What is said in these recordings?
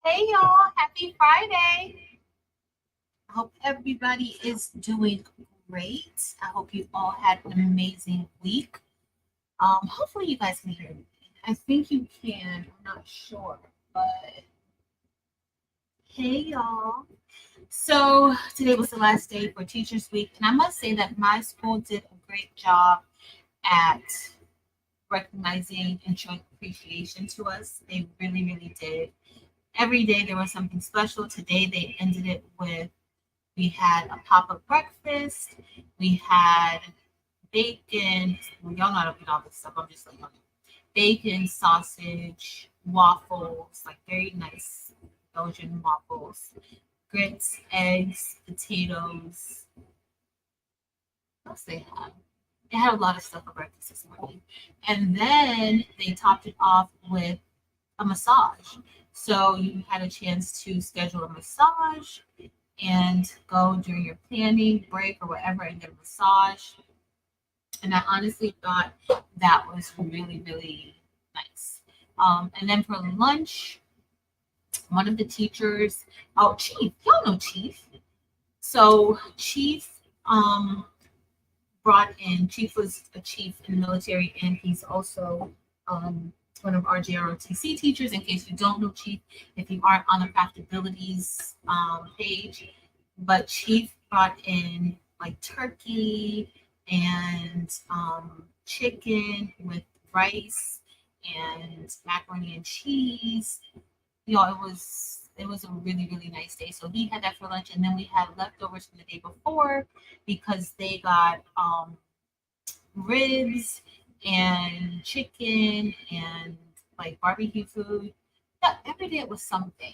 Hey y'all, happy Friday. I hope everybody is doing great. I hope you all had an amazing week. Hopefully you guys can hear me. I think you can, I'm not sure, but hey y'all. So today was the last day for Teachers Week, and I must say that my school did a great job at recognizing and showing appreciation to us. They really, really did. Every day there was something special. Today they ended it with we had a pop-up breakfast, we had bacon, well, y'all know how to eat all this stuff, I'm just like, bacon, sausage, waffles, like very nice Belgian waffles, grits, eggs, potatoes. What else they had? They had a lot of stuff for breakfast this morning. And then they topped it off with a massage. So you had a chance to schedule a massage and go during your planning break or whatever and get a massage. And I honestly thought that was really, really nice. And then for lunch, one of the teachers, oh, Chief, y'all know Chief. So Chief Chief was a chief in the military, and he's also one of our JROTC teachers. In case you don't know Chief, if you aren't on the Craftabilities page, but Chief brought in like turkey and chicken with rice and macaroni and cheese. It was a really, really nice day. So he had that for lunch, and then we had leftovers from the day before because they got ribs and chicken and like barbecue food. Yeah, every day it was something.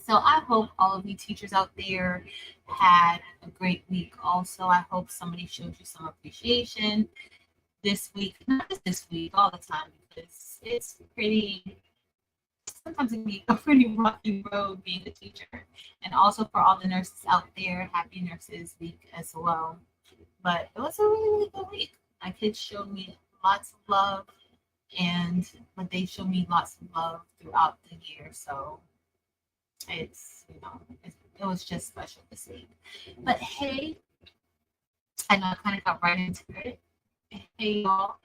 So I hope all of you teachers out there had a great week. Also, I hope somebody showed you some appreciation this week, not just this week, all the time, because it's pretty sometimes it can be a pretty rocky road being a teacher. And also for all the nurses out there, happy Nurses Week as well. But it was a really, really good week. My kids showed me lots of love, but they showed me lots of love throughout the year. So it was just special this week. But hey, I know I kind of got right into it. Hey y'all,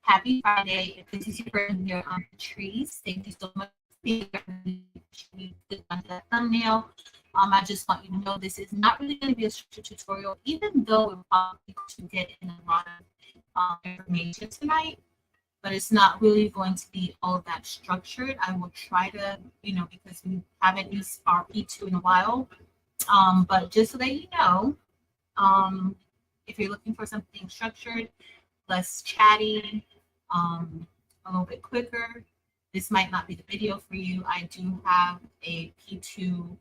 happy Friday. If this is your first year on the trees, thank you so much. Click on that thumbnail. I just want you to know this is not really going to be a structured tutorial, even though we're probably going to get in a lot of information tonight. But it's not really going to be all that structured. I will try to, because we haven't used our P2 in a while. But just so that you know, if you're looking for something structured, less chatty, a little bit quicker, this might not be the video for you. I do have a P2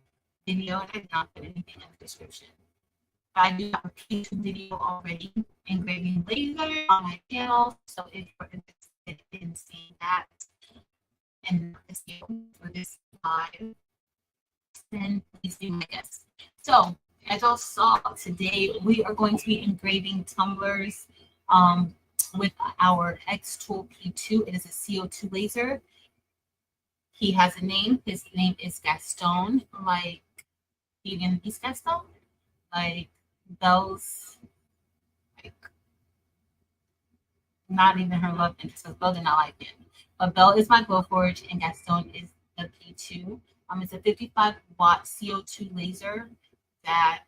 video, and I did not put anything in the description. But I do have a P2 video already, Engraving Laser, on my channel. So if you're interested in seeing that and this video for this live, then please be my guest. So as y'all saw today, we are going to be engraving tumblers with our xTool P2. It is a CO2 laser. He has a name. His name is Gaston, like Vegan Beast Gaston, like Belle's, like not even her love interest, because Belle did not like it. But Belle is my Glowforge, and Gaston is the P2. It's a 55-watt CO2 laser that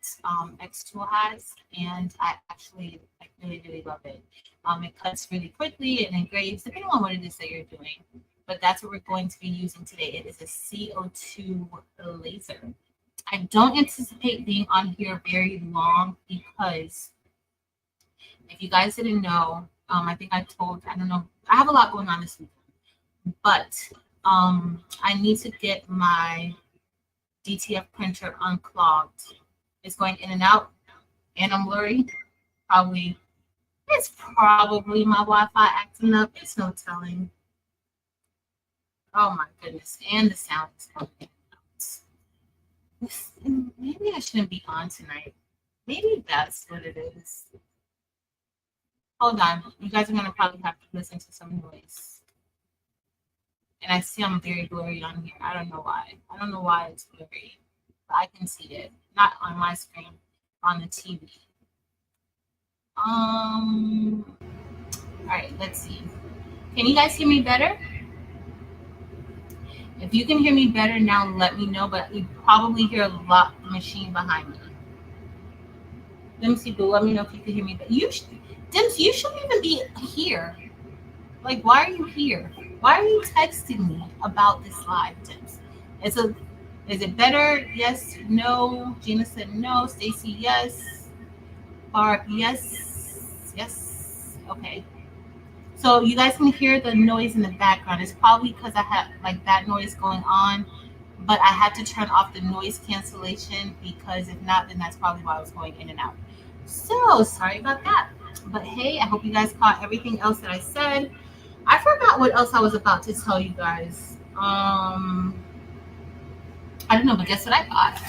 xTool has, and I actually really, really love it. It cuts really quickly and engraves, depending on what it is that you're doing. But that's what we're going to be using today. It is a CO2 laser. I don't anticipate being on here very long because if you guys didn't know, I think I don't know, I have a lot going on this week, but I need to get my DTF printer unclogged. It's going in and out, and I'm blurry. It's probably my Wi-Fi acting up. It's no telling. Oh my goodness. And the sound is coming out. Maybe I shouldn't be on tonight. Maybe that's what it is. Hold on. You guys are going to probably have to listen to some noise. And I see I'm very blurry on here. I don't know why. I don't know why it's blurry. But I can see it. Not on my screen, on the TV. All right, let's see. Can you guys hear me better? If you can hear me better now, let me know, but you probably hear a lot of machine behind me. Dempsey, let me know if you can hear me. But Dempsey, you shouldn't even be here. Like, why are you here? Why are you texting me about this live, Dempsey? Is it better? Yes, no. Gina said no. Stacy, yes. Barb, yes. Yes. Okay. So you guys can hear the noise in the background. It's probably because I have like that noise going on, but I had to turn off the noise cancellation because if not, then that's probably why I was going in and out. So sorry about that. But hey, I hope you guys caught everything else that I said. I forgot what else I was about to tell you guys. I don't know, but guess what I got?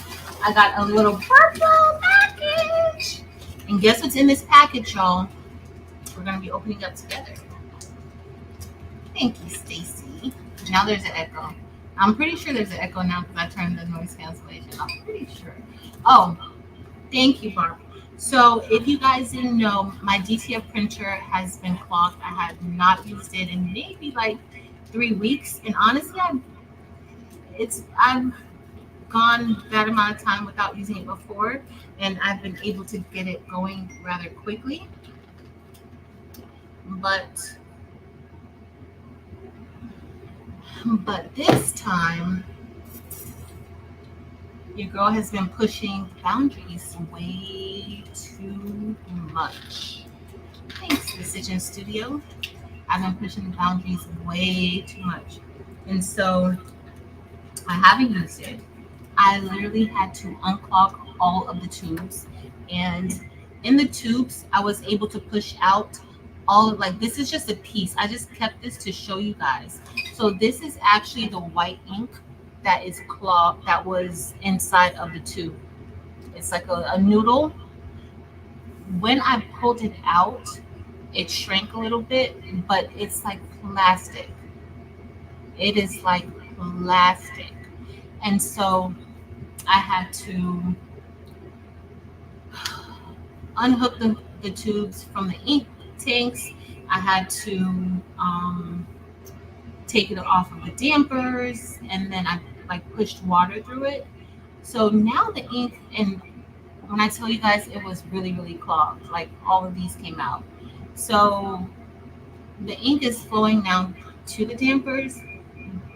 I got a little purple package. And guess what's in this package, y'all? We're gonna be opening up together. Thank you, Stacy. Now there's an echo. I'm pretty sure there's an echo now because I turned the noise cancellation. I'm pretty sure. Oh, thank you, Barb. So if you guys didn't know, my DTF printer has been clogged. I have not used it in maybe like 3 weeks. And honestly, I've gone that amount of time without using it before, and I've been able to get it going rather quickly. But this time, your girl has been pushing boundaries way too much. Thanks, Decision Studio. I've been pushing the boundaries way too much. And so I haven't used it. I literally had to unclog all of the tubes. And in the tubes, I was able to push out all of, like, this is just a piece. I just kept this to show you guys. So this is actually the white ink that is clogged, that was inside of the tube. It's like a noodle. When I pulled it out, it shrank a little bit, but it's like plastic. It is like plastic. And so I had to unhook the tubes from the ink tanks. I had to take it off of the dampers, and then I like pushed water through it. So now the ink, and when I tell you guys, it was really, really clogged. Like all of these came out. So the ink is flowing now to the dampers,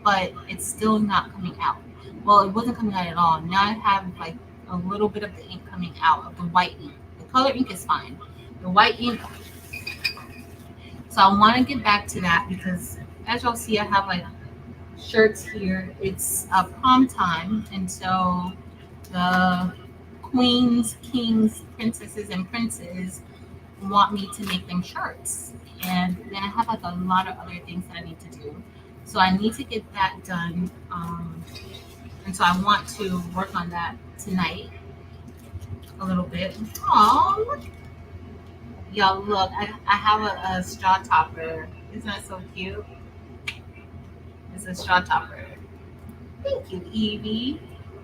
but it's still not coming out. Well, it wasn't coming out at all. Now I have like a little bit of the ink coming out of the white ink. The color ink is fine. The white ink. So I want to get back to that because as y'all see, I have like shirts here. It's prom time, and so the queens, kings, princesses, and princes want me to make them shirts. And then I have like a lot of other things that I need to do. So I need to get that done. And so I want to work on that tonight a little bit. Oh, y'all look, I have a straw topper. Isn't that so cute? It's a straw topper. Thank you, Evie.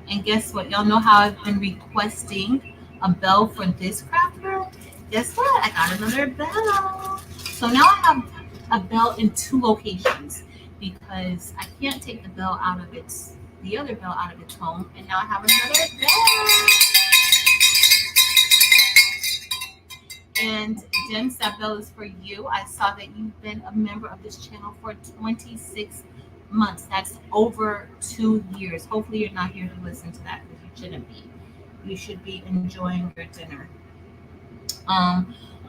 And guess what? Y'all know how I've been requesting a bell for this crafter? Guess what? I got another bell. So now I have a bell in 2 locations because I can't take the bell out of the other bell out of its home. And now I have another bell. And Jen, that bell is for you. I saw that you've been a member of this channel for 26 months. That's over 2 years. Hopefully you're not here to listen to that because you shouldn't be. You should be enjoying your dinner.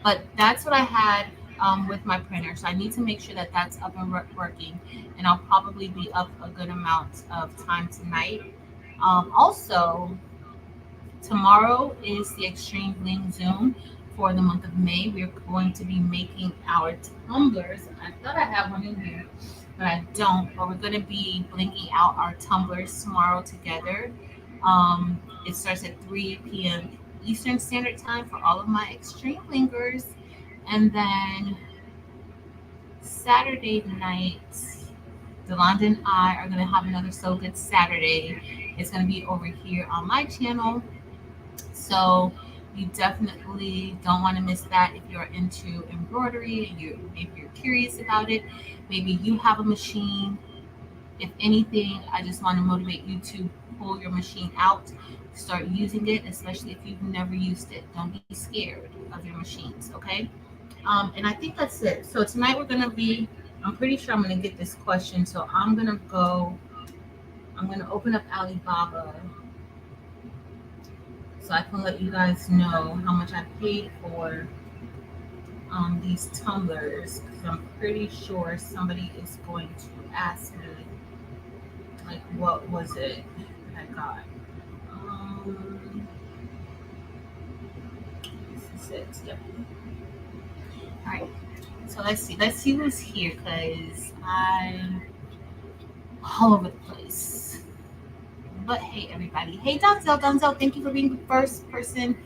But that's what I had with my printer. So I need to make sure that that's up and working. And I'll probably be up a good amount of time tonight. Also, tomorrow is the Extreme Bling Zoom for the month of May. We're going to be making our tumblers. I thought I had one in here, but I don't. But we're going to be blinking out our tumblers tomorrow together. It starts at 3 p.m. Eastern Standard Time for all of my Extreme Blingers. And then Saturday night, Delonda and I are gonna have another So Good Saturday. It's gonna be over here on my channel. So you definitely don't want to miss that if you're into embroidery and if you're curious about it. Maybe you have a machine. If anything, I just want to motivate you to pull your machine out, start using it, especially if you've never used it. Don't be scared of your machines, okay? And I think that's it. So tonight we're gonna be. I'm pretty sure I'm gonna get this question. So I'm gonna go. I'm gonna open up Alibaba so I can let you guys know how much I paid for these tumblers, because I'm pretty sure somebody is going to ask me, like, what was it I got? This is it. Yep. All right. So let's see. Let's see who's here, because I'm all over the place. But hey, everybody. Hey, Donzel. Donzel, thank you for being the first person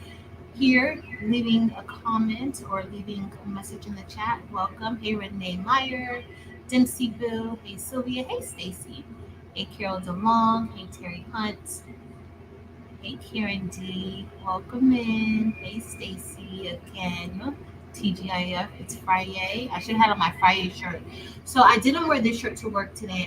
here, leaving a comment or leaving a message in the chat. Welcome. Hey, Renee Meyer, Dempsey Bill. Hey, Sylvia. Hey, Stacy. Hey, Carol DeLong. Hey, Terry Hunt. Hey, Karen D. Welcome in. Hey, Stacy again. TGIF. It's Friday. I should have had on my Friday shirt. So I didn't wear this shirt to work today.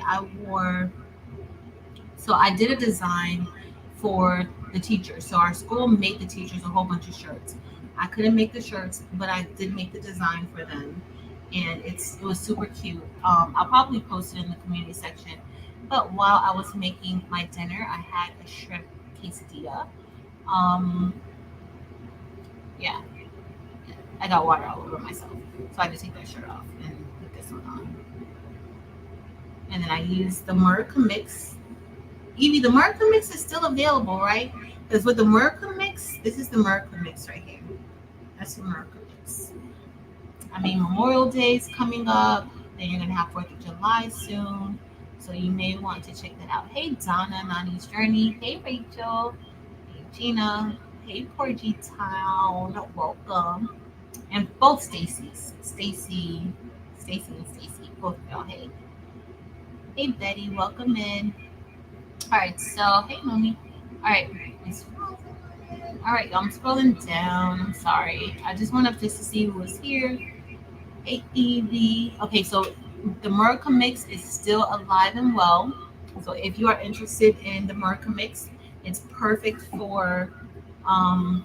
So I did a design for the teachers. So our school made the teachers a whole bunch of shirts. I couldn't make the shirts, but I did make the design for them, and it was super cute. I'll probably post it in the community section. But while I was making my dinner, I had a shrimp quesadilla. Um, yeah, I got water all over myself, so I had to take that shirt off and put this one on. And then I used the Murica mix. Evie, the Murica mix is still available, right? Because with the Murica mix, this is the Murica mix right here. That's the Murica mix. I mean, Memorial Day is coming up. Then you're gonna have 4th of July soon, so you may want to check that out. Hey, Donna, Nani's Journey. Hey, Rachel. Hey, Gina. Hey, Porgy Town. Welcome. And both Stacy's. Stacy and Stacy. Both of y'all. Hey. Hey, Betty. Welcome in. All right, so hey, Mommy. All right, y'all. I'm scrolling down. I'm sorry. I just went up just to see who was here. Hey, Evie. Okay, so the Murica mix is still alive and well. So if you are interested in the Murica mix, it's perfect for. I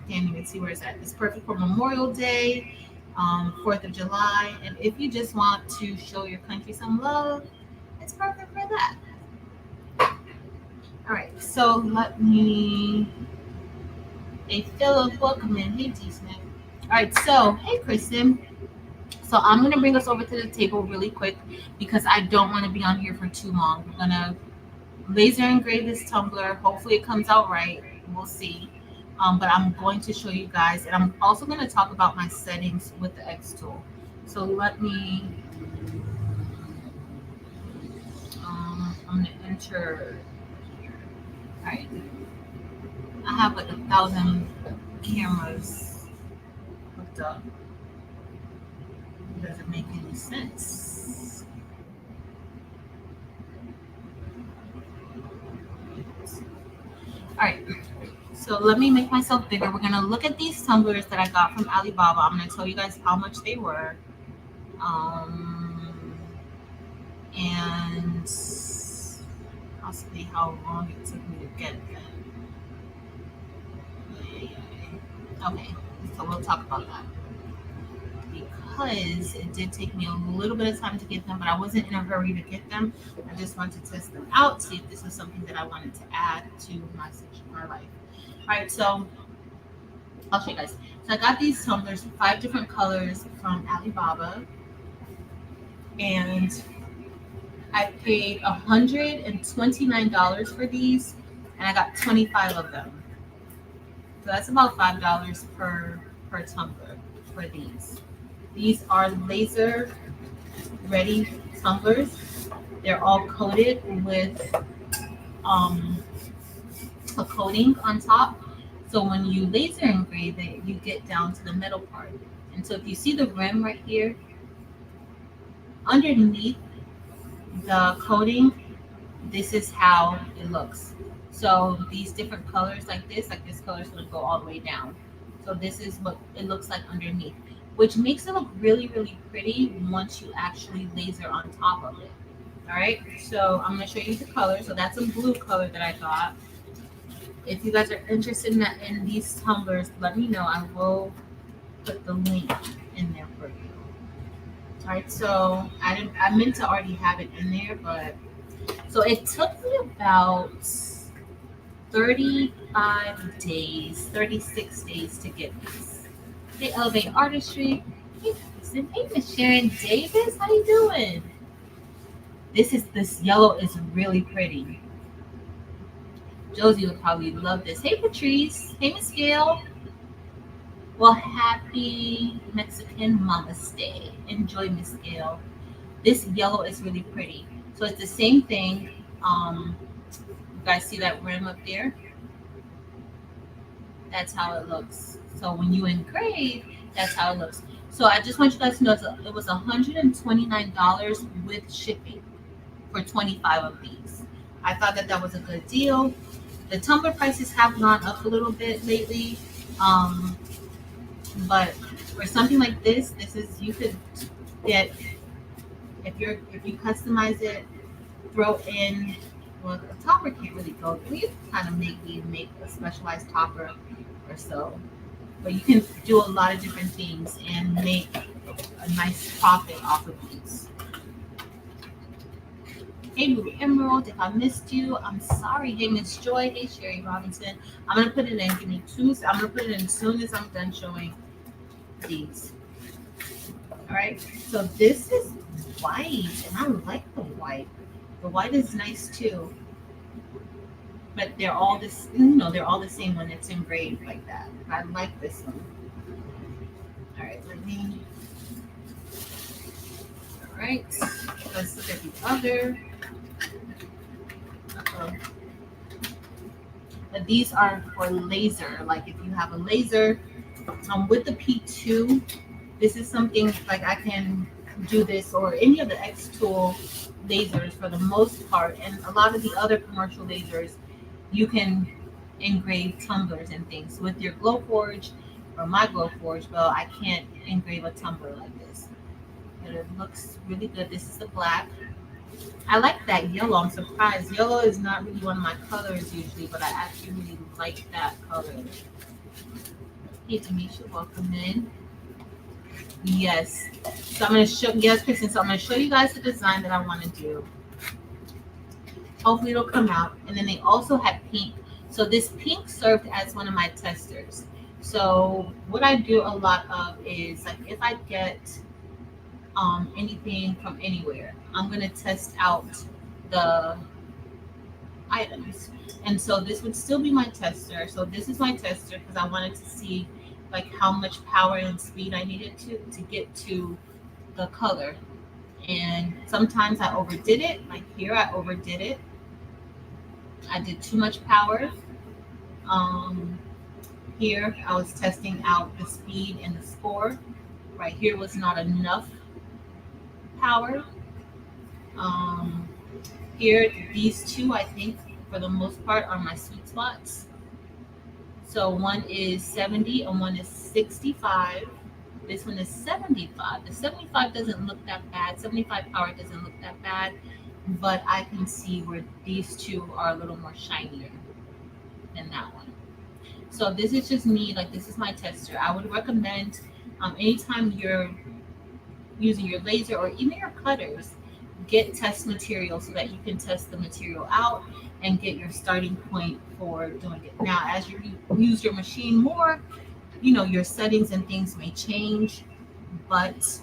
can't even see where it's at. It's perfect for Memorial Day, 4th of July, and if you just want to show your country some love, it's perfect for that. All right, so let me. Hey, Philip, welcome in. Hey, D Smith. All right, so hey, Kristen. So I'm gonna bring us over to the table really quick because I don't want to be on here for too long. We're gonna laser engrave this tumbler. Hopefully, it comes out right. We'll see. But I'm going to show you guys, and I'm also going to talk about my settings with the xTool. So let me. I'm going to enter. All right. I have like 1,000 cameras hooked up. It doesn't make any sense. All right. So let me make myself bigger. We're going to look at these tumblers that I got from AliBaba. I'm going to tell you guys how much they were. And possibly how long it took me to get them. Okay, so we'll talk about that. Because it did take me a little bit of time to get them, but I wasn't in a hurry to get them. I just wanted to test them out, see if this was something that I wanted to add to my section, my life. All right, so I'll show you guys. So I got these tumblers, 5 different colors from AliBaba, and I paid $129 for these, and I got 25 of them. So that's about $5 per tumbler for these. These are laser ready tumblers. They're all coated with a coating on top. So when you laser engrave it, you get down to the metal part. And so if you see the rim right here, underneath the coating, this is how it looks. So these different colors like this color is going to go all the way down. So this is what it looks like underneath, which makes it look really, really pretty once you actually laser on top of it. All right, so I'm going to show you the color. So that's a blue color that I got. If you guys are interested in these tumblers, let me know. I will put the link in there for you. All right, so I meant to already have it in there, but so it took me about 35 days, 36 days to get this. Hey, Elevate Artistry. Hey, Kristen. Hey, Miss Sharon Davis. How you doing? This yellow is really pretty. Josie would probably love this. Hey, Patrice. Hey, Miss Gail. Well, happy Mexican Mama's Day. Enjoy, Miss Gail. This yellow is really pretty. So it's the same thing. You guys see that rim up there? That's how it looks. So when you engrave, that's how it looks. So I just want you guys to know it was $129 with shipping for 25 of these. I thought that was a good deal. The tumbler prices have gone up a little bit lately. But for something like this is, you could get, if you customize it, throw in, well, the topper can't really go. We kind of make a specialized topper or so, but you can do a lot of different things and make a nice profit off of these. Hey, Blue Emerald, if I missed you, I'm sorry. Hey, Miss Joy. Hey, Sherry Robinson. I'm gonna put it in. Give me two. I'm gonna put it in as soon as I'm done showing these. All right. So this is white, and I like the white. The white is nice too. But they're all this, they're all the same when it's engraved like that. I like this one. All right, all right, let's look at the other. But these are for laser. Like if you have a laser, with the P2, this is something like I can do this, or any of the xTool lasers for the most part, and a lot of the other commercial lasers, you can engrave tumblers and things with your Glowforge or my Glowforge. Well, I can't engrave a tumbler like this, but it looks really good. This is the black. I like that yellow. I'm surprised. Yellow is not really one of my colors usually, but I actually really like that color. Hey, Demisha, welcome in. Yes. So I'm going to show, yes, Kristen. So I'm going to show you guys the design that I want to do. Hopefully it'll come out. And then they also had pink. So this pink served as one of my testers. So what I do a lot of is, like, if I get anything from anywhere, I'm going to test out the items. And so this would still be my tester. So this is my tester because I wanted to see like how much power and speed I needed to get to the color. And sometimes I overdid it. Like here I overdid it. I did too much power. Here I was testing out the speed and the score. Right here was not enough power. Here, these two, I think, for the most part, are my sweet spots. So one is 70 and one is 65. This one is 75. The 75 doesn't look that bad. 75 power doesn't look that bad, but I can see where these two are a little more shinier than that one. So this is just me, like this is my tester. I would recommend anytime you're using your laser or even your cutters, get test material so that you can test the material out and get your starting point for doing it. Now, as you use your machine more, your settings and things may change, but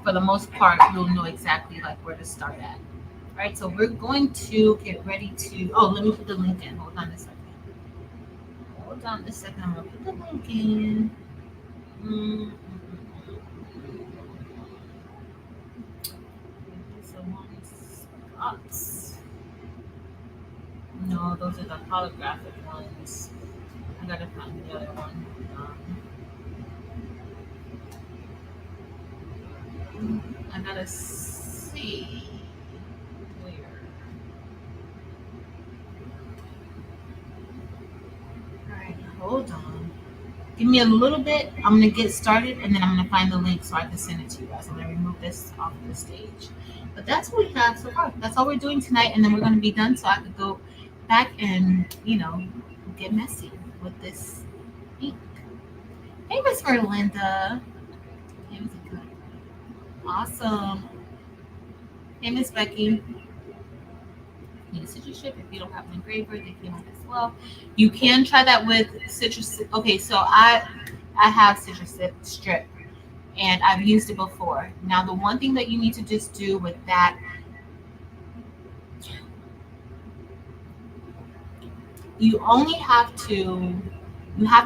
for the most part, you'll know exactly like where to start at. All right, so we're going to get ready to, let me put the link in. Hold on a second. I'm going to put the link in. No, those are the holographic ones. I gotta find the other one. I gotta see see. Where? All right, hold on. Give me a little bit. I'm gonna get started, and then I'm gonna find the link so I can send it to you guys. I'm gonna remove this off of the stage. But that's what we have so far. That's all we're doing tonight, and then we're gonna be done so I could go back and get messy with this ink. Hey, Miss Linda. Hey, Miss Good. Awesome. Hey, Miss Becky. Need a citrus strip. If you don't have an engraver, they can as well. You can try that with citrus. Okay, so I have citrus strip, and I've used it before. Now, the one thing that you need to just do with that, you have to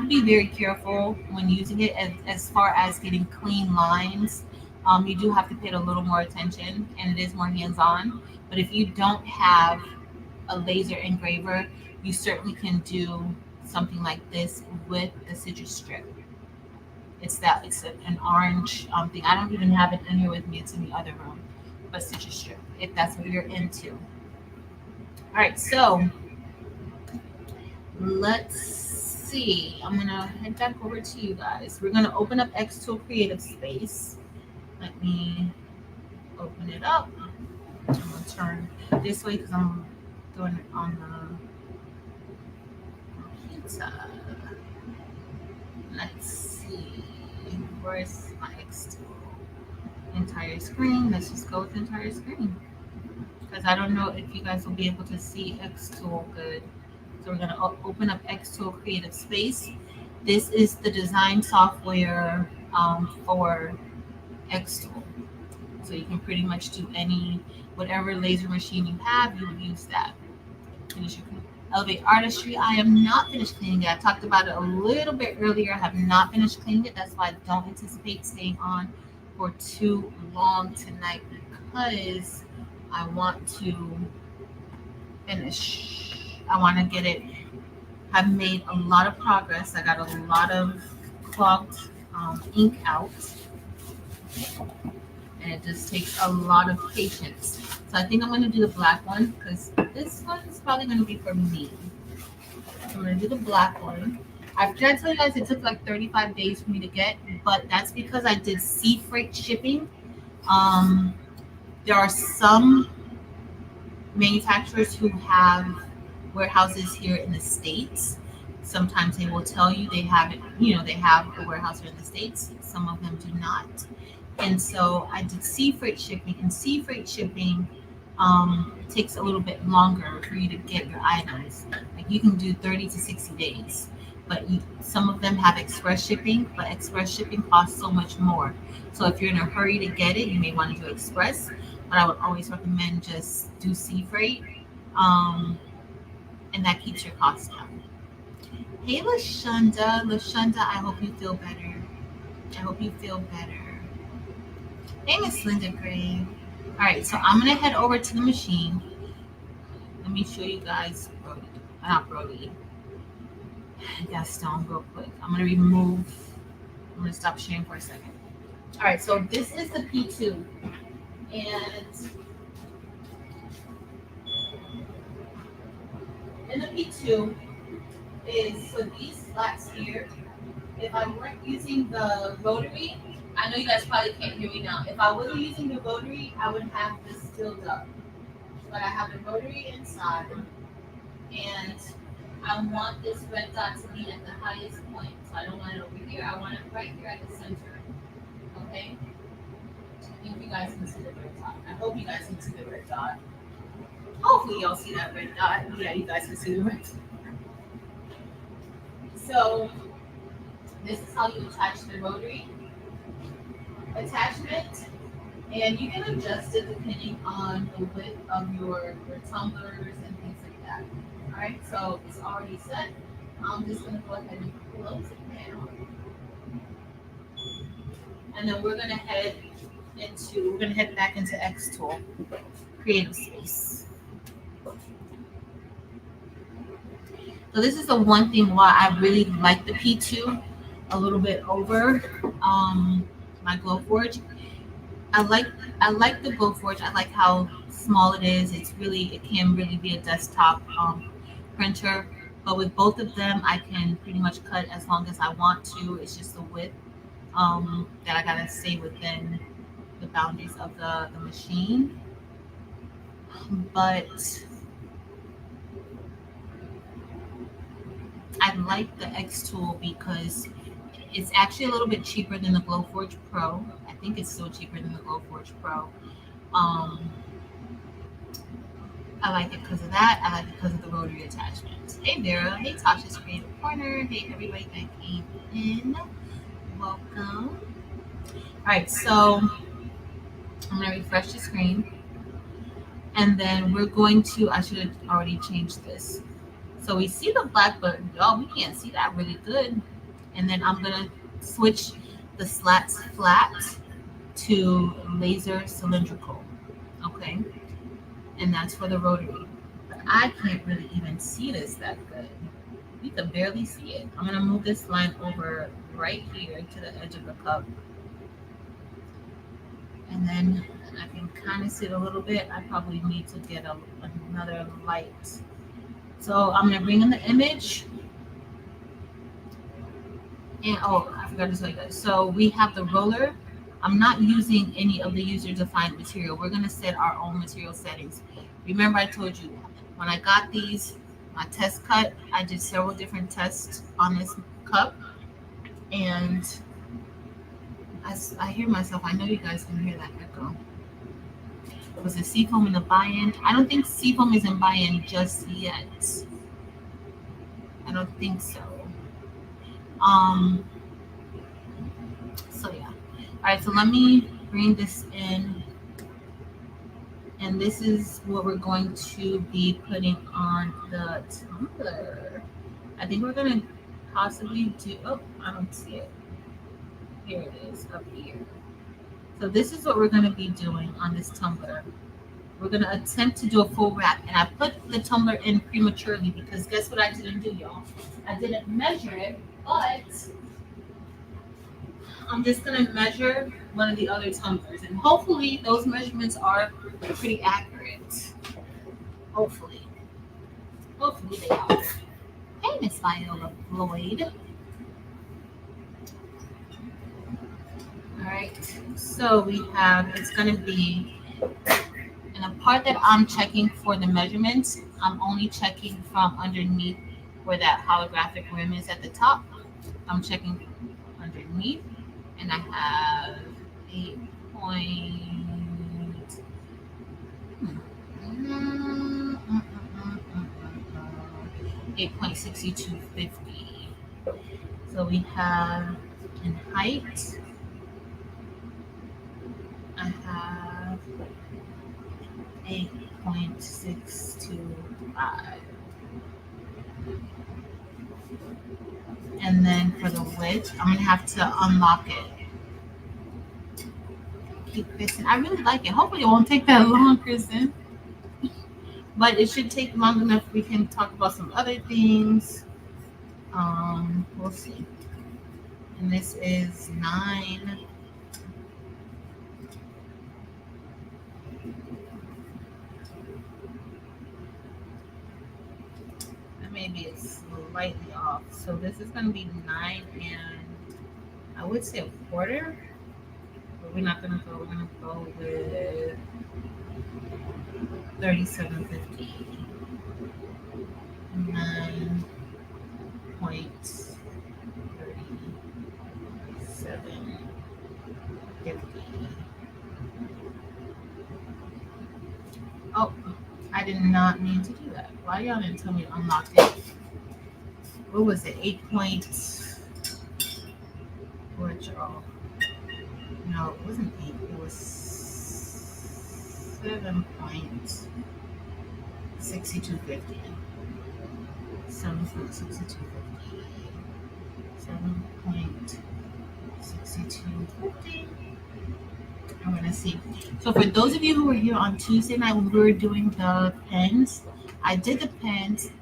be very careful when using it as far as getting clean lines. You do have to pay a little more attention, and it is more hands-on. But if you don't have a laser engraver, you certainly can do something like this with the citrus strip. It's an orange thing. I don't even have it in here with me. It's in the other room. But citrus strip, if that's what you're into. All right, so let's see. I'm gonna head back over to you guys. We're gonna open up xTool Creative Space. Let me open it up. I'm gonna turn this way because I'm doing it on the computer. Let's see. Where's my xTool? Entire screen. Let's just go with entire screen because I don't know if you guys will be able to see xTool good. So we're going to open up xTool Creative Space. This is the design software for xTool. So you can pretty much do whatever laser machine you have, you would use that. Elevate Artistry. I am not finished cleaning it. I talked about it a little bit earlier. I have not finished cleaning it. That's why I don't anticipate staying on for too long tonight because I want to finish. I want to get it. I've made a lot of progress. I got a lot of clogged ink out. And it just takes a lot of patience. So I think I'm going to do the black one because this one is probably going to be for me. So I'm going to do the black one. I've tried to tell you guys it took like 35 days for me to get, but that's because I did sea freight shipping. There are some manufacturers who have warehouses here in the States. Sometimes they will tell you they have it, they have a warehouse here in the States. Some of them do not. And so I did sea freight shipping, and sea freight shipping takes a little bit longer for you to get your items. Like you can do 30 to 60 days, but some of them have express shipping, but express shipping costs so much more. So if you're in a hurry to get it, you may want to do express, but I would always recommend just do sea freight, and that keeps your costs down. Hey, LaShonda. LaShonda, I hope you feel better. Hey, Miss Linda Gray. All right, so I'm going to head over to the machine. Let me show you guys Gaston real quick. I'm going to stop sharing for a second. All right, so this is the P2. And in the P2 is for these slats here. If I weren't using the rotary, I know you guys probably can't hear me now. If I wasn't using the rotary, I would have this filled up. But I have the rotary inside, and I want this red dot to be at the highest point. So I don't want it over here. I want it right here at the center. Okay? I think you guys can see the red dot. I hope you guys can see the red dot. Hopefully y'all see that red dot. Yeah, you guys can see the red dot. So this is how you attach the rotary attachment, and you can adjust it depending on the width of your tumblers and things like that. All right, so it's already set. I'm just going to go ahead and close it now, and then we're going to head back into xTool Creative Space. So this is the one thing why I really like the P2 a little bit over my Glowforge. I like the Glowforge. I like how small it is. It can really be a desktop printer. But with both of them, I can pretty much cut as long as I want to. It's just the width that I gotta stay within the boundaries of the machine. But I like the xTool because it's actually a little bit cheaper than the Glowforge Pro. I think it's still cheaper than the Glowforge Pro. Um, I like it because of that. I like it because of the rotary attachment. Hey Vera, hey Tasha's Creative Corner, hey everybody that came in. Welcome. Alright, so I'm gonna refresh the screen and then we're going to, I should have already changed this. So we see the black, but y'all, we can't see that really good. And then I'm gonna switch the slats flat to laser cylindrical. Okay, and that's for the rotary. But I can't really even see this that good. You can barely see it. I'm gonna move this line over right here to the edge of the cup. And then I can kind of see it a little bit. I probably need to get another light. So I'm gonna bring in the image. And oh, I forgot to tell you guys. So we have the roller. I'm not using any of the user-defined material. We're gonna set our own material settings. Remember I told you, when I got these, my test cut, I did several different tests on this cup. And I hear myself. I know you guys can hear that echo. Was it Seafoam in the buy-in? I don't think Seafoam is in buy-in just yet. I don't think so. So yeah. All right, so let me bring this in. And this is what we're going to be putting on the tumbler. I think we're gonna possibly do, oh, I don't see it. Here it is, up here. So this is what we're gonna be doing on this tumbler. We're gonna attempt to do a full wrap. And I put the tumbler in prematurely because guess what I didn't do, y'all? I didn't measure it, but I'm just gonna measure one of the other tumblers. And hopefully those measurements are pretty accurate. Hopefully. Hopefully they are. Hey, Miss Viola Floyd. All right, so we have, it's gonna be, and the part that I'm checking for the measurements, I'm only checking from underneath where that holographic rim is at the top. I'm checking underneath, and I have 8.6250. So we have in height, I have 8.625. And then for the width, I'm gonna have to unlock it. Keep this in. I really like it. Hopefully it won't take that long, Kristen. But it should take long enough. We can talk about some other things. We'll see. And this is 9. Maybe it's slightly off. So this is going to be 9 and I would say a quarter. But we're not going to go. We're going to go with 3750. 9.3750. Oh, I did not mean to do that. Why y'all didn't tell me to unlock it? What was it? 8. What y'all? No, it wasn't 8. It was 7.6250. 7.6250. 7.6250. I'm gonna see. So for those of you who were here on Tuesday night when we were doing the pens, I did the pens.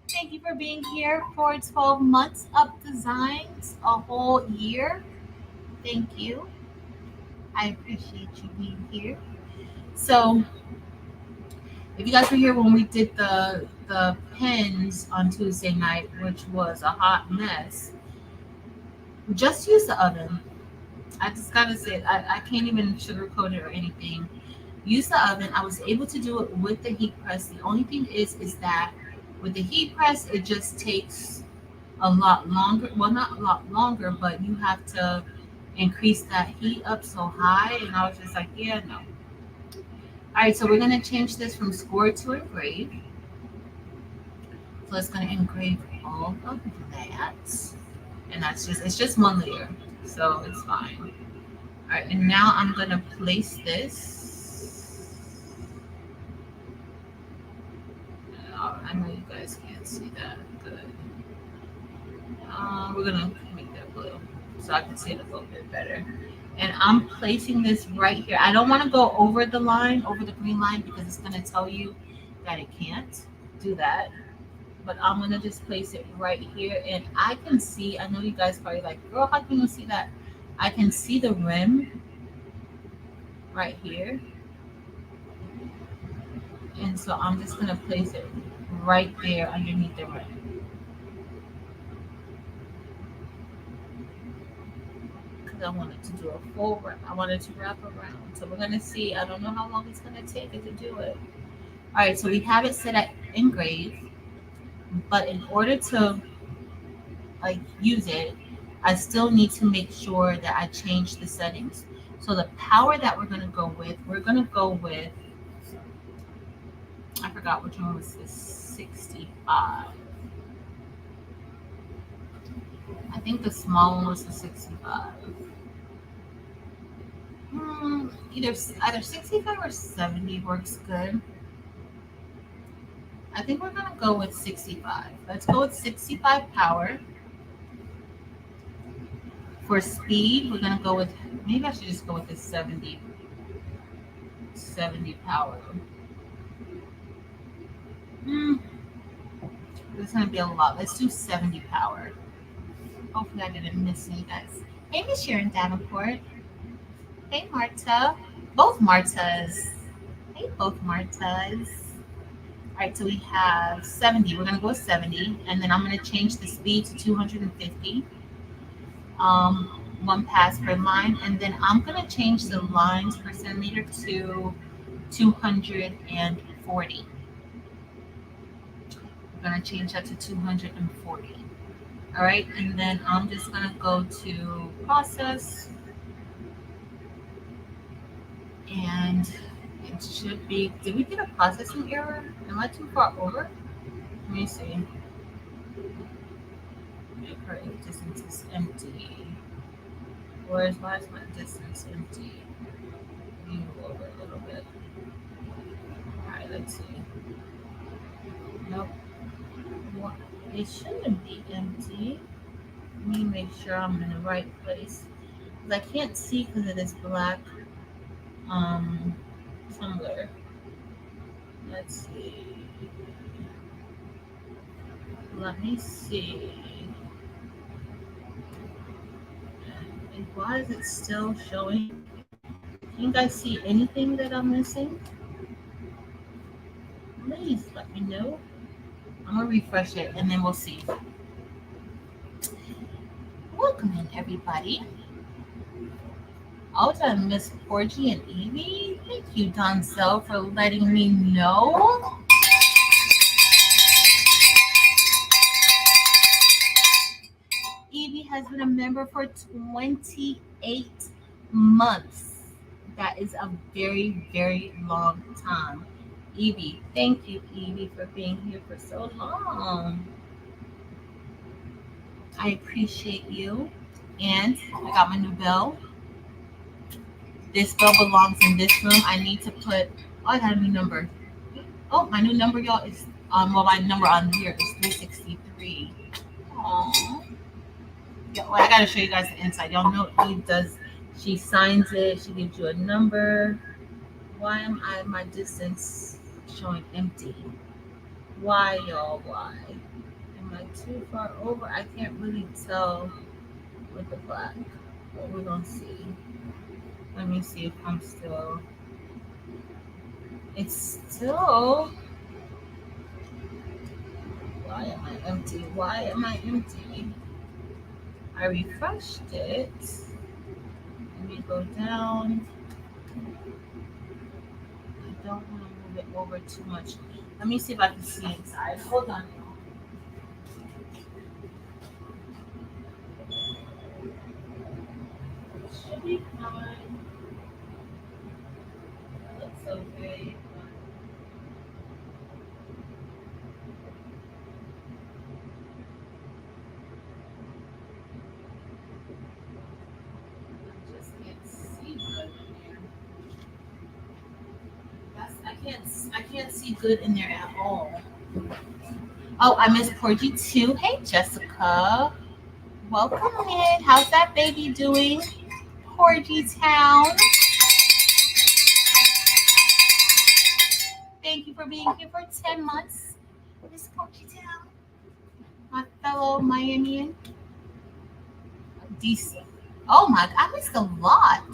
Thank you for being here for 12 months of designs, a whole year. Thank you. I appreciate you being here. So, if you guys were here when we did the pins on Tuesday night, which was a hot mess, just use the oven. I just gotta say, I can't even sugarcoat it or anything. Use the oven. I was able to do it with the heat press. The only thing is that with the heat press, it just takes a lot longer. Well, not a lot longer, but you have to increase that heat up so high. And I was just like, yeah, no. All right, so we're gonna change this from score to engrave. So it's gonna engrave all of that, and it's just one layer, so it's fine. All right, and now I'm gonna place this. I know you guys can't see that. Good. We're gonna make that blue so I can see it a little bit better. And I'm placing this right here. I don't want to go over the line, over the green line, because it's gonna tell you that it can't do that. But I'm gonna just place it right here, and I can see. I know you guys probably like, girl, how can you see that? I can see the rim right here, and so I'm just gonna place it right there underneath the rim because I wanted to do a full wrap. I wanted to wrap around. So we're gonna see. I don't know how long it's gonna take it to do it. All right, so we have it set at engrave, but in order to like use it, I still need to make sure that I change the settings. So the power that we're gonna go with, I forgot which one was this, 65. I think the small one was the 65. Either 65 or 70 works good. I think we're gonna go with 65. Let's go with 65 power. For speed, we're gonna go with, maybe I should just go with the 70 power. It's gonna be a lot. Let's do 70 power. Hopefully I didn't miss any guys. Hey, Miss Sharon Davenport. Hey, Marta. Both Martas. Hey, both Martas. All right, so we have 70. We're gonna go with 70, and then I'm gonna change the speed to 250. One pass per line, and then I'm gonna change the lines per centimeter to 240. We're gonna change that to 240. All right, and then I'm just gonna go to process, and it should be, did we get a processing error? Am I too far over? Let me see. Make her distance is empty. Why is my distance empty? Move over a little bit. Alright, let's see. Nope. It shouldn't be empty. Let me make sure I'm in the right place. Because I can't see because of this black tumbler. Let's see. Let me see. And why is it still showing? Can you guys see anything that I'm missing? Please let me know. I'm gonna refresh it and then we'll see. Welcome in, everybody. Oh, to Miss Porgy and Evie. Thank you, Doncel, for letting me know. Evie has been a member for 28 months. That is a very, very long time. Evie, thank you, Evie, for being here for so long. I appreciate you. And I got my new bell. This bell belongs in this room. I need to put, oh, I got a new number. Oh, my new number, y'all, is, well, my number on here is 363. Aww. Yeah, well, I gotta show you guys the inside. Y'all know he does, she signs it, she gives you a number. Why am I, my distance showing empty? Why, y'all, why? Am I too far over? I can't really tell with the black, but we're gonna see. Let me see if I'm still. It's still. Why am I empty? Why am I empty? I refreshed it. Let me go down. I don't want to move it over too much. Let me see if I can see inside. Hold on. Should be fine. Looks okay. I just can't see good in there. I can't see good in there at all. Oh, I miss Porgy too. Hey Jessica. Welcome in. How's that baby doing? Porgy Town. Thank you for being here for 10 months. Miss Porgy Town. My fellow Miamian. Decent. Oh my, I missed a lot.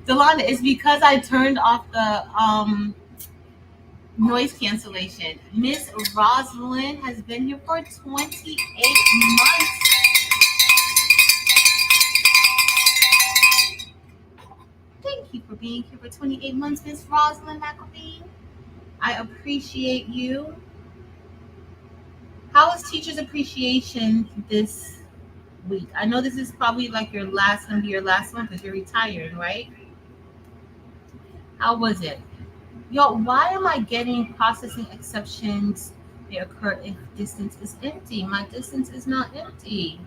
Delonda, it's because I turned off the noise cancellation. Miss Rosalind has been here for 28 months. Thank you for being here for 28 months, Miss Rosalind McElveen. I appreciate you. How was Teachers Appreciation this week? I know this is probably like gonna be your last one because you're retired, right? How was it? Yo, why am I getting processing exceptions? They occur if distance is empty. My distance is not empty.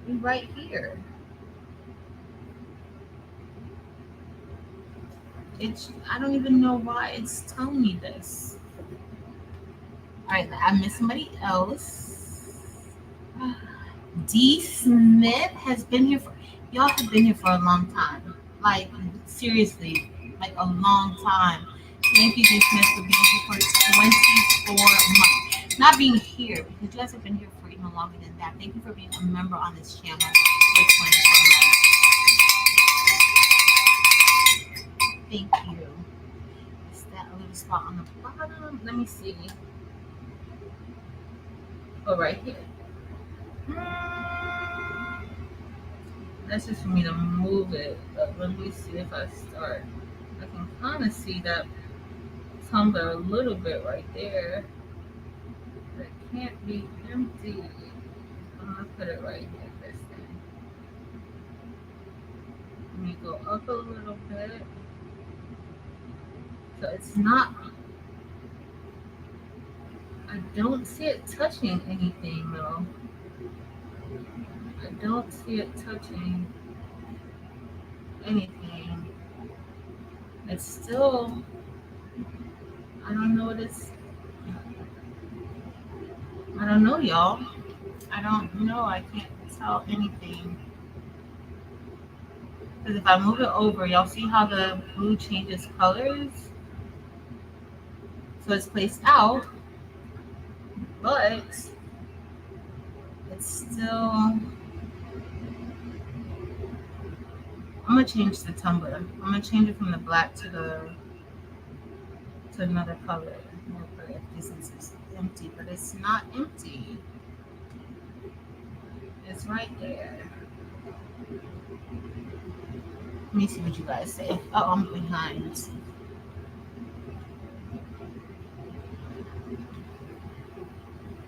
You're right here. I don't even know why it's telling me this. All right, I missed somebody else. D. Smith has been here for, y'all have been here for a long time. Like, seriously, like a long time. Thank you, D. Smith, for being here for 24 months. Not being here, because you guys have been here for even longer than that. Thank you for being a member on this channel for 24 months. Thank you. Is that a little spot on the bottom? Let me see. Oh, right here. That's just for me to move it. But let me see if I start. I can kind of see that tumbler a little bit right there. It can't be empty. I'm gonna put it right here this thing. Let me go up a little bit. So it's not. I don't see it touching anything though. I don't see it touching anything. It's still. I don't know what it's. I don't know, y'all. I don't know. I can't tell anything. Because if I move it over, y'all see how the blue changes colors? So it's placed out, but it's still. I'm gonna change the tumbler. I'm gonna change it from the black to another color. If this is empty, but it's not empty. It's right there. Let me see what you guys say. Oh, I'm behind.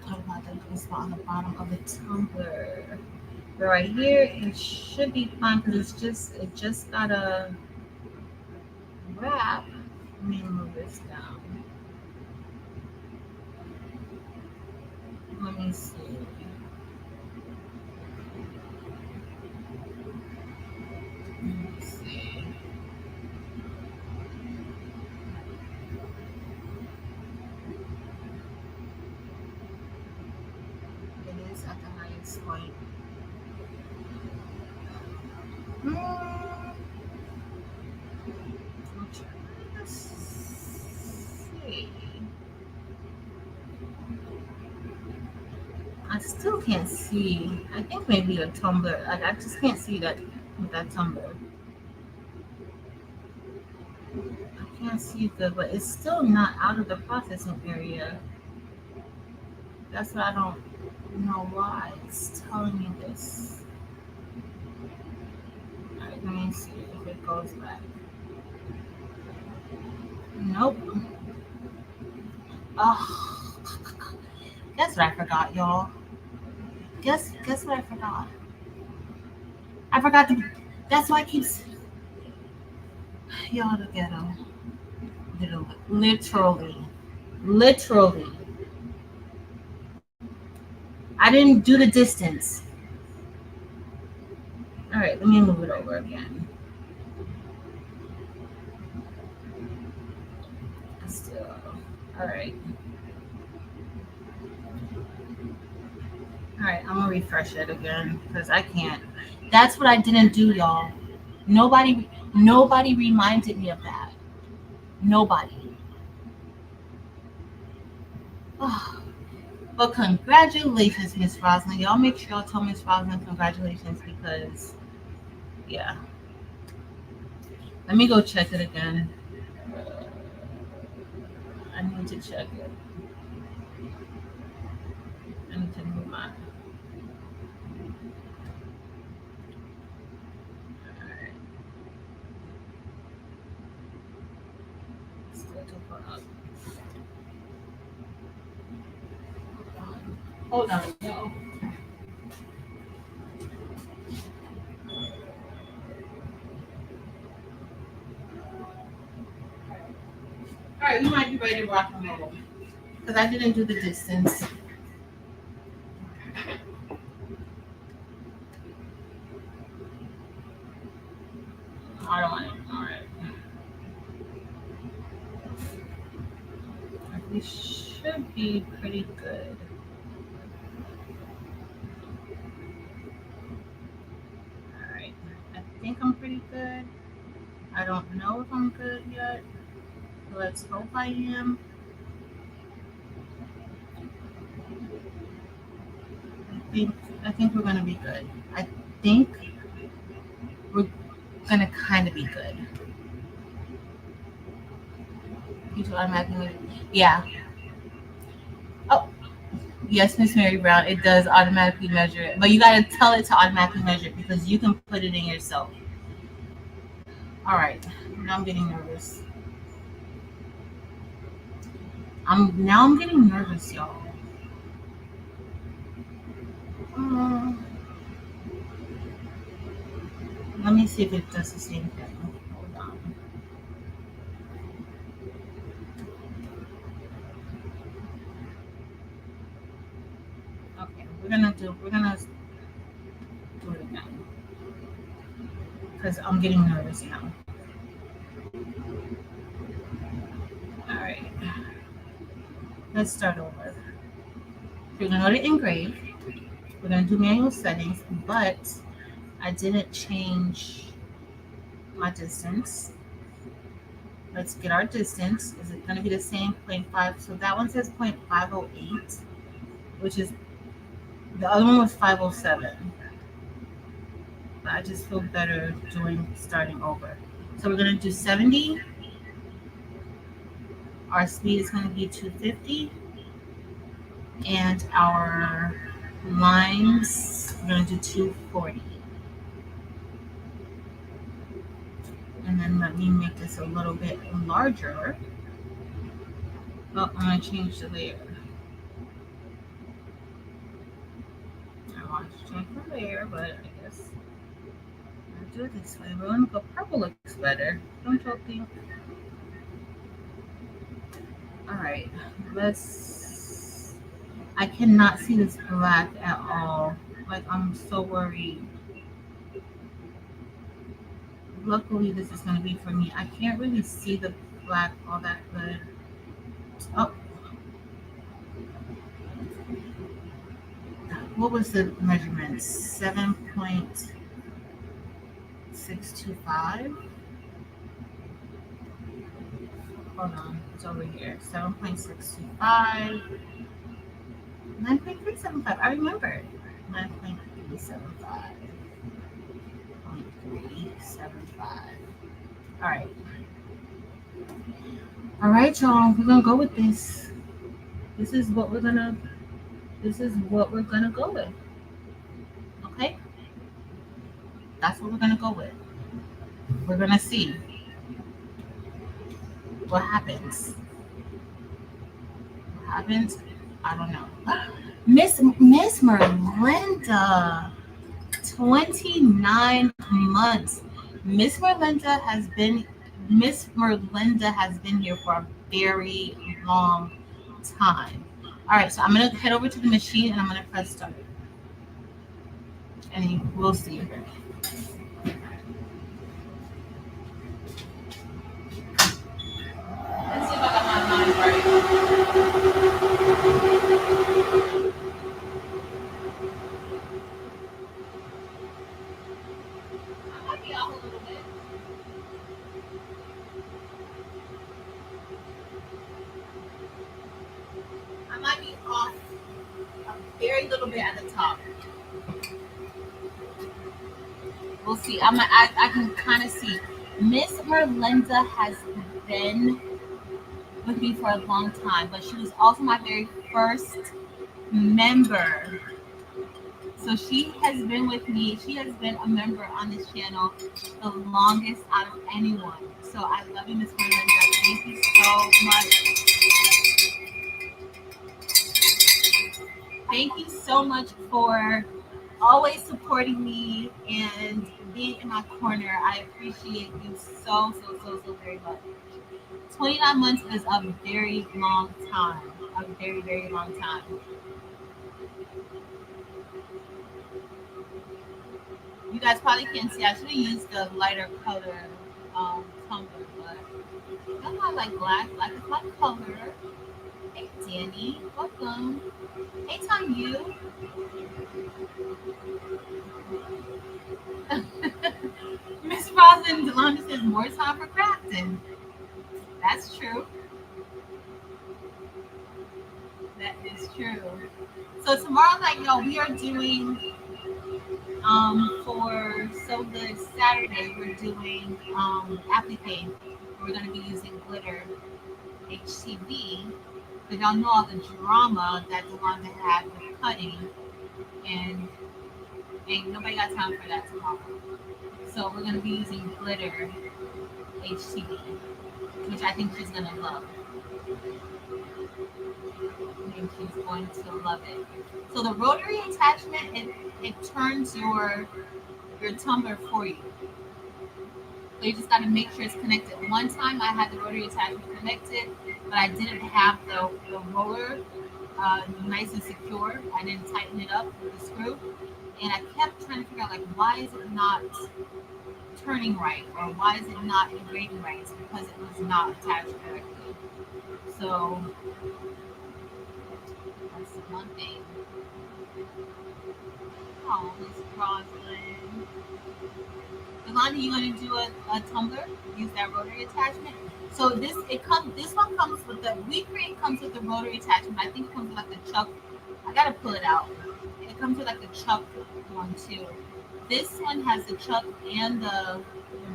Talk about the spot on the bottom of the tumbler. But right here, it should be fine because it just got a wrap. Let me move this down. Let me see. It is at the highest point. I'm trying to see. Still can't see. I think maybe a tumbler. I just can't see that with that tumbler. I can't see good, but it's still not out of the processing area. That's what I don't know why it's telling me this. Alright, let me see if it goes back. Nope. Oh, guess what I forgot, y'all. Guess what I forgot. I forgot to. That's why I keep y'all the ghetto. Literally. I didn't do the distance. All right, let me move it over again. Still, all right. All right, I'm gonna refresh it again because I can't. That's what I didn't do, y'all. Nobody reminded me of that. Nobody. Oh, but congratulations, Miss Roslyn. Y'all make sure y'all tell Miss Roslyn congratulations because, yeah. Let me go check it again. I need to check it. I need to move my. Alright. Still too far up. Hold on. No. Alright, you might be ready to rock and roll. Because I didn't do the distance. I don't want it. Alright. We should be pretty good. Alright. I think I'm pretty good. I don't know if I'm good yet. Let's hope I am. I think we're gonna be good. I think we're gonna kind of be good. P2 automatically, yeah. Oh, yes, Miss Mary Brown. It does automatically measure it, but you gotta tell it to automatically measure it because you can put it in yourself. All right, now I'm getting nervous. I'm getting nervous, y'all. Let me see if it does the same thing. Hold on. Okay, we're gonna do it again because I'm getting nervous now. All right, let's start over. We're gonna go to engrave. We're gonna do manual settings, but I didn't change my distance. Let's get our distance. Is it gonna be the same 0.5? So that one says 0.508, which is the other one was 507. But I just feel better starting over. So we're gonna do 70. Our speed is gonna be 250, and our lines we're gonna do 240. And then let me make this a little bit larger. Oh, I'm gonna change the layer. I want to change the layer, but I guess I'll do it this way. We're gonna go purple looks better. Don't you think? Alright, I cannot see this black at all. Like, I'm so worried. Luckily, this is going to be for me. I can't really see the black all that good. Oh. What was the measurement? 7.625? Hold on. It's over here. 7.625. 9.375. I remember. 9.375. 0.375. All right. All right, y'all. We're gonna go with this. This is what we're gonna. This is what we're gonna go with. Okay. That's what we're gonna go with. We're gonna see what happens. What happens? I don't know. Miss Merlinda, 29 months. Miss Merlinda has been here for a very long time. All right, so I'm gonna head over to the machine and I'm gonna press start, and we'll see. Let's see if I got my mind right. I might be off a little bit. I might be off a very little bit at the top. We'll see. I can kind of see. Miss Merlinda has been with me for a long time, but she was also my very first member. So she has been with me. She has been a member on this channel the longest out of anyone. So I love you, Miss Merlinda. Thank you so much. Thank you so much for always supporting me and being in my corner. I appreciate you so very much. 29 months is a very long time. A very, very long time. You guys probably can't see. I should have used the lighter color tumbler, but I'm not like black. Black is my color. Hey, Danny. Welcome. Hey, Tom, you. Miss Rosin Delonda says more time for crafting. That's true. That is true. So tomorrow night, y'all, we are doing for so the Saturday we're doing applique. We're gonna be using glitter HTV. But y'all know all the drama that Delonda had with cutting, and ain't nobody got time for that tomorrow. So we're gonna be using glitter HTV, which I think she's gonna love. I think she's going to love it. So the rotary attachment, it turns your tumbler for you. So you just got to make sure it's connected. One time I had the rotary attachment connected, but I didn't have the roller nice and secure. I didn't tighten it up with the screw. And I kept trying to figure out, like, why is it not turning right? Or why is it not engraving right? It's because it was not attached correctly. So that's one thing. Oh, Miss Roslyn. Yolanda, you want to do a tumbler? Use that rotary attachment. So this one comes with the WeCreate comes with the rotary attachment. I think it comes with like the chuck. I gotta pull it out. It comes with like the chuck one too. This one has the chuck and the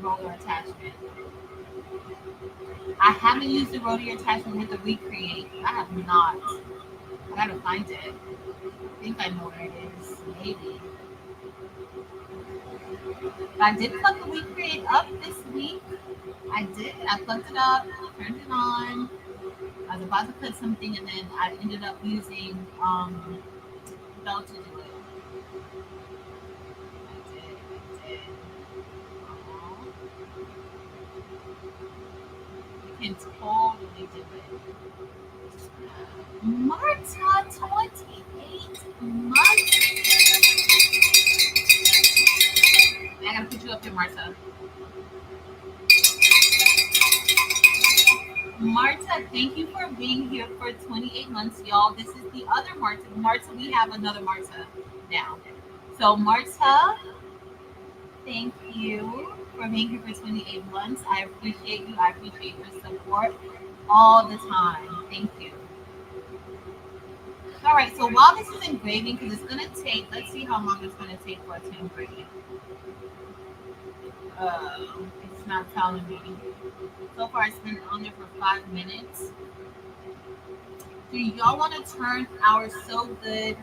roller attachment. I haven't used the rotary attachment with the WeCreate. I have not. I gotta find it. I think I know where it is. Maybe. But I did plug the WeCreate up this week. I did. I plugged it up, turned it on. I was about to put something, and then I ended up using Bell to do it. I did. Aww. You can totally do it. Marta, 28 months. I gotta put you up here, Marta. Marta, thank you for being here for 28 months, y'all. This is the other Marta. Marta, we have another Marta now. So, Marta, thank you for being here for 28 months. I appreciate you. I appreciate your support all the time. Thank you. All right, so while this is engraving, because it's going to take, let's see how long it's going to take for it to engrave. It's not telling me. So far, it's been on there for 5 minutes. Do y'all want to turn our So Good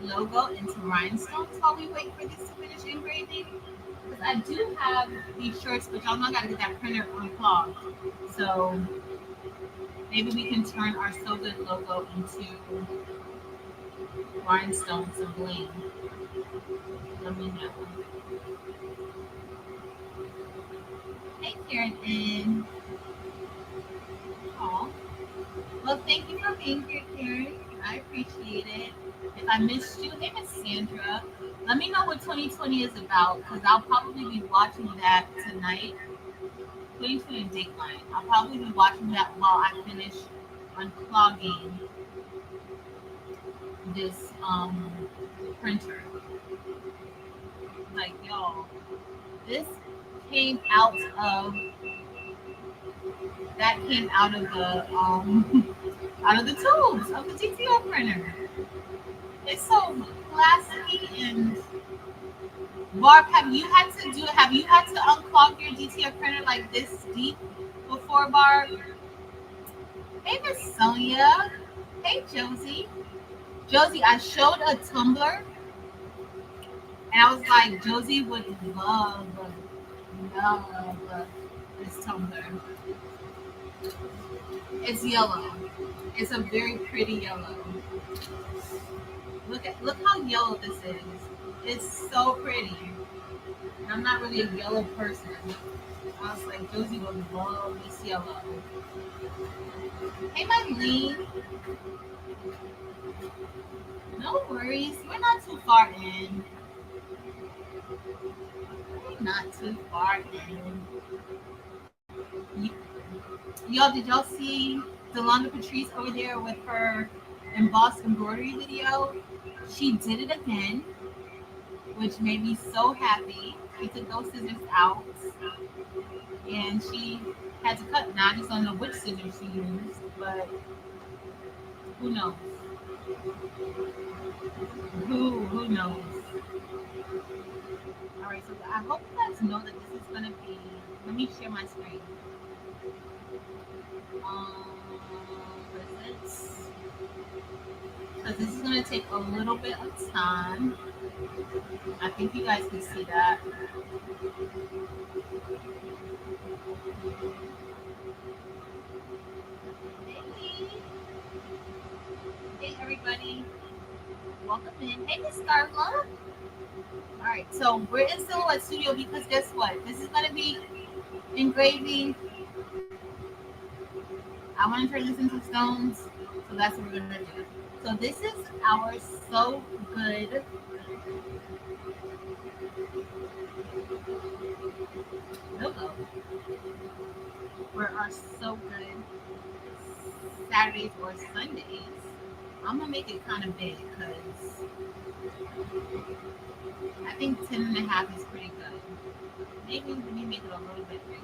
logo into rhinestones while we wait for this to finish engraving? Because I do have these shirts, but y'all know I got to get that printer unclogged. So maybe we can turn our So Good logo into rhinestones and bling. Let me know. Hey, Karen. And oh, well, thank you for being here, Karen. I appreciate it. If I missed you, hey, Miss Sandra. Let me know what 2020 is about, because I'll probably be watching that tonight. 2020 Dateline. I'll probably be watching that while I finish unclogging this printer. Like, y'all, this came out of out of the tubes of the TTO printer. It's so classy. And Barb, have you had to unclog your DTO printer like this deep before, Barb? Hey, Miss Sonia. Hey, Josie. Josie, I showed a Tumbler, and I was like, Josie would love this Tumbler. It's yellow. It's a very pretty yellow. Look how yellow this is. It's so pretty. And I'm not really a yellow person. I was like, Josie would love this yellow. Hey, Mylene. No worries. We're not too far in. We're not too far in. Y'all, did y'all see Delonda Patrice over there with her embossed embroidery video? She did it again, which made me so happy. She took those scissors out, and she had to cut. Now I just don't know which scissors she used, but who knows? Who knows? All right, so I hope you guys know that this is gonna be. Let me share my screen. Because this is gonna take a little bit of time. I think you guys can see that. Hey everybody, welcome in. Hey Miss Starla. All right, so we're in Silhouette Studio because guess what? This is gonna be engraving. I want to turn this into stones, so that's what we're gonna do. So this is our So Good logo for our So Good Saturdays or Sundays. I'm gonna make it kind of big because I think 10.5 is pretty good. Maybe let me make it a little bit bigger.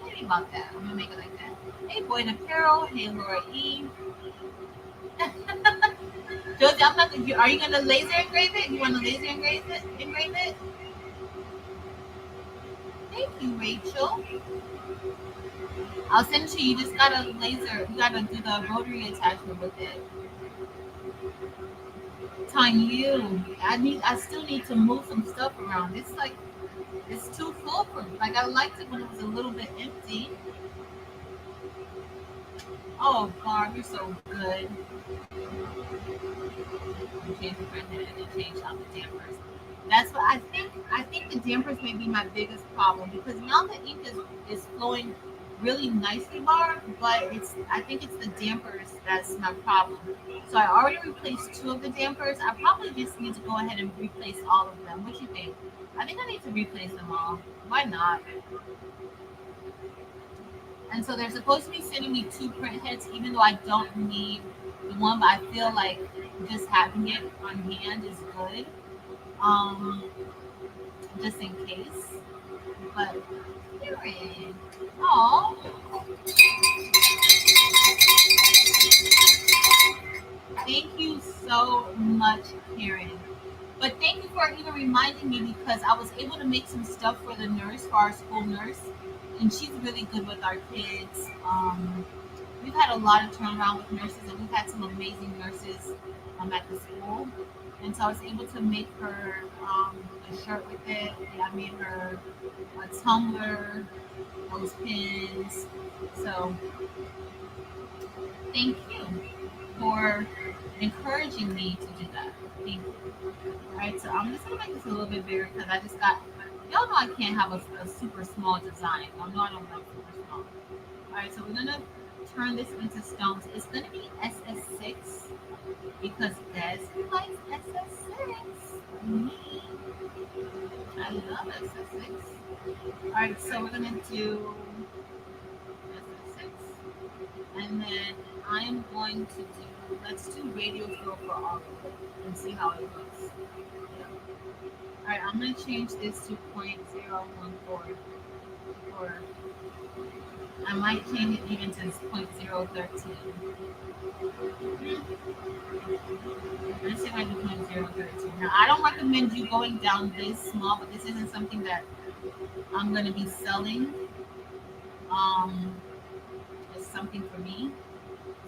Maybe about that. I'm gonna make it like that. Hey Boyd Apparel. Hey Laura E. Josie, I'm not. Are you gonna laser engrave it? You want to laser engrave it? Thank you, Rachel. I'll send it to you. You just gotta laser. You gotta do the rotary attachment with it. Time I still need to move some stuff around. It's like it's too full for me. Like I liked it when it was a little bit empty. Oh, Barb, you're so good. Change the printhead and then change out the dampers. That's what I think. I think the dampers may be my biggest problem because now the ink is flowing really nicely, Barb, but I think it's the dampers that's my problem. So I already replaced 2 of the dampers. I probably just need to go ahead and replace all of them. What do you think? I think I need to replace them all. Why not? And so they're supposed to be sending me 2 print heads, even though I don't need the one, but I feel like just having it on hand is good. just in case. But period. Oh, thank you so much, Karen. But thank you for even reminding me because I was able to make some stuff for the nurse, for our school nurse, and she's really good with our kids. We've had a lot of turnaround with nurses, and we've had some amazing nurses at the school. And so I was able to make her a shirt with it. And I made her a tumbler, those pins. So thank you for encouraging me to do that. Thank you. All right, so I'm just gonna make this a little bit bigger because I just got. Y'all know I can't have a super small design. Y'all know I don't like super small. All right, so we're gonna turn this into stones. It's gonna be SS6 because Des likes SS6. Me, I love SS6. All right, so we're gonna do SS6, and then I am going to do. Let's do radio fill for all of it and see how it looks. Yeah. All right, I'm gonna change this to 0.014, or I might change it even to 0.013. Let's see if I do 0.013. Now, I don't recommend you going down this small, but this isn't something that I'm going to be selling. It's something for me.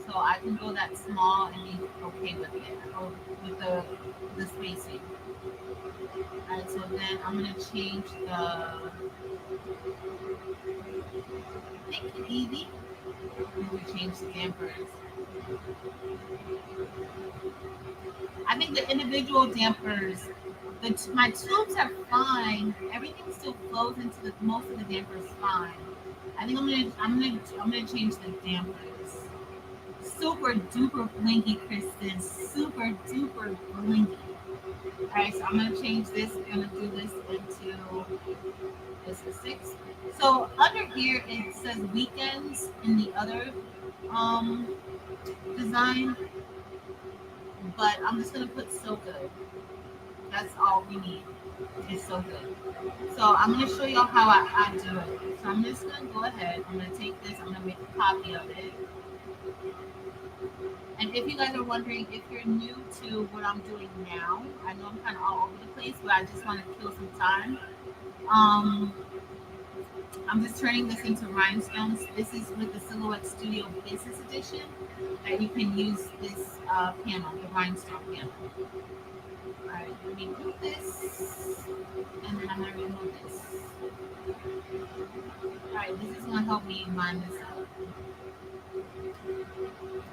So I can go that small and be okay with it, or with the spacing. Alright, so then I'm going to change thank you, Evie. I'm going to change the dampers. I think the individual dampers, my tubes are fine. Everything still flows into most of the dampers fine. I think I'm gonna change the dampers. Super duper blinky, Kristen. Super duper blinky. All right, so I'm gonna change this. I'm gonna do this into this is 6. So under here it says weekends in the other design, but I'm just gonna put so good. That's all we need. It's so good. So I'm going to show y'all how I do it. So I'm just going to go ahead. I'm going to take this. I'm going to make a copy of it. And if you guys are wondering, if you're new to what I'm doing now, I know I'm kind of all over the place, but I just want to kill some time. I'm just turning this into rhinestones. This is with the Silhouette Studio Business Edition that you can use this panel, the rhinestone panel. Alright, let me move this, and then I'm going to remove this. Alright, this is going to help me line this up.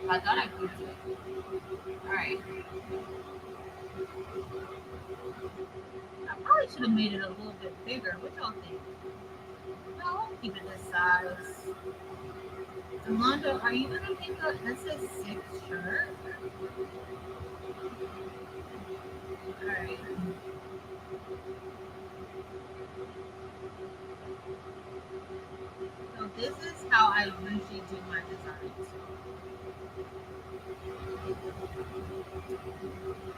I thought I could do it. Alright. I probably should have made it a little bit bigger. What y'all think? No, I'll keep it this size. Delonda, are you going to make a SS6 shirt? Alright. So this is how I usually do my designs.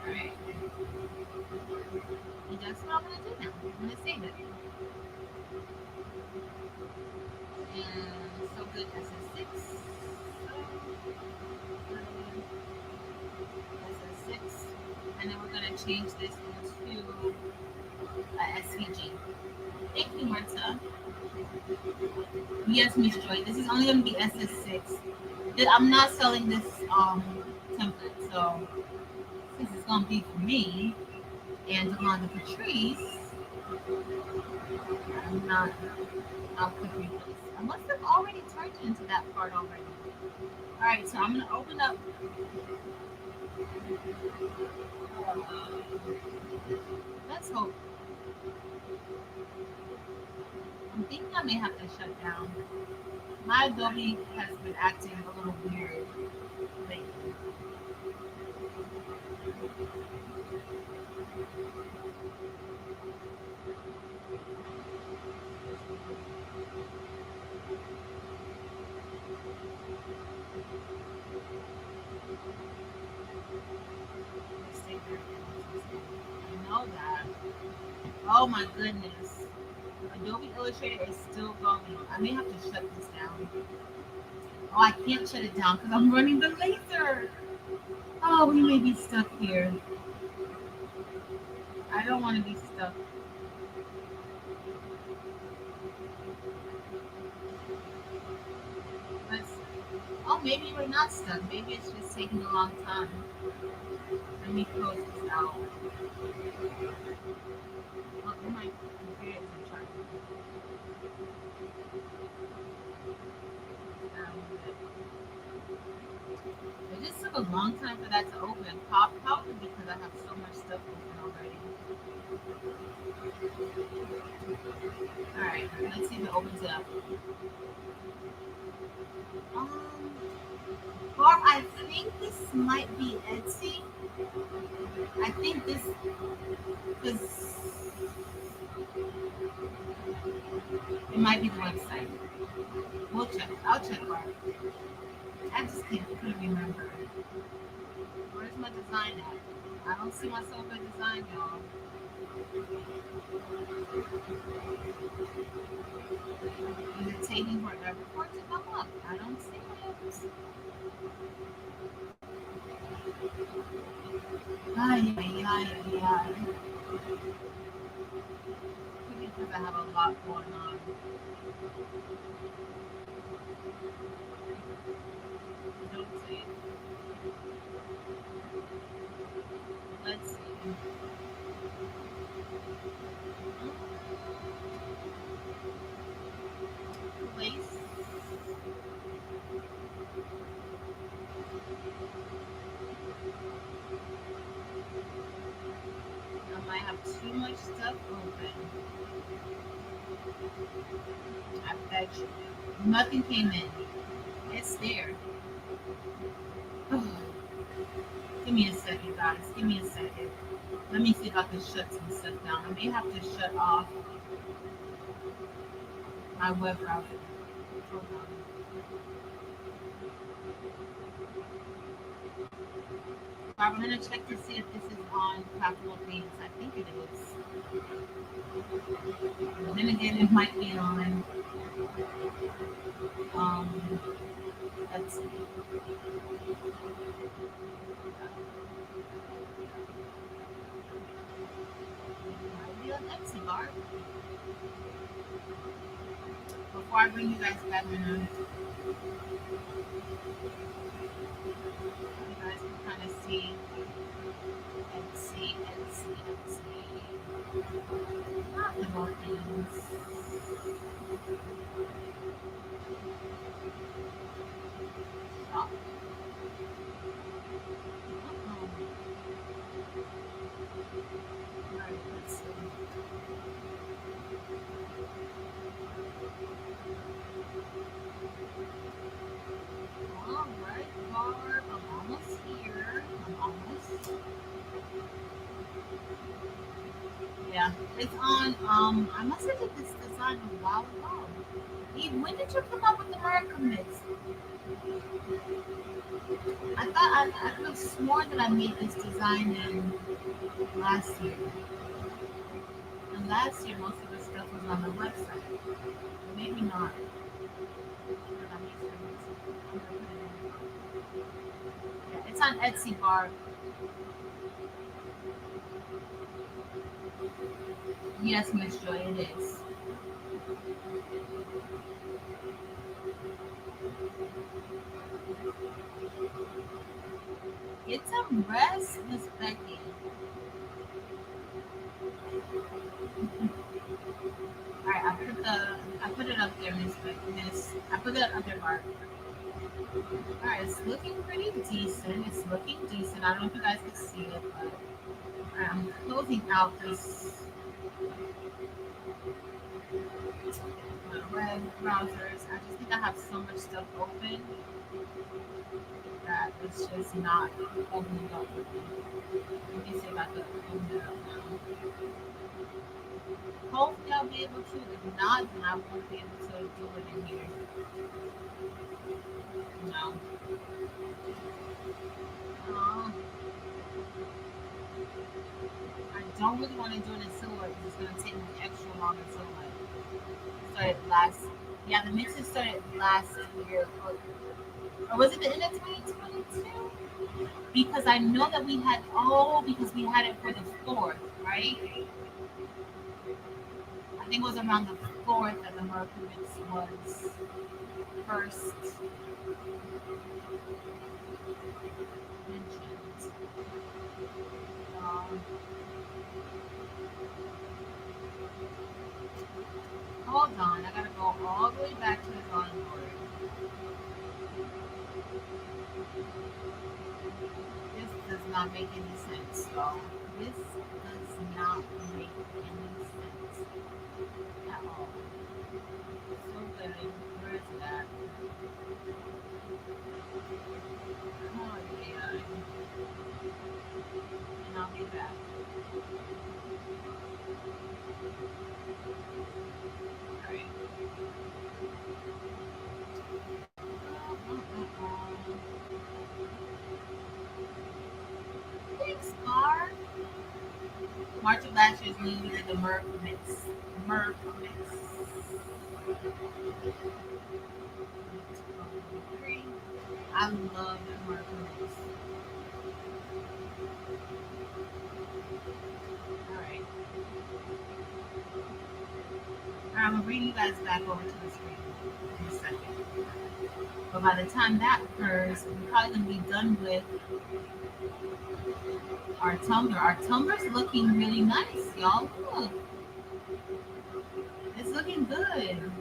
Alright. And that's what I'm going to do now. I'm going to save it. And so good SS6. SS6. And then we're going to change this into SVG. Thank you, Marta. Yes, Miss Joy. This is only going to be SS6. I'm not selling this template, so since it's going to be for me and Delonda Patrice, I'm not. I'll click replace. Unless they've already turned it into that part already. All right, so I'm going to open up. Let's hope. I'm thinking I may have to shut down. My Adobe has been acting a little weird lately. I know that. Oh my goodness. Adobe Illustrator is still going. I may have to shut this down. Oh, I can't shut it down because I'm running the laser. Oh, we may be stuck here. I don't want to be stuck. Let's. Oh, maybe we're not stuck. Maybe it's just taking a long time. Let me close this out. Oh, my computer isn't charging. It just took a long time for that to open. Probably because I have so much stuff open already. Alright, let's see if it opens up. Barb, I think this might be Etsy. I think this, because it might be the website. We'll check. I'll check, Barb. I just couldn't remember. Where's my design at? I don't see myself a design, y'all. Is it taking forever for it to come up? I don't see it. Ay, ay, ay, ay. Maybe because I have a lot going on. Don't see it. Let's see. Place. I might have too much stuff open. I bet you. Nothing came in. It's there. Give me a second, guys. Give me a second. Let me see if I can shut some stuff down. I may have to shut off my web browser. Hold on. I'm going to check to see if this is on Capital Themes. I think it is. But then again, it might be on. Let's see. Might be on Etsy, Barb. Before I bring you guys back in, you guys can kind of see Etsy. Not the more things. Shop. Alright, let's see. Alright, Barb, I'm almost here. Yeah, it's on. I must have did this design a while ago. Eve, when did you come up with the word commits? I thought I could have sworn that I made this design in last year. And last year, most of the stuff was on the website. Maybe not. Yeah, it's on Etsy, Barb. Yes, Miss Joy, it is. Get some rest, Miss Becky. Alright, I put it up there, Miss Becky. I put it up there, Barb. Alright, it's looking pretty decent. I don't know if you guys can see it, but I'm closing out this web browsers. I just think I have so much stuff open that it's just not opening up with me. Let me see if I can open it up now. Hopefully I'll be able to. If not, then I won't be able to do it in here. No. I don't really want to do it in silhouette because it's going to take me extra long in silhouette. Started last, yeah, the mixes started last year. Or was it the end of 2022? Because I know that we had, because we had it for the 4th, right? I think it was around the 4th that the Mercury mix was first mentioned. Um, Hold on, I gotta go all the way back to the drawing board. This does not make any sense, y'all. This does not make any sense at all. So good. Where is it at? Oh, yeah. And I'll be back. Alright. Thanks, Bar. March of last year's New Year, the Merc mix. Merc mix. I love the Merc mix. Alright. I'm gonna bring you guys back over to the screen in a second. But by the time that occurs, we're probably gonna be done with our tumbler. Our tumbler's looking really nice, y'all. Look, it's looking good.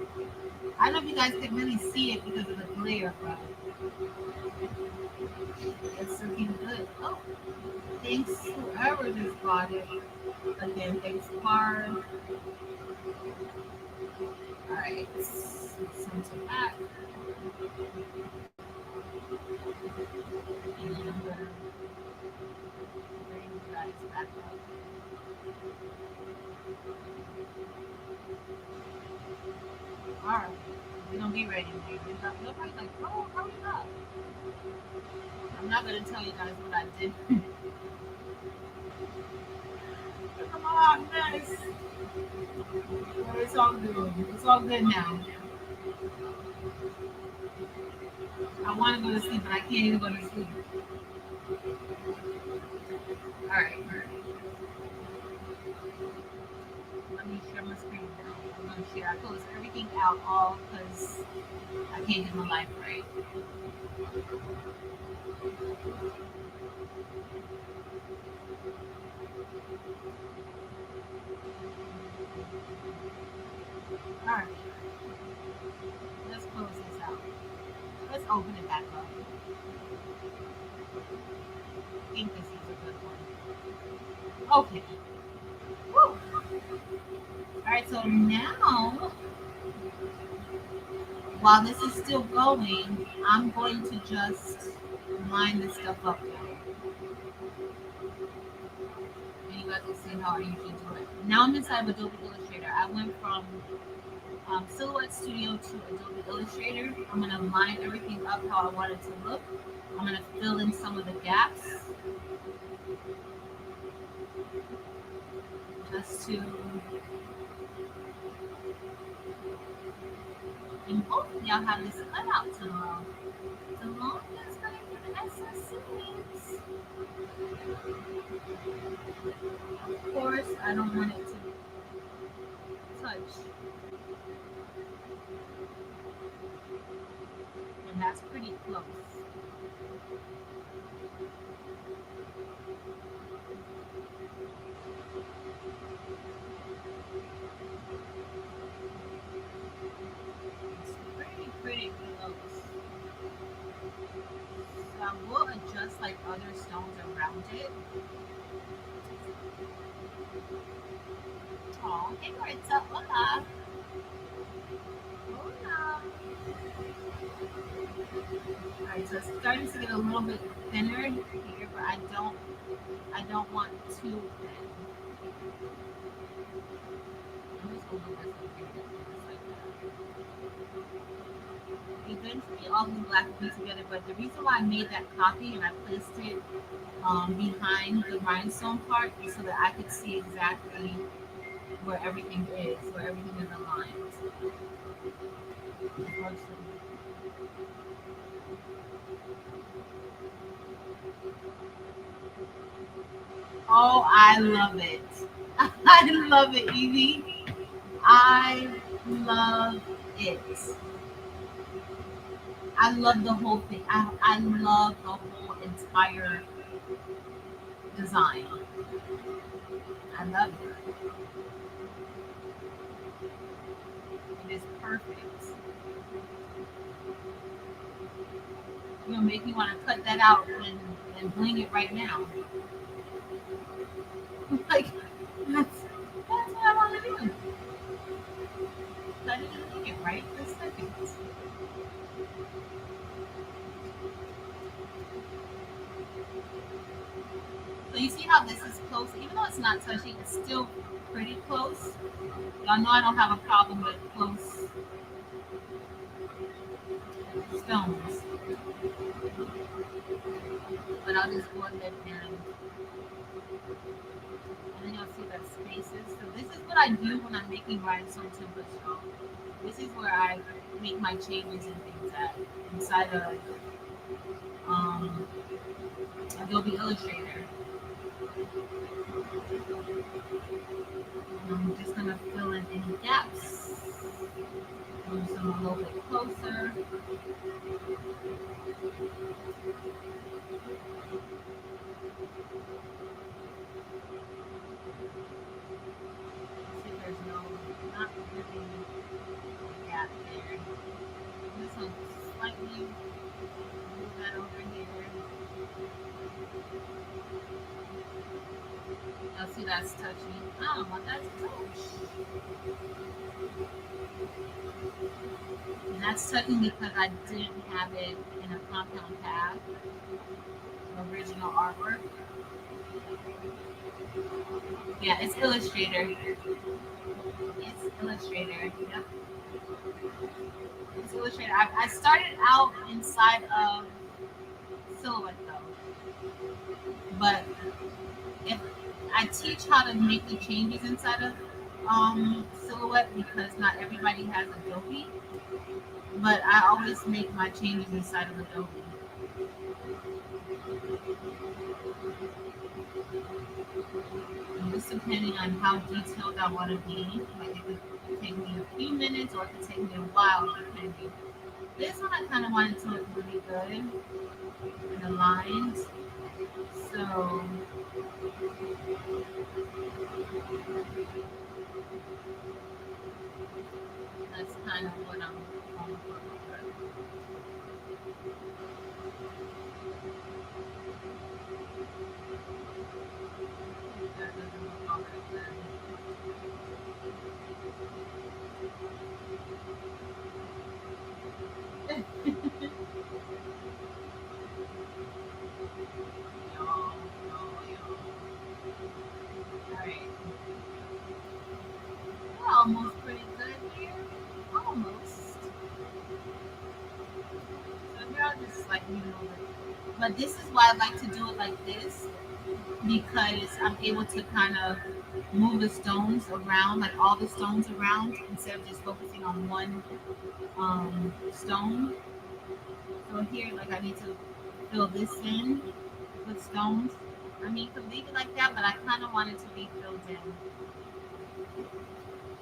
I don't know if you guys can really see it because of the glare, but it's looking good. Oh, thanks whoever just bought it. Again, thanks, Barb. All right, send it back. And then I'm gonna bring you guys back up. All right, we're gonna be ready. Nobody's like, oh, hurry up. I'm not gonna tell you guys what I did. Come on, guys. Well, it's all good. It's all good now. I want to go to sleep, but I can't even go to sleep. All right. Let me share my screen now. I'm going to share. I close everything out all because I can't get my life right. All right. Let's close this out. Let's open it back up. I think this is a good one. Okay. Woo. All right. So now, while this is still going, I'm going to just line this stuff up now. And you guys will see how I usually do it. Now I'm inside of Adobe Illustrator. I went from Silhouette Studio to Adobe Illustrator. I'm going to line everything up how I want it to look. I'm going to fill in some of the gaps. Just to, and hopefully I'll have this cut out tomorrow. Tomorrow is going to be the SSCs. Of course, I don't want it to touch. And that's pretty close. It's pretty close. So I will adjust like other stones around it. Oh, hey, Maritza, hola. Hola. Alright, so it's starting to get a little bit thinner here, but I don't want too thin. I'm just go Eventually, all these black will be together, but the reason why I made that copy and I placed it behind the rhinestone part is so that I could see exactly where everything is, where everything is aligned. Oh, I love it. I love it, Evie. I love it. I love the whole thing. I love the whole entire design. I love it. It is perfect. You'll make me want to cut that out and bling it right now. Like, that's what I want to do. Cut it and bling it right this second. So you see how this is close? Even though it's not touching, it's still pretty close. Y'all know I don't have a problem with close stones. But I'll just go ahead and then you'll see that spaces. So this is what I do when I'm making rhinestone templates, y'all. This is where I make my changes and things at inside of Adobe Illustrator. I'm just gonna fill in any gaps. Move some a little bit closer. See, there's not really a gap there. This one slightly move that over here. Y'all see that's touching. I don't want that to touch. And that's touching because I didn't have it in a compound tab, original artwork. Yeah, it's Illustrator. It's Illustrator. Yep. It's Illustrator. I started out inside of Silhouette though, but if I teach how to make the changes inside of Silhouette because not everybody has Adobe, but I always make my changes inside of Adobe. And just depending on how detailed I want to be, like it could take me a few minutes or it could take me a while depending. This one I kind of wanted to look really good and aligned. So that's kind of what I'm going for. That doesn't look all that good. Alright. We're almost pretty good here. Almost. So here I'll just slightly move it. But this is why I like to do it like this, because I'm able to kind of move the stones around, like all the stones around, instead of just focusing on one stone. So here, like I need to fill this in with stones. I mean, you could leave it like that, but I kind of want it to be filled in.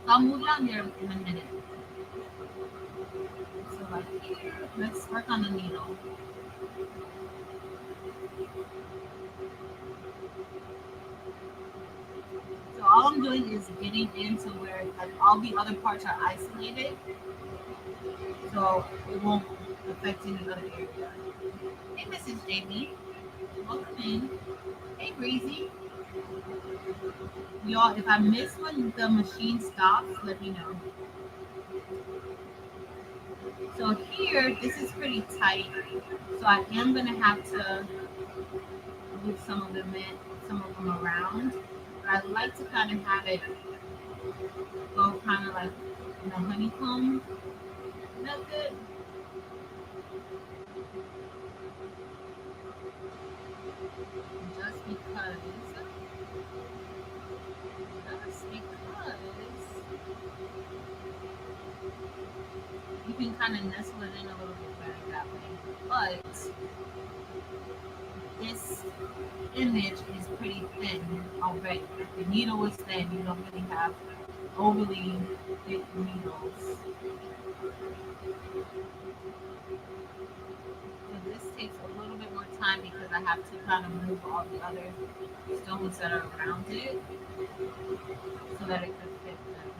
So I'll move down there in a minute. So like here, let's work on the needle. So all I'm doing is getting into where like all the other parts are isolated, so it won't affect any other area. Hey, Mrs. Jamie, welcome in. Hey, Breezy. Y'all, if I miss when the machine stops, let me know. So here, this is pretty tight, so I am gonna have to move some of them around. But I like to kind of have it go kind of like the honeycomb method. Just because, you can kind of nestle it in a little bit better that way. But this image is pretty thin already. The needle is thin. You don't really have overly thick needles. So this takes a little bit more time because I have to kind of move all the other stones that are around it so that it could fit them.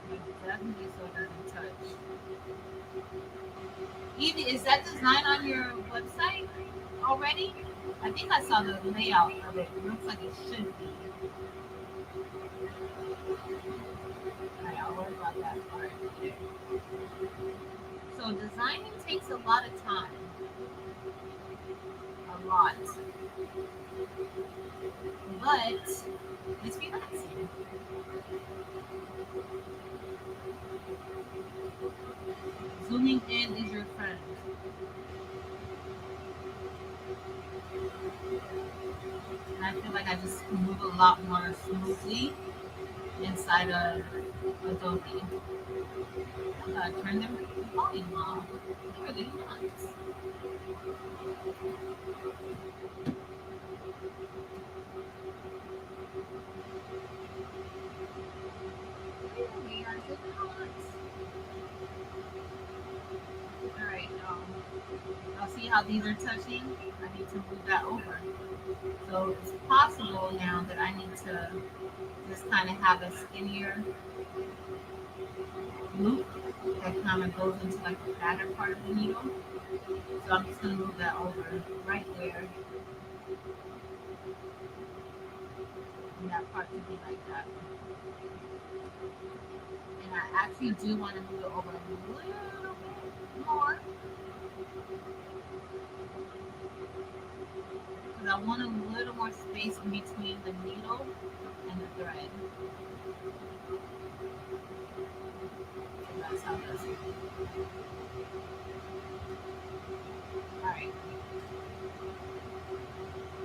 But definitely so it doesn't touch. Evie, is that design on your website already? I think I saw the layout of it. It looks like it should be. Alright, I'll worry about that part later. So designing takes a lot of time. A lot. But it's relaxing. Zooming in is your friend. And I feel like I just move a lot more smoothly inside of Adobe. I gotta turn the volume off. Really nuts. Really, I did not. Alright, y'all see how these are touching? I need to move that over. So it's possible now that I need to just kind of have a skinnier loop that kind of goes into like the fatter part of the needle. So I'm just going to move that over right there. And that part to be like that. And I actually do want to move it over a little bit more. Because I want a little more space in between the needle and the thread. So that's how that's it. Alright.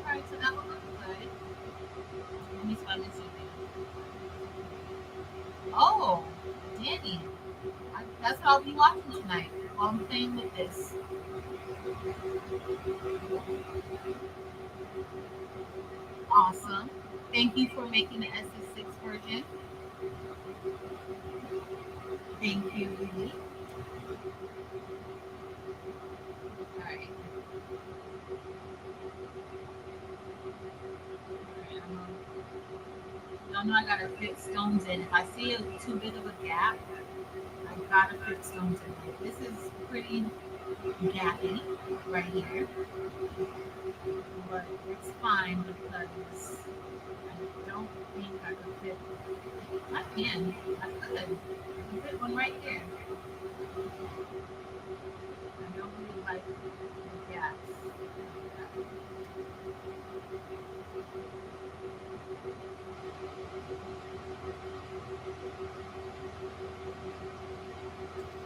Alright, so that will look good. Let me spot this in. Oh, Danny. That's what I'll be watching tonight while I'm playing with this. Awesome. Thank you for making the SS6 version. Thank you, Lily. Alright. Y'all know I gotta fit stones in. If I see too big of a gap, I gotta fit stones in. This is pretty gappy right here, but it's fine because I don't think I could fit. I can. I could. I can fit one right here. I don't really like the gaps.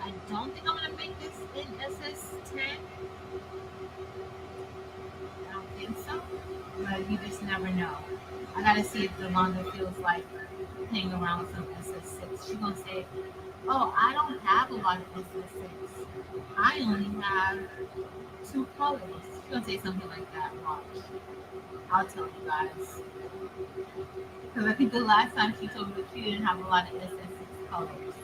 I don't think I'm gonna make this in SS10. I don't think so, but you just never know. I gotta see if Delonda feels like playing around with some SS6. She's gonna say, "Oh, I don't have a lot of SS6. I only have 2 colors." She's gonna say something like that. Watch. I'll tell you guys. Because I think the last time she told me that she didn't have a lot of SS6 colors.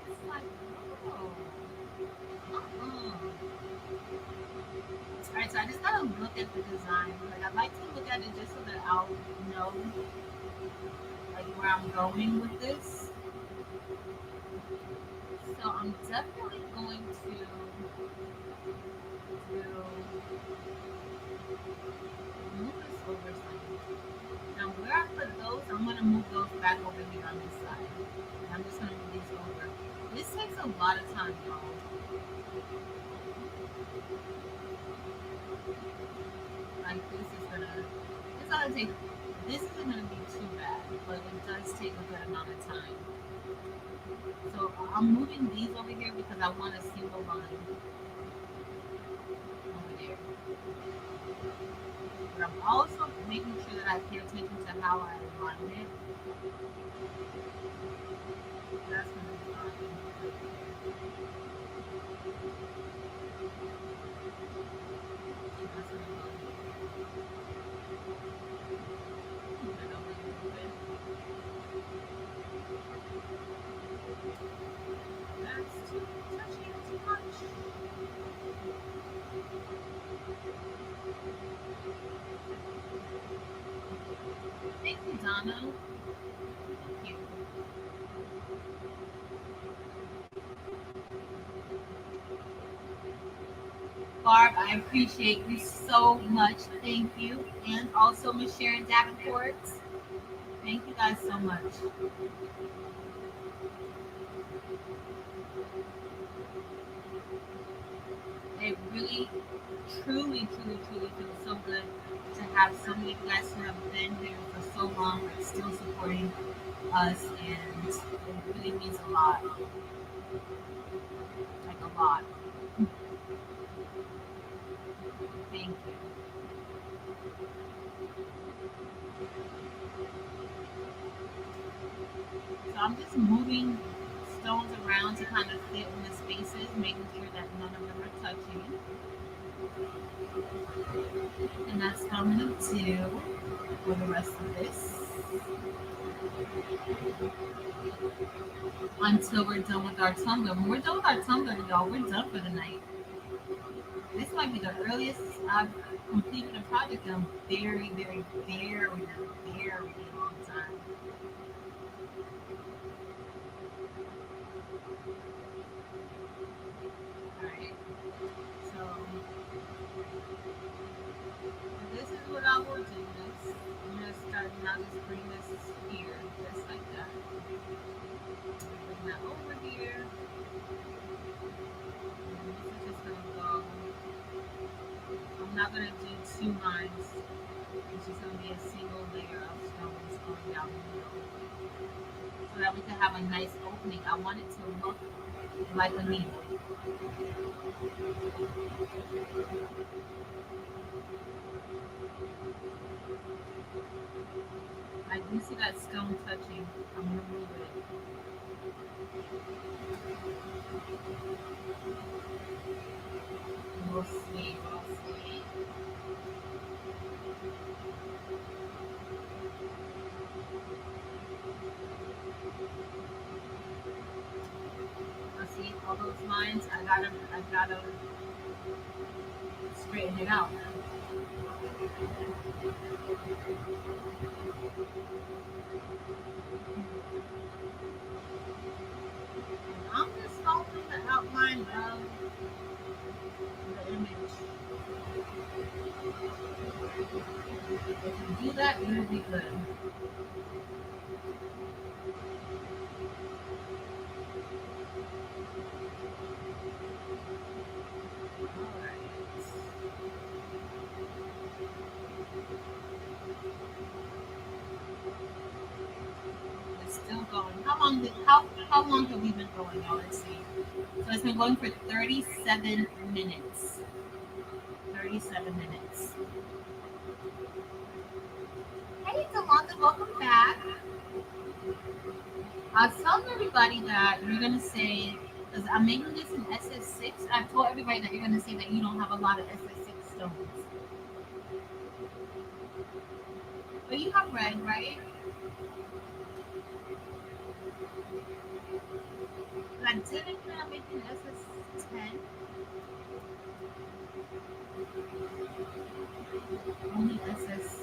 It's like, oh. Alright, so I just gotta look at the design. Like, I like to look at it just so that I'll know like where I'm going with this. So I'm definitely going to move this over some. Now where I put those, I'm gonna move those back over here on this side. And I'm just gonna move these over. This takes a lot of time, y'all. gonna take. This isn't gonna be too bad, but it does take a good amount of time. So I'm moving these over here because I want a single line over there. But I'm also making sure that I pay attention to how I align it. That's gonna be fine. That's gonna go That's too touchy and too much. Thank you, Donna. Thank you. Barb, I appreciate you so much. Thank you. And also Miss Sharon Davenport. Thank you guys so much. It really, truly feels so good to have so many of you guys who have been here for so long and still supporting us, and it really means a lot, like a lot. Thank you. So I'm just moving stones around to kind of fit in the spaces, making sure that none of them are touching. And that's what I'm going to do for the rest of this until we're done with our tumbler. When we're done with our tumbler, y'all, we're done for the night. This might be the earliest I've completed a project in a very long time. Alright, so this is what I will do. This I'm gonna start now. Just bring this here, just like that. Bring that over here. And this is just gonna go. I'm not gonna do two lines. It's just gonna be a single layer of stones going down the middle, so that we can have a nice opening. I want it to look like a needle. I do see that stone touching. I'm gonna move it. We'll see. We'll see. We'll see all those lines. I gotta straighten it out. I'm just following the outline of the image. If you do that, you'll be good. Alright. It's still going. How long have we been going, y'all? Let's see. So it's been going for 37 minutes. 37 minutes. Hey, Delonda, welcome back. I was telling everybody that you're gonna say, because I'm making this in SS6. I've told everybody that you're gonna say that you don't have a lot of SS6 stones. But you have red, right? But I didn't plan on making SS10. Only SS6.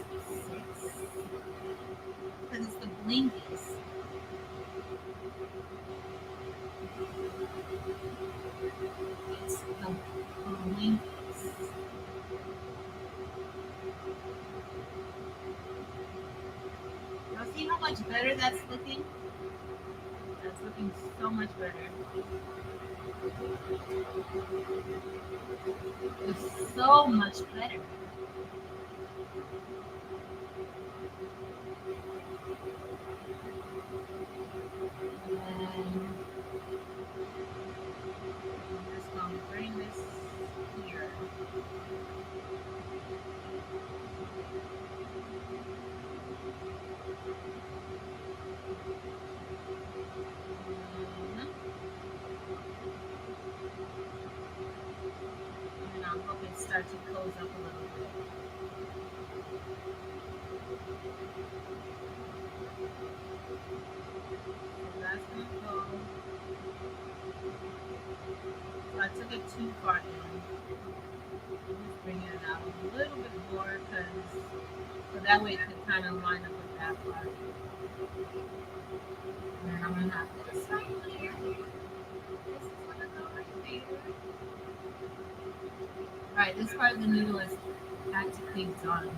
Because it's the blinkies. It's the blinkies. Now see how much better that's looking? That's looking so much better. It's so much better. And I'm just going to bring this here. And I'm hoping it starts to close up a little bit. So that's going to go. So I took it too far in. I'm just bringing it out a little bit more because so that way it can kind of line up with that part. And then I'm going to have this right here. This is going to go right there. Right, this part of the needle is practically done.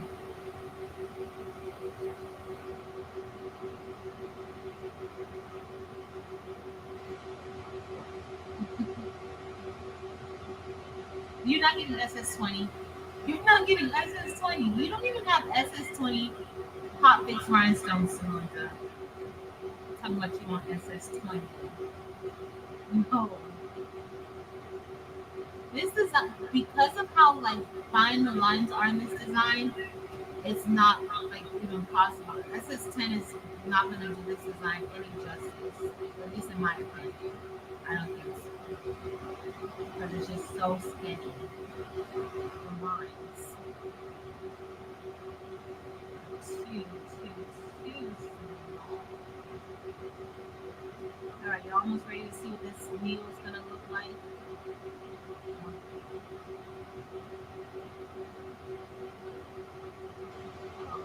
You're not getting SS20. You're not getting SS20. You don't even have SS20 hot fix rhinestone cylinder. Talking about you want SS20. No. This design, because of how like fine the lines are in this design, it's not like even possible. SS10 is not going to do this design any justice, at least in my opinion. I don't think so. Because it's just so skinny. The lines. Too small. Alright, you're almost ready to see what this needle is going to look like.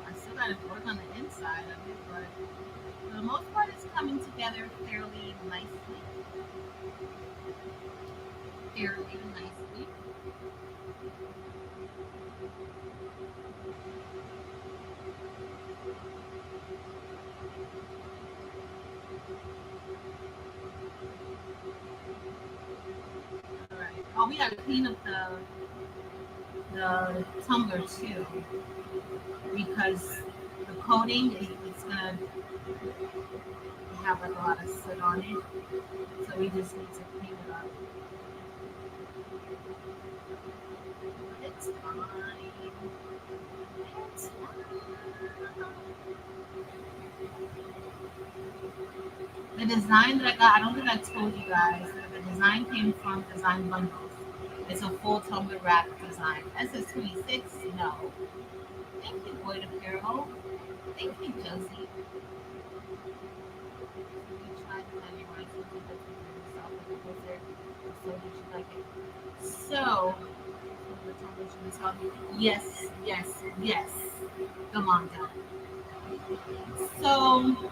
I still got to work on the inside of it, but for the most part, it's coming together fairly nicely. Fairly nicely. Alright. Oh, we got to clean up the tumbler too, because the coating it's gonna have like a lot of soot on it, so we just need to clean it up. It's fine. It's fine. The design that I got, I don't think I told you guys, the design came from Design Bundles. It's a full tumbler wrap design. SS26, no. Thank you, Boyd Apparel. Thank you, Josie. So, yes, yes, yes. Come on down. So,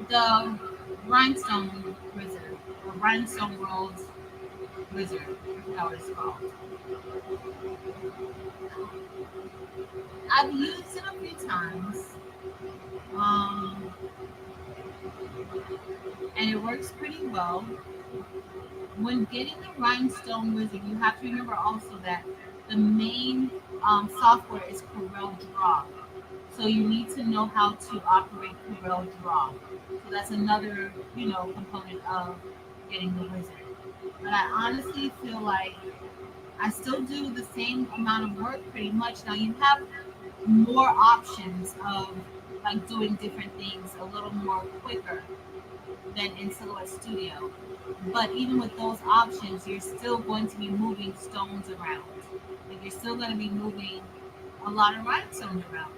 the rhinestone wizard, or rhinestone world wizard, how it's called. I've used it a few times, and it works pretty well. When getting the rhinestone wizard, you have to remember also that the main software is Corel Draw. So you need to know how to operate Corel Draw. So that's another, component of getting the wizard. But I honestly feel like I still do the same amount of work pretty much. Now you have more options of like doing different things a little more quicker than in Silhouette Studio. But even with those options, you're still going to be moving stones around. Like you're still going to be moving a lot of rhinestones around.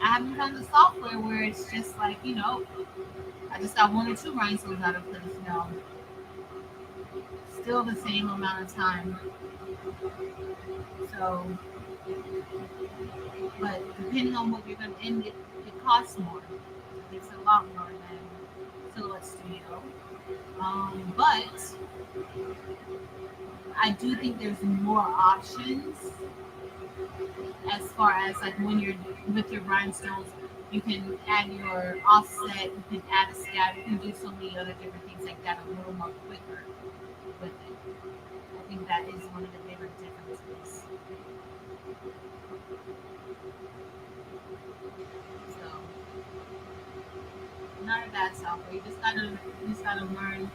I haven't found the software where it's just like, I just got one or two rhinestones out of place. No. Still the same amount of time. So, but depending on what you're going to end, it costs more. It's a lot more than Silhouette Studio. But I do think there's more options as far as like when you're with your rhinestones, you can add your offset, you can add a scab, you can do so many other different things like that a little more quicker with it. I think that is one of the bigger differences. that software. You just gotta learn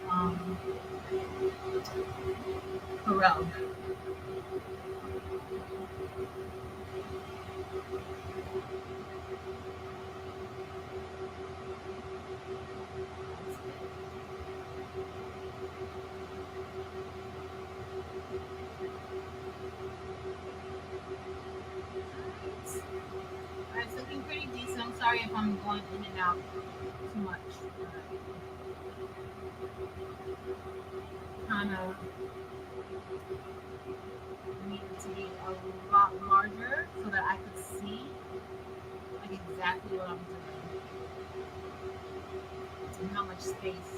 Corel. Alright, it's looking pretty decent. I'm sorry if I'm going in and out too much. Kind of need it to be a lot larger so that I could see like exactly what I'm doing and how much space.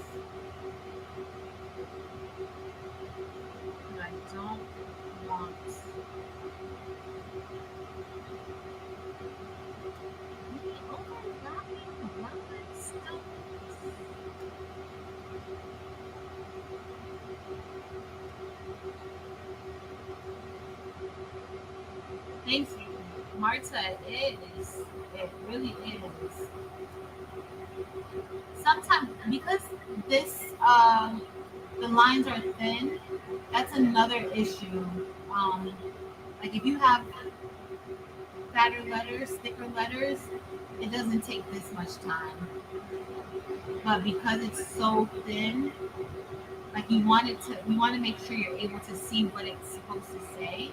And I don't want any overlapping rhinestones. Thanks, Marta. It is. It really is. Sometimes because this the lines are thin, that's another issue. Um, like if you have fatter letters, thicker letters, it doesn't take this much time. But because it's so thin, like you want to make sure you're able to see what it's supposed to say.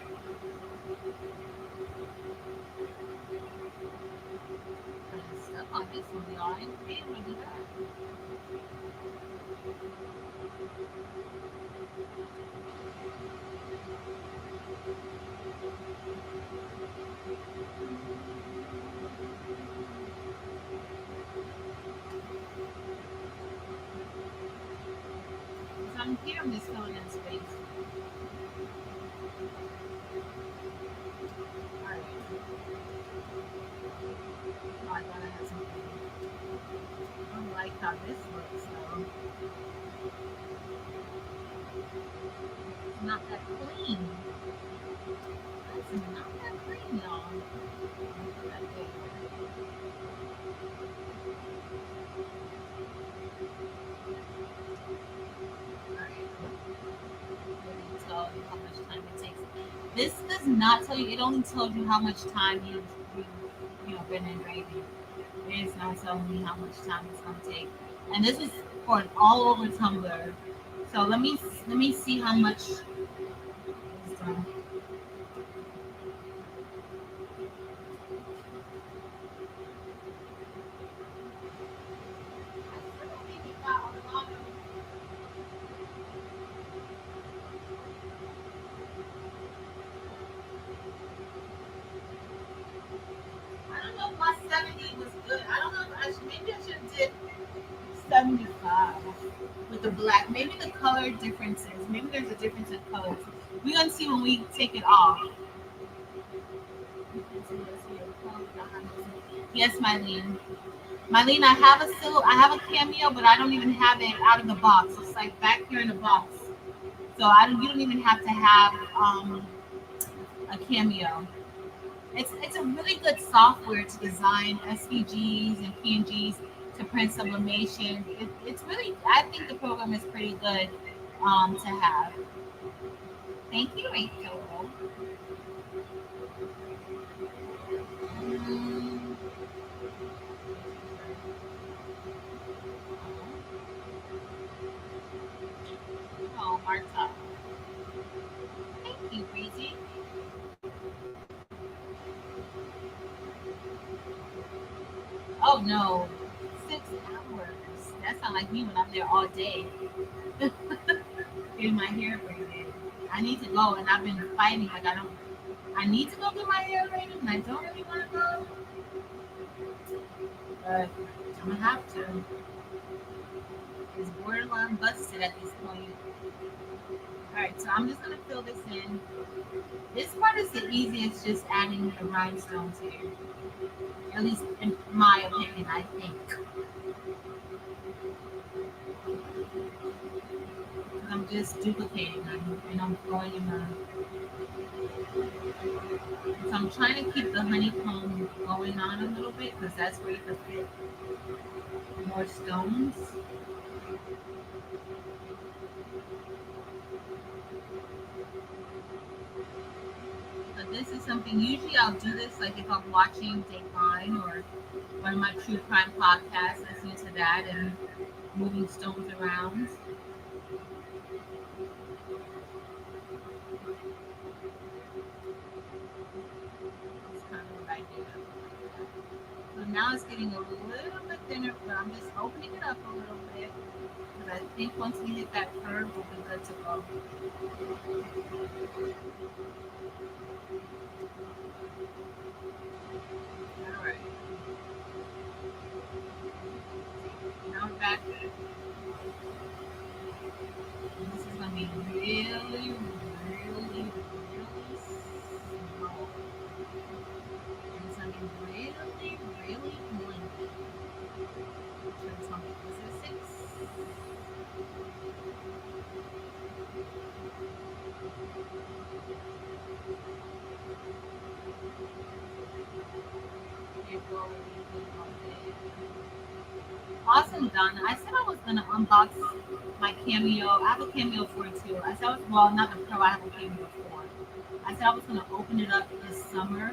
I'm stuck on this one, y'all. I didn't be able to do that. So I'm here, I'm just filling in space. Alright. Oh, I thought I had something. I don't like how this looks, though. It's not that clean. It's not that clean, y'all. Right there. Alright. Really tell you how much time it takes. This does not tell you, it only tells you how much time you've been engraving. It is not telling me how much time it's going to take. And this is for an all over tumbler. So let me see how much is done. I don't know if my 70 was good. I don't know if maybe I should have did 75 with the black. Maybe the color differences. Maybe there's a difference in colors. We're gonna see when we take it off. Yes, Mylene. Mylene, I have a cameo, but I don't even have it out of the box. It's like back here in the box. So you don't even have to have a cameo. It's a really good software to design SVGs and PNGs to print sublimation. It's really, I think the program is pretty good to have. Thank you, Rachel. Oh, Marta. Thank you, Breezy. Oh no, 6 hours. That sounds like me when I'm there all day. Getting my hair braided. I need to go, and I've been fighting. Like I need to go get my hair braided, and I don't really want to go. But I'm gonna have to. It's borderline busted at this point. Alright, so I'm just gonna fill this in. This part is the easiest, just adding the rhinestones here. At least in my opinion, I think. I'm just duplicating them and I'm throwing them. So I'm trying to keep the honeycomb going on a little bit because that's where you can fit more stones. But this is something, usually I'll do this like if I'm watching Dateline or one of my true crime podcasts, listening to that and moving stones around. That's kind of what I do. So now it's getting a little bit thinner, but I'm just opening it up a little bit because I think once we hit that curve, we'll be good to go. All right. Now we're back. This is going to be really, really, really small. And it's going to be really, really blinky. Turn on this is 6. Awesome, Donna. I said I was going to unbox my Cameo. I have a Cameo 4 too. I said I was, well, not the Pro, I have a Cameo 4. I said I was going to open it up this summer.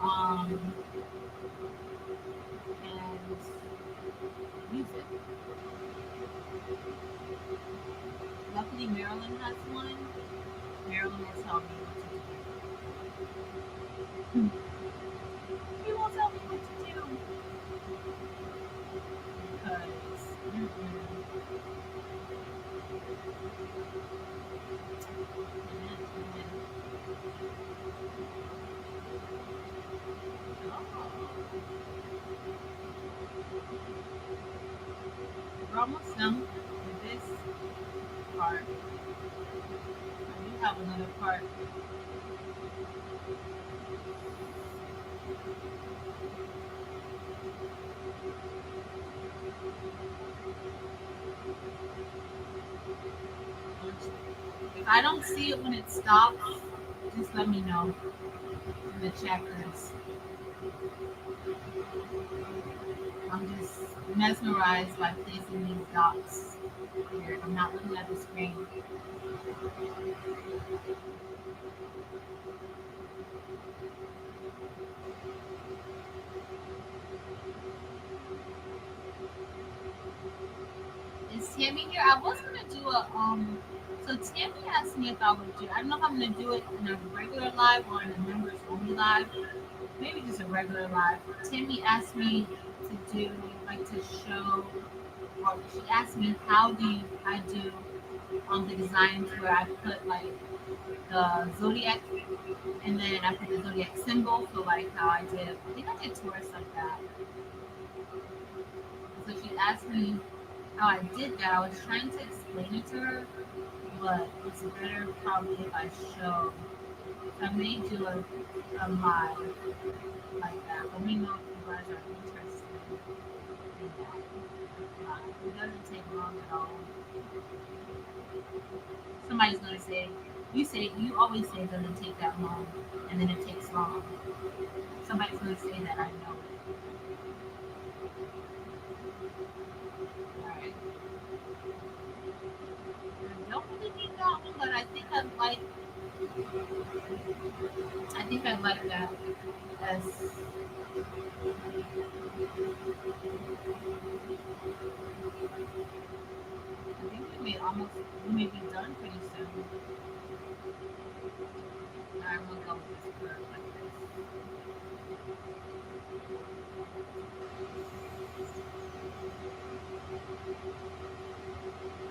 And use it. Luckily, Maryland has one. Maryland will tell me what to do. He won't tell me what to do. Because, we're almost done with this part. I do have another part. If I don't see it when it stops, just let me know in the chat because I'm just mesmerized by placing these dots here. I'm not looking at the screen. Is Tammy here? I was gonna do a so Tammy asked me if I would do, I don't know if I'm gonna do it in a regular live or in a members only live. Maybe just a regular live. Tammy asked me to do, like, to show, or she asked me how do I do the designs where I put like the zodiac and then I put the zodiac symbol, so like how I did, I think I did Taurus like that. So she asked me how I did that. I was trying to explain it to her, but it's better probably if I show. I may do a live like that. Let me know if you guys are interested in that. It doesn't take long at all. Somebody's gonna say, you always say it doesn't take that long, and then it takes long. Somebody's gonna say that, I know it. Alright. I don't really need that one, but I think I like that as I think we may be done pretty soon. I'm gonna go with this curve like this.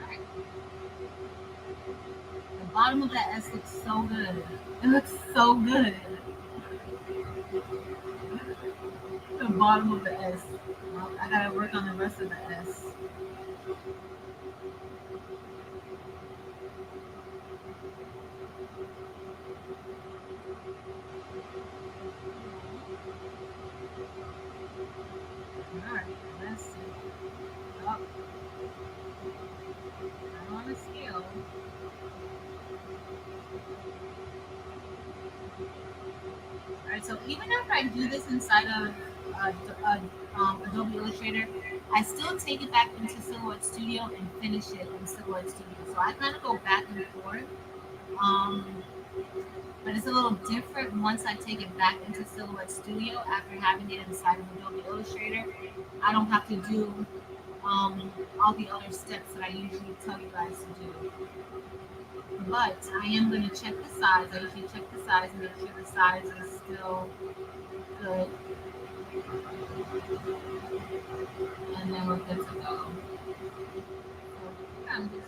Alright. The bottom of that S looks so good. It looks so good. The bottom of the S. Well, I gotta work on the rest of the S. Alright, let's see. Oh. I'm on a scale. Right, so even after I do this inside of Adobe Illustrator, I still take it back into Silhouette Studio and finish it in Silhouette Studio. So I kind of go back and forth. Um, but it's a little different once I take it back into Silhouette Studio after having it inside of Adobe Illustrator. I don't have to do all the other steps that I usually tell you guys to do. But I am going to check the size. I usually check the size and make sure the size is still good. And then we're good to go. So I'm just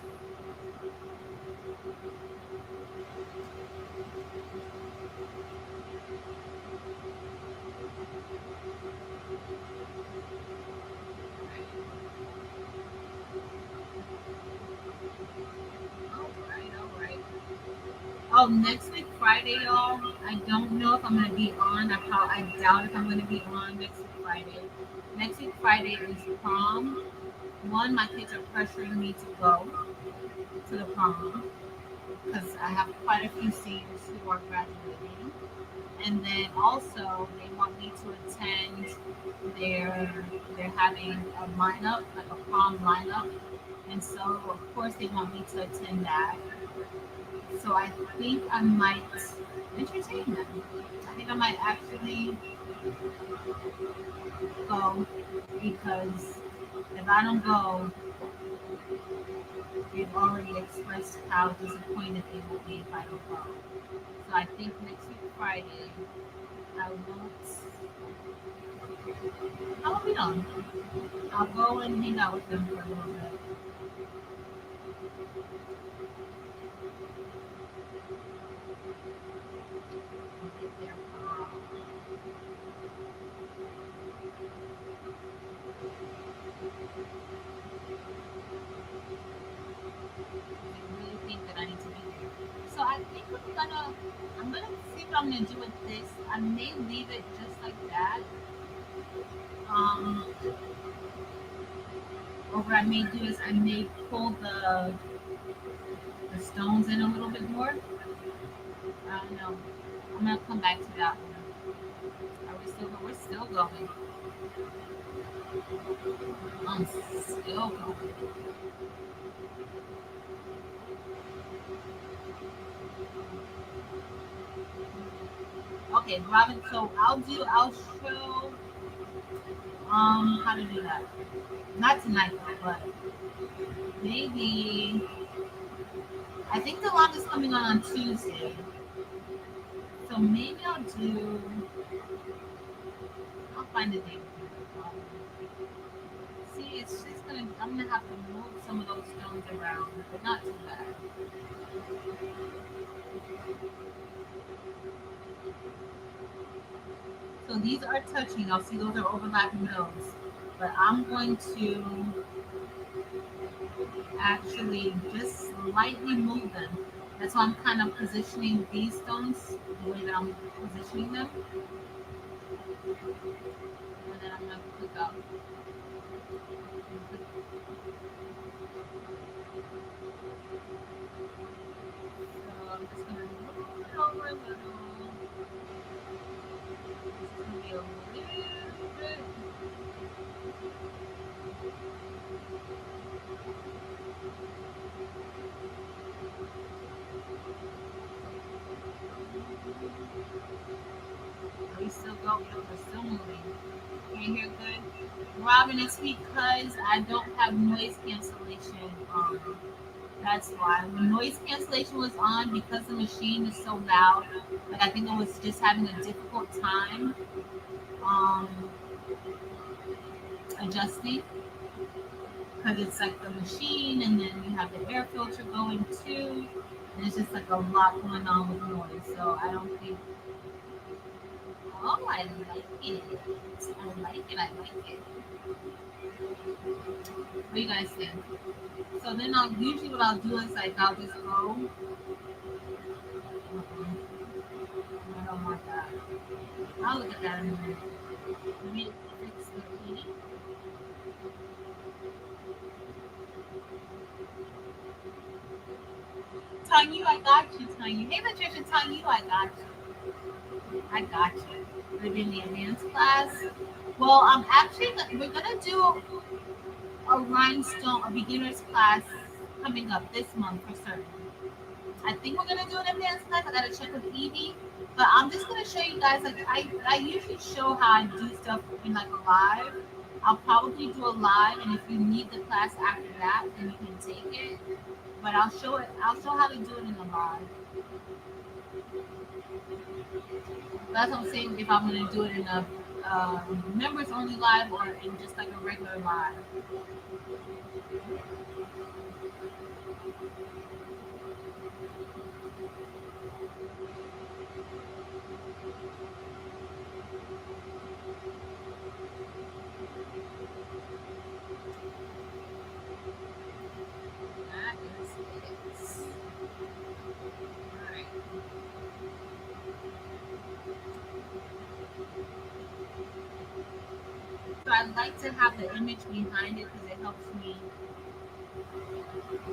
all right. Oh, next week Friday, y'all. I don't know if I'm gonna be on. I doubt if I'm gonna be on next week Friday. Next week Friday is prom. One, my kids are pressuring me to go to the prom because I have quite a few seniors who are graduating, and then also they want me to attend they're having a lineup, like a prom lineup, and so of course they want me to attend that. So I think I might entertain them. I think I might actually go because if I don't go, they've already expressed how disappointed they will be if I don't go. So I think next week Friday I won't. I won't be on. I'll go and hang out with them for a little bit. Get their prom. Really think that I need to be there. So I think I'm gonna see what I'm gonna do with this. I may leave it just like that. Um, or what I may do is I may pull the stones in a little bit more. I don't know. I'm gonna come back to that one. Are we still going? We're still going. I'm still going. Okay, Robin. So I'll show how to do that. Not tonight though, but maybe I think the log is coming on Tuesday. So maybe I'll find a date. See, it's just I'm gonna have to move some of those stones around, but not too bad. So these are touching. I'll see those are overlapping those. But I'm going to actually just slightly move them. That's why I'm kind of positioning these stones the way that I'm positioning them. And then I'm going to click up. So I'm just going to move it over a little. It's going to be a little bit. Are we still going? We're still moving. Can you hear good? Robin, it's because I don't have noise cancellation on. That's why. When noise cancellation was on, because the machine is so loud, like I think I was just having a difficult time um, adjusting. Because it's like the machine, and then you have the air filter going too. And it's just like a lot going on with noise. So I don't think. Oh, I like it. I like it. I like it. What do you guys think? So then usually what I'll do is like I'll just go. I don't want that. I'll look at that in a minute. Let me fix the key. Tongue you, I got you, tongue you. Hey Patricia, tongue you, I got you. I got you. We're in the advanced class. Well, I'm actually we're gonna do a rhinestone, a beginner's class coming up this month for certain. I think we're gonna do an advanced class. I gotta check with Evie, but I'm just gonna show you guys. Like I usually show how I do stuff in like a live. I'll probably do a live, and if you need the class after that, then you can take it. But I'll show it. I'll show how to do it in a live. That's what I'm saying. If I'm gonna do it in a members only live or in just like a regular live. That is it. All right. So I like to have the image behind it because it helps me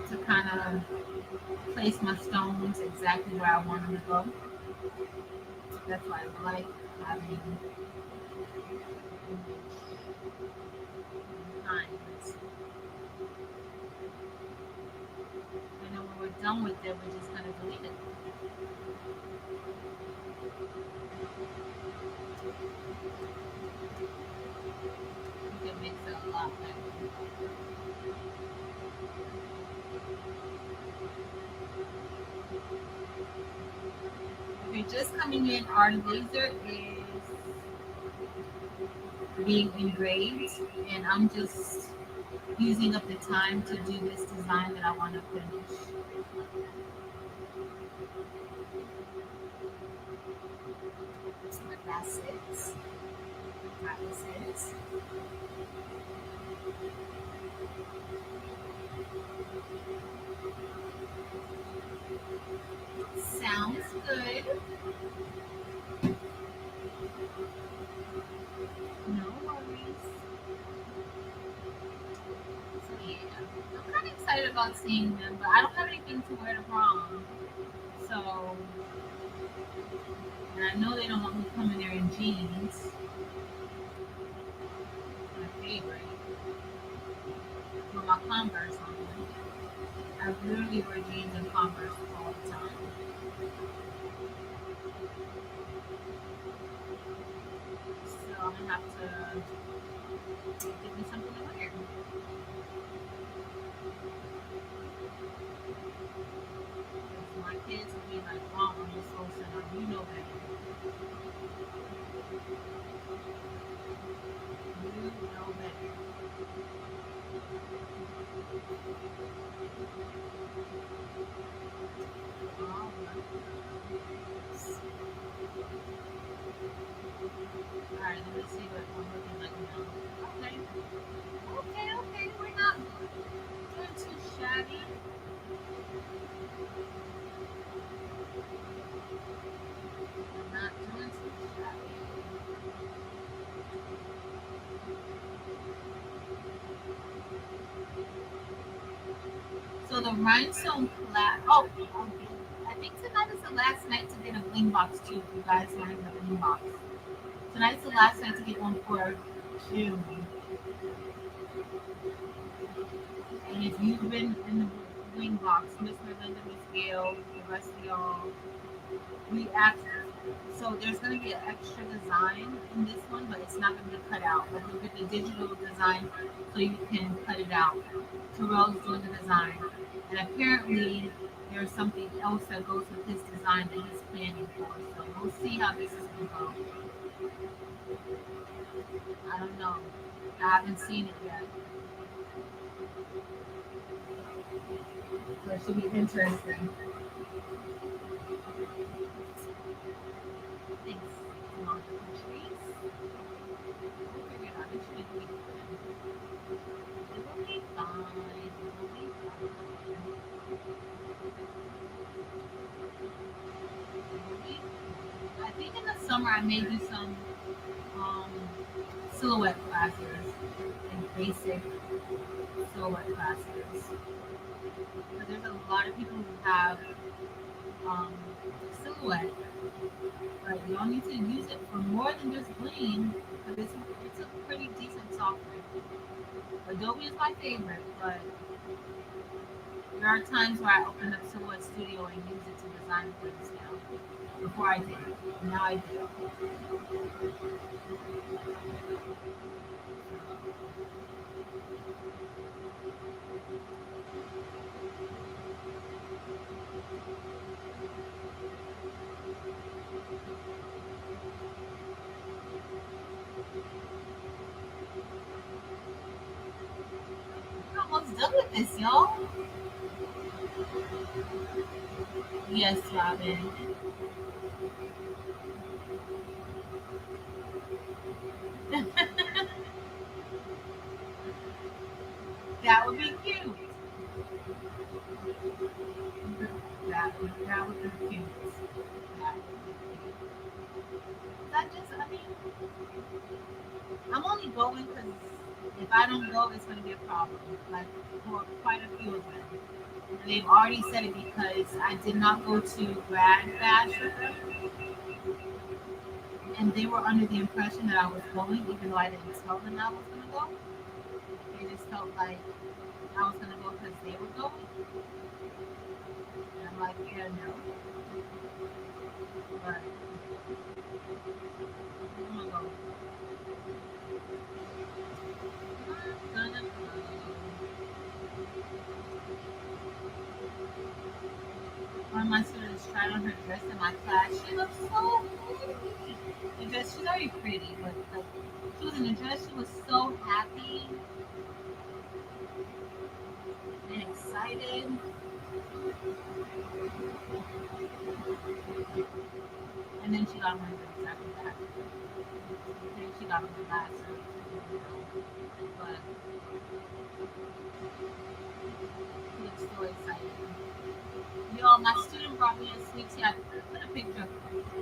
to kind of place my stones exactly where I want them to go. That's why I like having behind it. And then when we're done with it, we're just going to delete it. You can mix it a lot better. If you're just coming in, our laser is being engraved, and I'm just using up the time to do this design that I want to finish. But that's it. That is it. Sounds good. No worries. So yeah, I'm kind of excited about seeing them, but I don't have anything to wear to prom. So, and I know they don't want me coming there in jeans. My favorite. With my Converse on. I literally wear jeans and Converse all the time. So I'm gonna have to give me something to wear. If my kids will be like, "Mom, I'm just so sad. You know better. You know better." All right. All right, let me see what I'm looking like now. Okay. Okay, okay. We're not doing too shabby. We're not doing too shabby. So the rhinestone class. Oh, okay. I think tonight is the last night to get a bling box too. If you guys want a bling box, tonight's the last night to get one for June. And if you've been in the bling box, Miss Melinda, Miss Gail, the rest of y'all, we asked. So there's going to be an extra design in this one, but it's not going to be cut out. But you'll get the digital design so you can cut it out. Terrell's doing the design. And apparently there's something else that goes with his design that he's planning for. So we'll see how this is going to go. I don't know. I haven't seen it yet. So it should be interesting. Thanks. Come on, trees. We'll figure it out. It should be fine. It will be fine. It will be fine. I think in the summer I may do some um, silhouette classes and basic silhouette classes. But there's a lot of people who have um, silhouette. But you don't need to use it for more than just bling, but it's a pretty decent software. Adobe is my favorite, but there are times where I open up Silhouette Studio and use it to design things now. Before I did. Now I do. We're almost done with this, y'all. Yes, Robin. That would be cute. That would be cute. That would be cute. I mean, I'm only going because if I don't go, it's going to be a problem. Like for quite a few of them. And they've already said it because I did not go to grad bash with them, and they were under the impression that I was going, even though I didn't tell them I was going to go. They just felt like I was going to go because they were going. And I'm like, yeah, no. But I'm going to go. I'm gonna go. One of my students tried on her dress in my class. She looked so pretty. The dress, she's already pretty, but like, she was in the dress. She was so happy and excited. And then she got on her dress after that. Then she got on the last but she looked so excited. Y'all, my student brought me a sweet tea. I put a picture.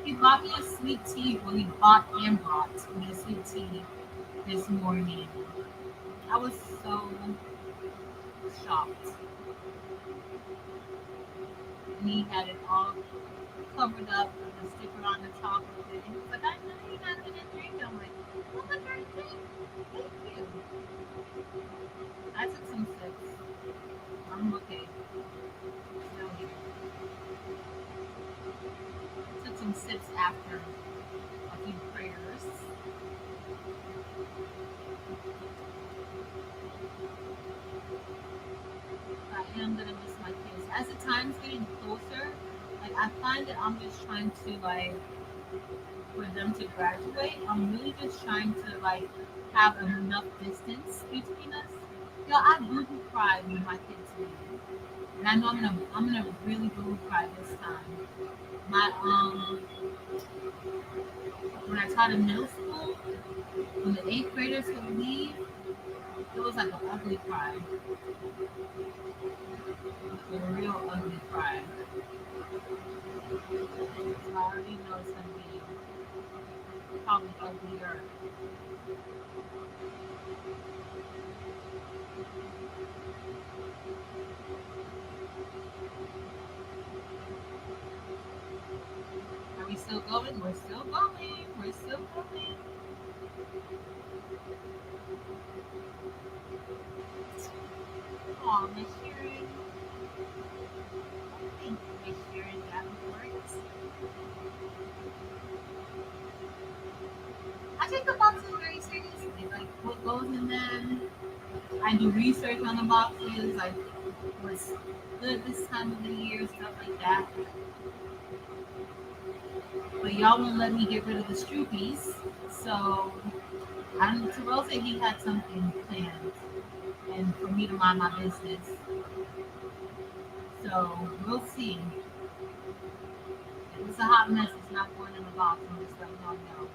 He bought me a sweet tea. Well, he bought and brought me a sweet tea this morning. I was so shocked. And he had it all covered up with a sticker on the top of it. And he was like, I know you're not going to drink it. I'm like, well, I'm going to drink. Thank you. I took some sips. I'm okay. Still here. Took some sips after a few prayers. I am gonna miss my kids. As the time's getting closer, like I find that I'm just trying to like for them to graduate. I'm really just trying to like have enough distance between us. You know, I boo-hoo cry when my kids leave, and I know I'm gonna really boo-hoo cry this time. My when I taught in middle school, when the eighth graders would leave, it was like an ugly cry, a real ugly cry. So I already know it's gonna be probably uglier. Are we still going? We're still going. We're still going. Oh, Miss Sharon. Thank you, Miss Sharon Davenport. I take the boxes very seriously. Like what goes in them. I do research on the boxes, like what's good this time of the year, stuff like that. But y'all won't let me get rid of the Stroopies. So Terrell said he had something planned and for me to mind my business. So we'll see. It's a hot mess. It's not going in the box. I'm just letting y'all know.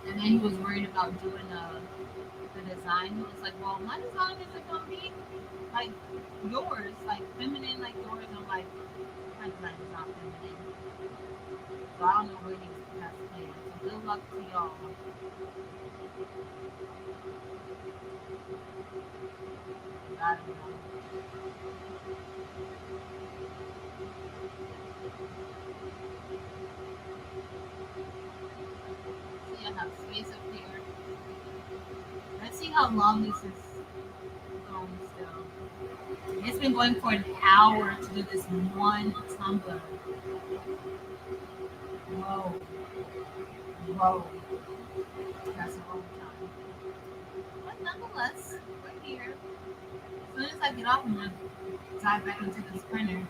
And then he was worried about doing the design. He was like, well, my design isn't going to be like yours, like feminine like yours. I'm like, my design is not feminine. So I don't know where he has planned. So good luck to y'all. I don't know. See, I have space up here. Let's see how long this is going still. It's been going for an hour to do this one tumbler. Whoa. Whoa. That's a long time. But nonetheless, we're here. As soon as I get off, I'm going to dive back into this printer.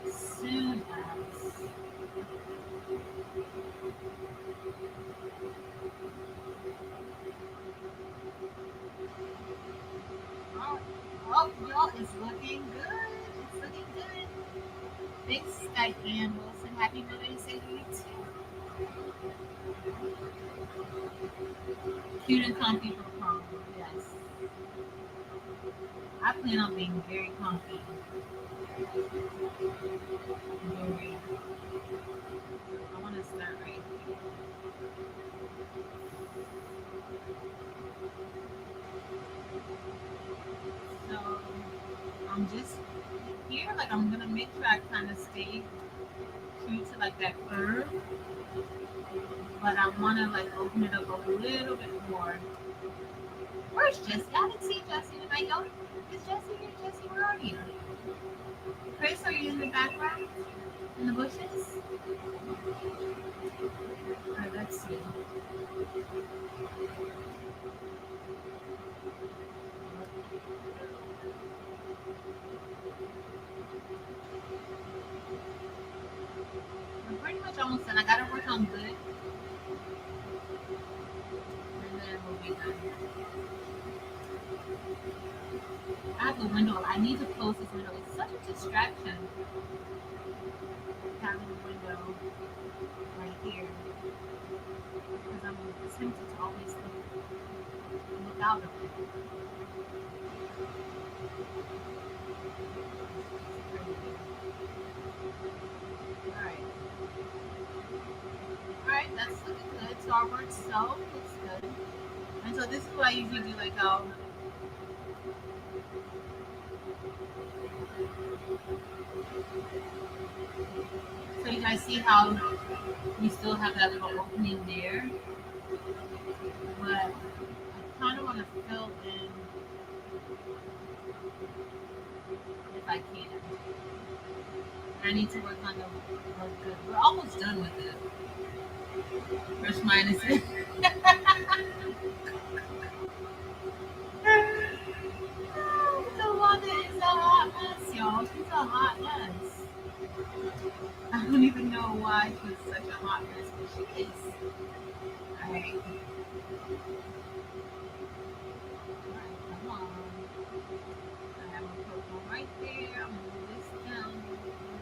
Soon as. Oh, y'all, it's looking good. It's looking good. Thanks, Diane Wilson. Happy Mother's Day to you too. Cute and comfy for prom. Yes. I plan on being very comfy. Very. I want to start right here. So I'm just here, like I'm gonna make sure I kind of stay true to like that curve, but I want to like open it up a little bit more. Where's Jesse? I didn't see Jesse tonight. Yo, is Jesse here? Jesse, where are you? Chris, are you in the background? In the bushes? Alright, let's see. We're pretty much almost done. I gotta work on good. And then we'll be done. I have the window. I need to close this window. It's such a distraction. Having the window right here. Because I'm tempted to always look out of it. Alright. Alright, that's looking good. So our word so looks good. And so this is what I usually do, like so you guys see how we still have that little opening there, but I kind of want to fill in if I can. I need to work on the good. We're almost done with it. First minus it. Tawanda is a hot mess, y'all. She's a hot mess. I don't even know why she's such a hot mess, but she is. Alright. Alright, come on. I have a purple right there. I'm gonna move this down a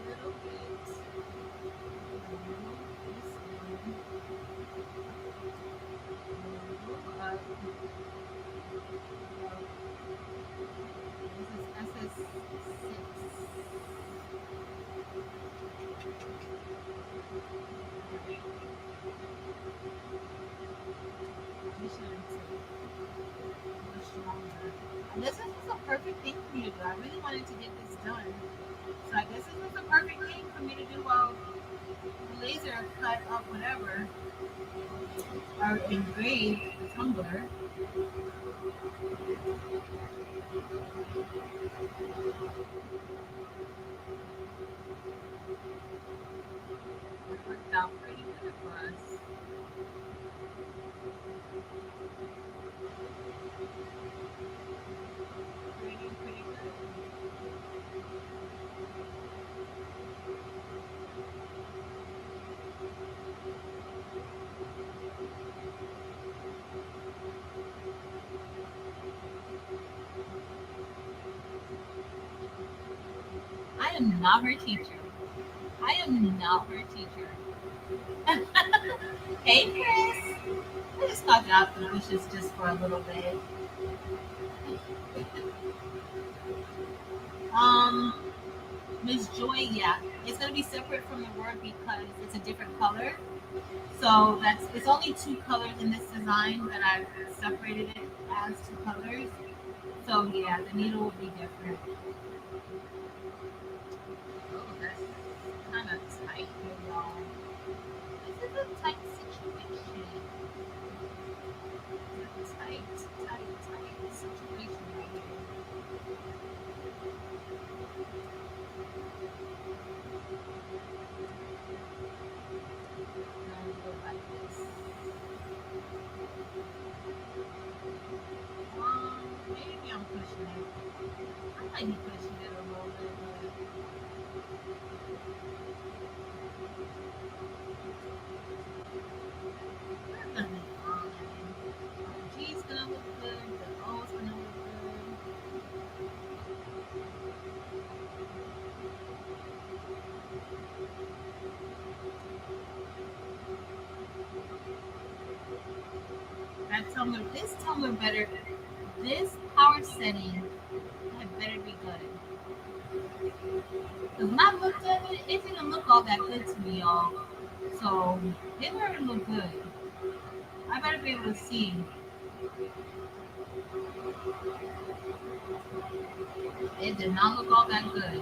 little bit. Move this one. Move up. This is SS6. This was a perfect thing for me to do. I really wanted to get this done. So I guess this was a perfect thing for me to do while the laser cut up whatever or engrave the tumbler. It worked out pretty good for us. Pretty good. am not her teacher. I am not her teacher. Hey, Chris. I just got you out the bushes just for a little bit. Um, Miss Joy, yeah, it's gonna be separate from the word because it's a different color. So it's only two colors in this design that I've separated it as two colors. So yeah, the needle will be different. Oh, that's kind of tight here, y'all. This is a tight situation. Tight situation right here. Now we go like this. Maybe I'm pushing it. I might be pushing it a little bit, but we're gonna be fine. The G's gonna look good. The O's gonna look good. That tumbler, this tumbler better, this power setting had better be good. Because when I looked at it, it didn't look all that good to me, y'all. So it better look good. I better be able to see. It did not look all that good.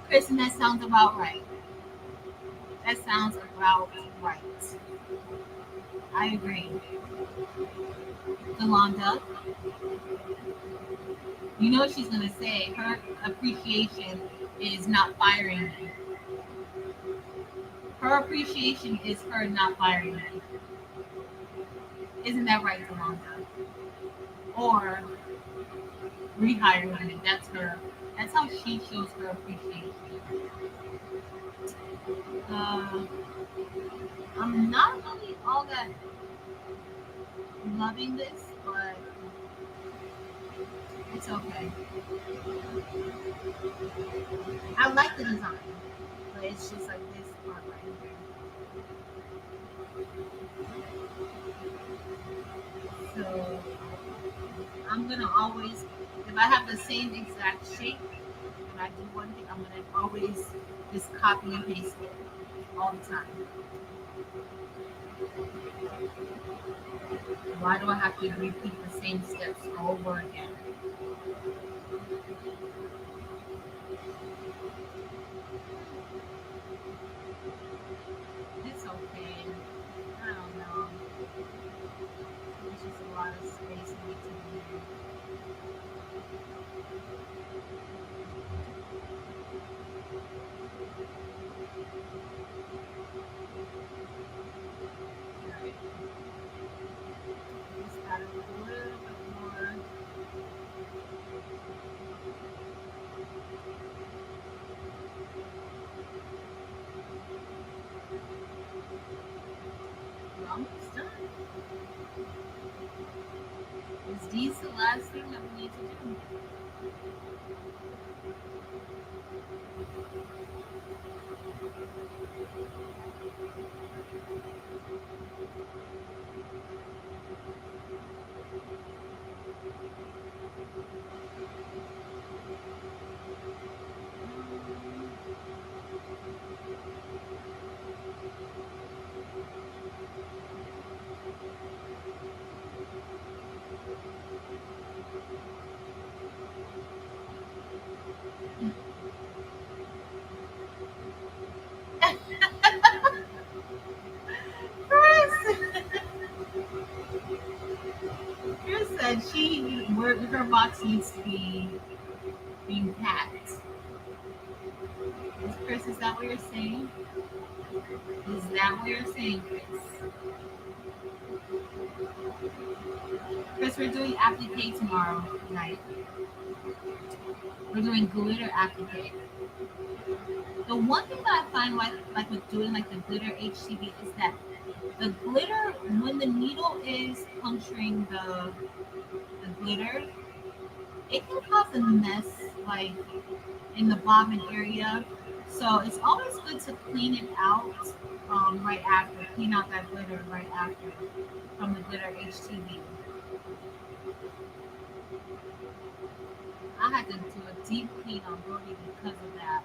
Kristen, that sounds about right. That sounds about right. I agree. Yolanda, you know she's going to say her appreciation is not firing me. Her appreciation is her not firing me. Isn't that right, Yolanda? Or rehiring me. That's her. That's how she shows her appreciation. Uh, I'm not really all that loving this, but it's okay. I like the design, but it's just like this part right here. So I'm gonna always, if I have the same exact shape, and I do one thing, I'm gonna always just copy and paste it all the time. Why do I have to repeat the same steps over again? It's okay. I don't know. There's just a lot of space in between here. Right. Just add a little bit more. We're almost done. Is these the last thing that we need to do? Chris, Chris said her box needs to be being packed. Chris, is that what you're saying? Is that what you're saying, Chris? Chris, we're doing applique tomorrow night. We're doing glitter applique. The one thing that I find like with doing like the glitter HTV is that the glitter, when the needle is puncturing the glitter, it can cause a mess like in the bobbin area. So it's always good to clean it out right after. Clean out that glitter right after from the glitter HTV. I had to do a deep clean on Brody because of that.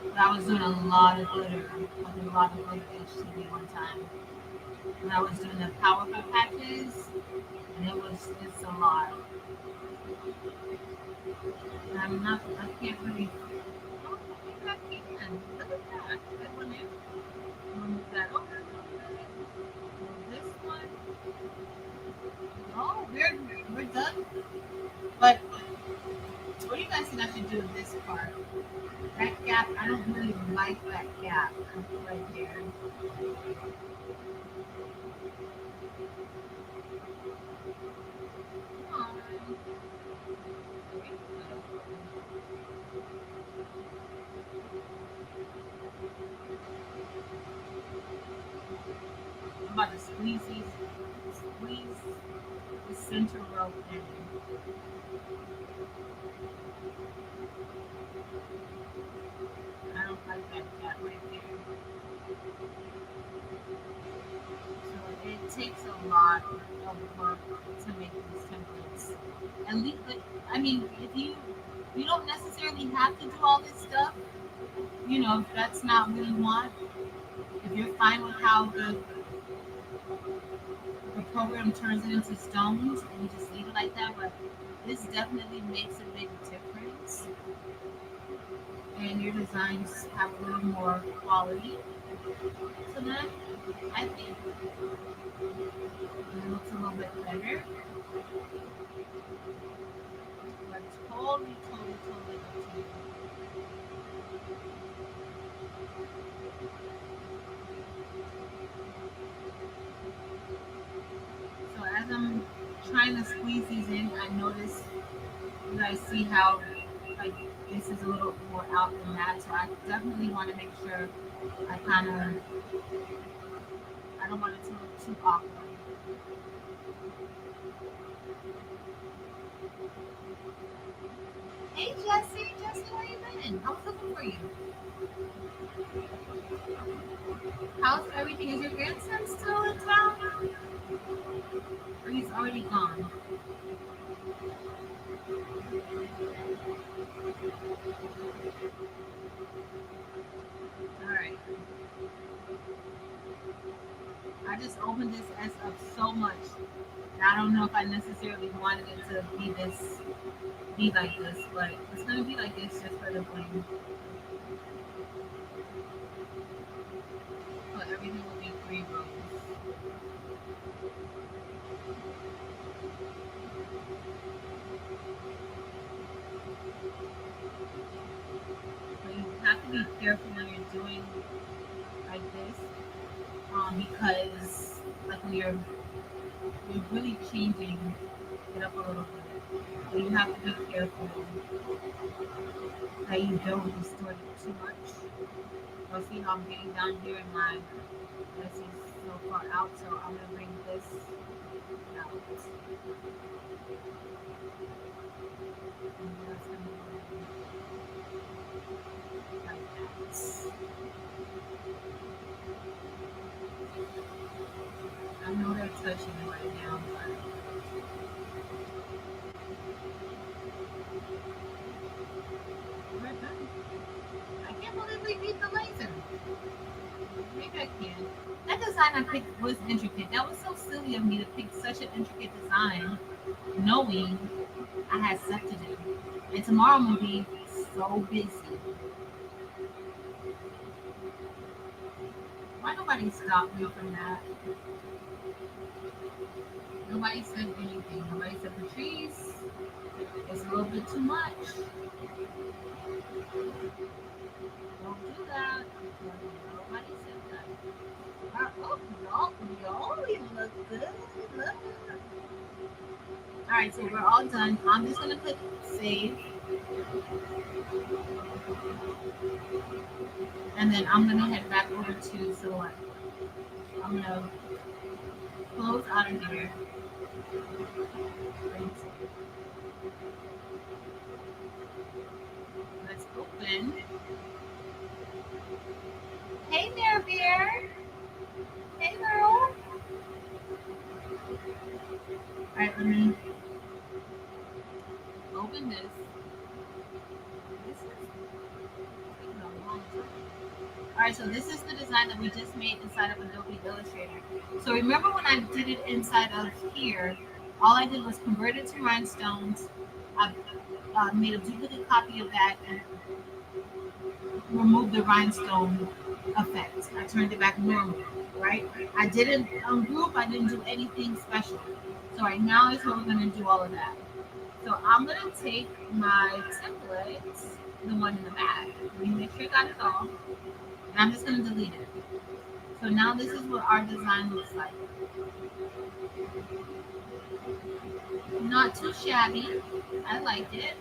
But I was doing a lot of glitter, like a lot of glitter HTV one time. When I was doing the powerful patches, and it's a lot. And I can't really, oh, maybe I can. Look at that. That one there. Move that over a little bit. Move this one. Oh, we're done. But what do you guys think I should do with this part? That gap, I don't really like that gap right there. Oh, I'm about to squeeze the center row in. I don't like that gap right there. So it takes a lot of work to make these templates. At least, but I mean, if you don't necessarily have to do all this stuff, you know, if that's not what you want, if you're fine with how the program turns it into stones and you just leave it like that, but this definitely makes a big difference. And your designs have a little more quality. So then I think it looks a little bit better. But totally up to you. So as I'm trying to squeeze these in, I notice you guys see how like this is a little more out than that. So I definitely want to make sure I kind of, I don't want it to look too awkward. Hey Jesse, where you been? I was looking for you. How's everything? Is your grandson still in town? Or he's already gone? Alright. I just opened this S up so much. I don't know if I necessarily wanted it to be like this, but it's gonna be like this just for the bling. So everything will be 3 rows. So you have to be careful when you're doing like this, because like when you're really changing it up a little bit. So you have to be careful that you don't distort it too much. You'll see how I'm getting down here in my this is so far out, so I'm gonna bring this out. And that's gonna be like that. I know they're touching it right now, but we're done. I can't believe we beat the laser. Maybe I can. That design I picked was intricate. That was so silly of me to pick such an intricate design, knowing I had stuff to do. And tomorrow I'm gonna be so busy. Why nobody stopped me from that? Nobody said anything. Nobody said Patrice, it's a little bit too much. Don't do that. Nobody said that. Oh, y'all even look good. Look. All right, so we're all done. I'm just gonna click save, and then I'm gonna head back over to Silhouette. I'm gonna close out of here. Let's open. Hey there, Bear. Hey, girl. All right, let me open this. This is taking a long time. All right, so this is the design that we just made inside of Adobe Illustrator. So remember when I did it inside of here, all I did was convert it to rhinestones. I made a duplicate copy of that and removed the rhinestone effect. I turned it back normal, right? I didn't group, I didn't do anything special. So right now is where we're gonna do all of that. So I'm gonna take my templates, the one in the back, let me make sure I got it all, and I'm just gonna delete it. So now this is what our design looks like. Not too shabby, I like it.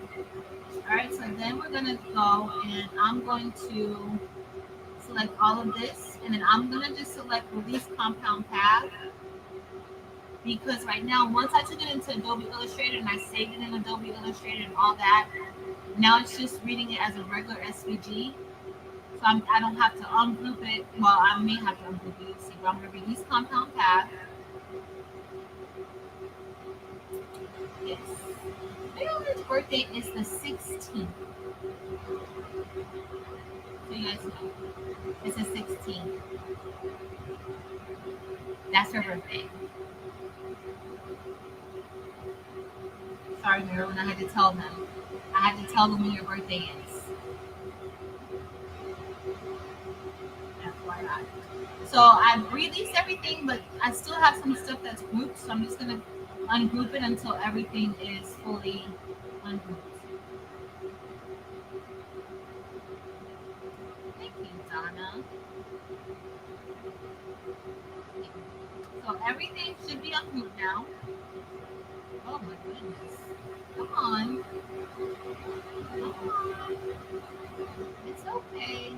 All right, so then we're gonna go and I'm going to select all of this, and then I'm gonna just select release compound path, because right now, once I took it into Adobe Illustrator and I saved it in Adobe Illustrator and all that, now it's just reading it as a regular SVG. So I don't have to ungroup it. Well, I may have to ungroup it. See, but I'm going to release compound path. Yes. Leo's birthday is the 16th. So you guys know. It's the 16th. That's her birthday. Sorry, Marilyn, I had to tell them. I had to tell them when your birthday is. FYI. So I've released everything, but I still have some stuff that's grouped, so I'm just going to ungroup it until everything is fully ungrouped. Thank you, Donna. So everything should be ungrouped now. Oh my goodness. Come on. Come on. It's okay.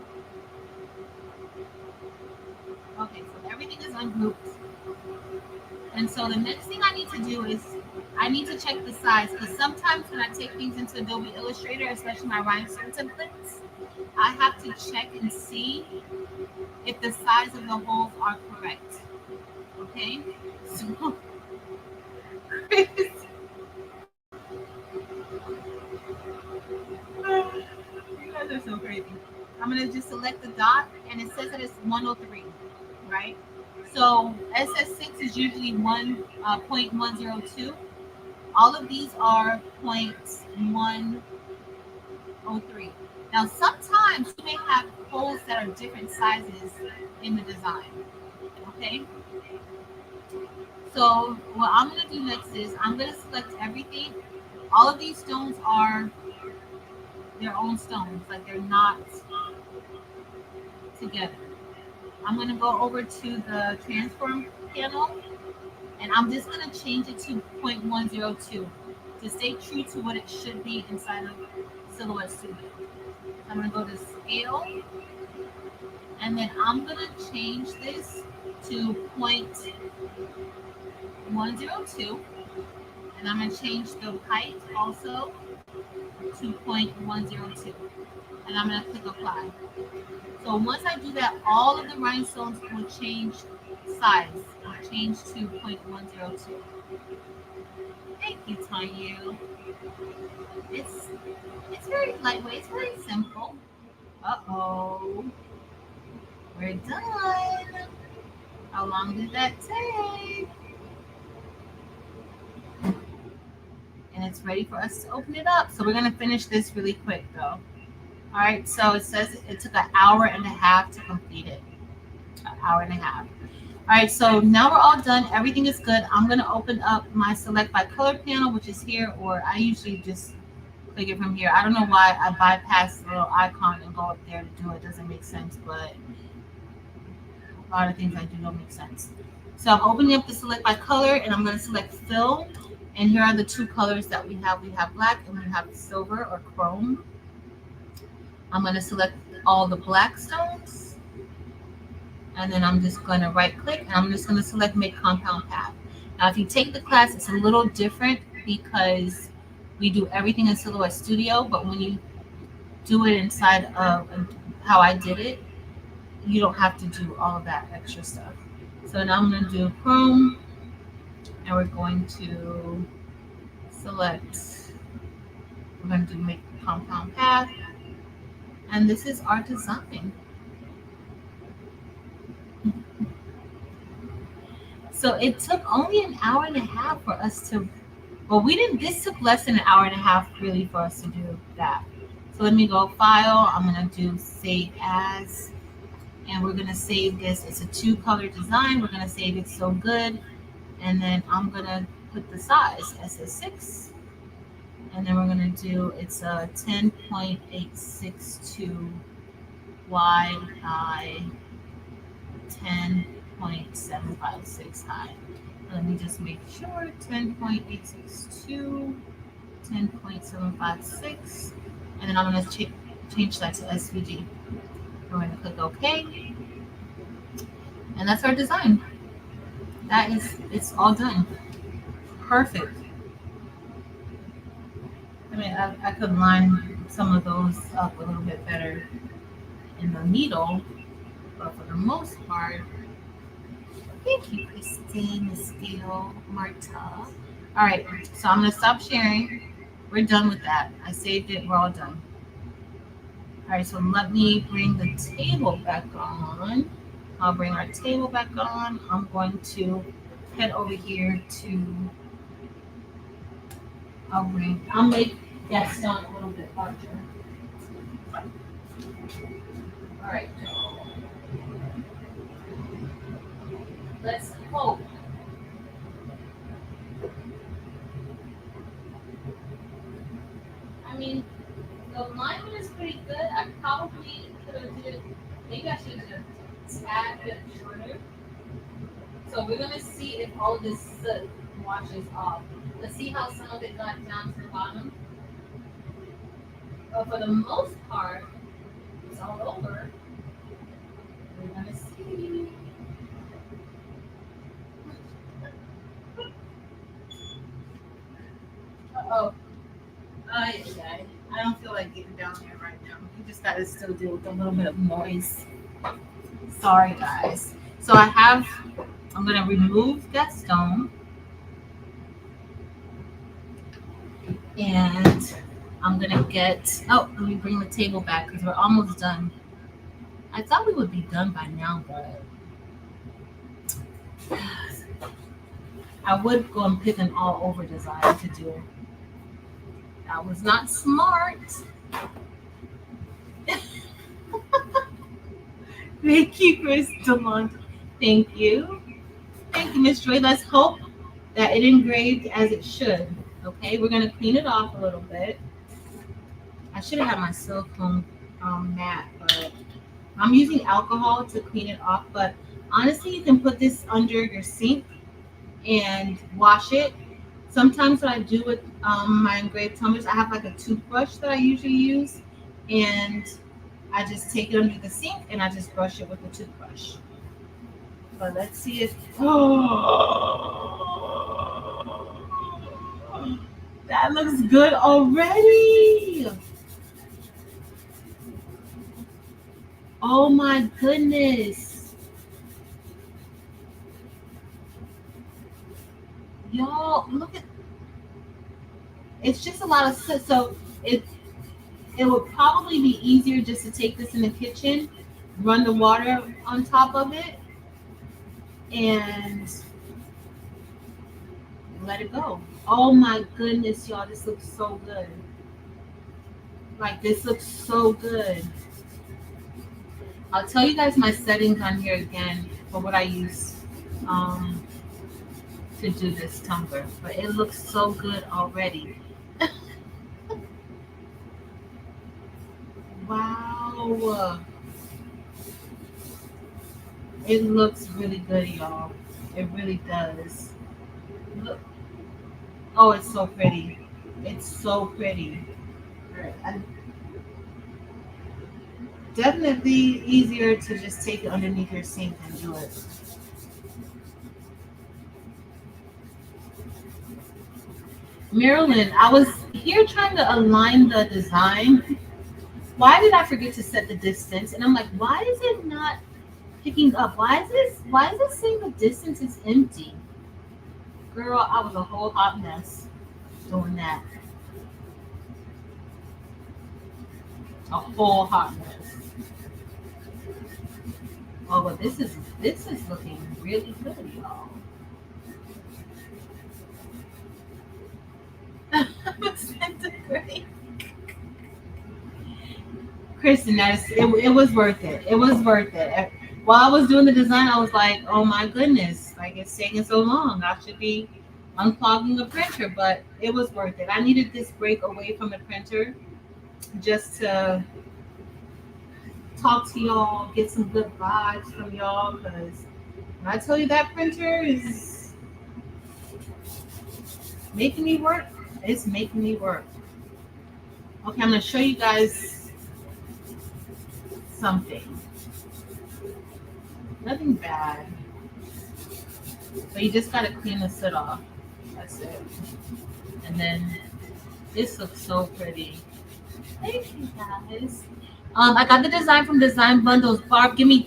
Okay, so everything is ungrouped. And so the next thing I need to do is I need to check the size, because sometimes when I take things into Adobe Illustrator, especially my rhinestone templates, I have to check and see if the size of the holes are correct. Okay? So you guys are so crazy. I'm going to just select the dot, and it says that it's 103, right? So SS6 is usually 1.102. All of these are 0.103. Now, sometimes you may have holes that are different sizes in the design, okay? So what I'm going to do next is I'm going to select everything. All of these stones are their own stones, like they're not together. I'm going to go over to the transform panel, and I'm just going to change it to 0.102 to stay true to what it should be inside of Silhouette Studio. I'm going to go to scale, and then I'm going to change this to 0.102, and I'm going to change the height also to 0.102, and I'm going to click apply. So once I do that, all of the rhinestones will change size. Will change to 0.102. Thank you, Tanya. It's very lightweight. It's very simple. Uh-oh. We're done. How long did that take? And it's ready for us to open it up. So we're going to finish this really quick, though. All right, so it says it took an hour and a half to complete it. An hour and a half. All right, so now we're all done. Everything is good. I'm going to open up my select by color panel, which is here, or I usually just click it from here. I don't know why I bypassed the little icon and go up there to do it. It doesn't make sense, but a lot of things I do don't make sense. So I'm opening up the select by color, and I'm going to select fill. And here are the two colors that we have. We have black and we have silver or chrome. I'm going to select all the black stones. And then I'm just going to right click, and I'm just going to select make compound path. Now, if you take the class, it's a little different because we do everything in Silhouette Studio, but when you do it inside of how I did it, you don't have to do all of that extra stuff. So now I'm going to do Chrome, and we're going to select, we're going to do make compound path, and this is our design. So it took only an hour and a half for us to, well, we didn't, this took less than an hour and a half really for us to do that. So let me go file, I'm going to do save as, and we're going to save this. It's a 2-color design. We're going to save it so good. And then I'm going to put the size SS6. And then we're going to do, it's a 10.862 wide high, 10.756 high. Let me just make sure, 10.862, 10.756. And then I'm going to change that to SVG. We're going to click OK. And that's our design. That is, it's all done. Perfect. I mean, I could line some of those up a little bit better in the needle, but for the most part, thank you, Christine, Estelle, Marta. All right, so I'm going to stop sharing. We're done with that. I saved it. We're all done. All right, so let me bring the table back on. I'll bring our table back on. I'm going to head over here to, I'll make Gaston a little bit larger. All right. Let's hope. I mean, the alignment is pretty good. I probably could have did, maybe I should have done a tad bit shorter. So we're going to see if all this soot washes off. Let's see how some of it got down to the bottom. But for the most part, it's all over. We're going to see. Uh-oh. I don't feel like getting down there right now. You just got to still deal with a little bit of noise. Sorry, guys. So I'm going to remove that stone. And I'm going to let me bring the table back because we're almost done. I thought we would be done by now, but I would go and pick an all over design to do. That was not smart. Thank you, Crystal. Thank you. Thank you, Miss Joy. Let's hope that it engraved as it should. Okay, we're going to clean it off a little bit. I should have had my silicone mat, but I'm using alcohol to clean it off. But honestly, you can put this under your sink and wash it. Sometimes what I do with my engraved tumblers, I have like a toothbrush that I usually use, and I just take it under the sink and I just brush it with the toothbrush. But let's see if, that looks good already. Oh my goodness. Y'all, look at, it's just a lot of soot. So it would probably be easier just to take this in the kitchen, run the water on top of it, and let it go. Oh my goodness, y'all, this looks so good. Like, this looks so good. I'll tell you guys my settings on here again for what I use to do this tumbler, but it looks so good already. it looks really good, y'all. It really does. Look. Oh, it's so pretty. It's so pretty. Right. Definitely easier to just take it underneath your sink and do it. Marilyn, I was here trying to align the design. Why did I forget to set the distance? And I'm like, why is it not picking up? Why is it saying the distance is empty? Girl, I was a whole hot mess doing that. A whole hot mess. Oh, but this is looking really good, y'all. Kristen, it was worth it. It was worth it. While I was doing the design, I was like, oh my goodness, like it's taking so long. I should be unclogging the printer, but it was worth it. I needed this break away from the printer just to talk to y'all, get some good vibes from y'all, because when I tell you that printer is making me work, it's making me work. Okay, I'm going to show you guys something. Nothing bad. But you just got to clean the soot off. That's it. And then this looks so pretty. Thank you guys. I got the design from Design Bundles. Barb, give me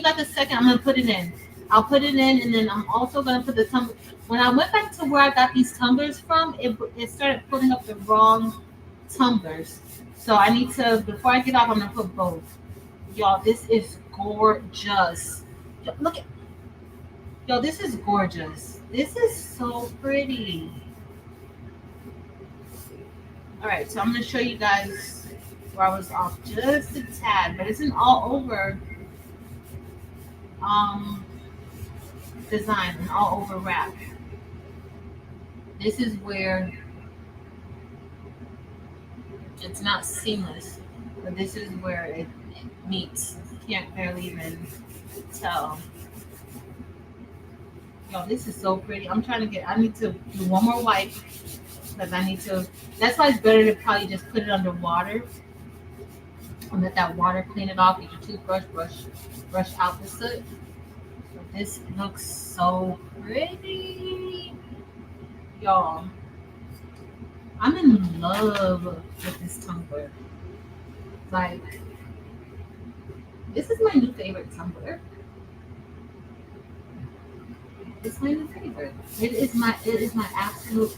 like a second. I'm going to put it in. I'll put it in, and then I'm also going to put the tumbler. When I went back to where I got these tumblers from, it started pulling up the wrong tumblers. So I need to, before I get off, I'm going to put both. Y'all, this is gorgeous. Look at, yo, this is gorgeous. This is so pretty. All right, so I'm going to show you guys where I was off just a tad, but it's an all over design, an all over wrap. This is where it's not seamless, but this is where it meets. You can't barely even tell. Yo, this is so pretty. I need to do one more wipe because that's why it's better to probably just put it under water and let that water clean it off. Get your toothbrush, brush out the soot. But this looks so pretty. Y'all, I'm in love with this tumbler. Like, this is my new favorite tumbler. It's my new favorite. It is my absolute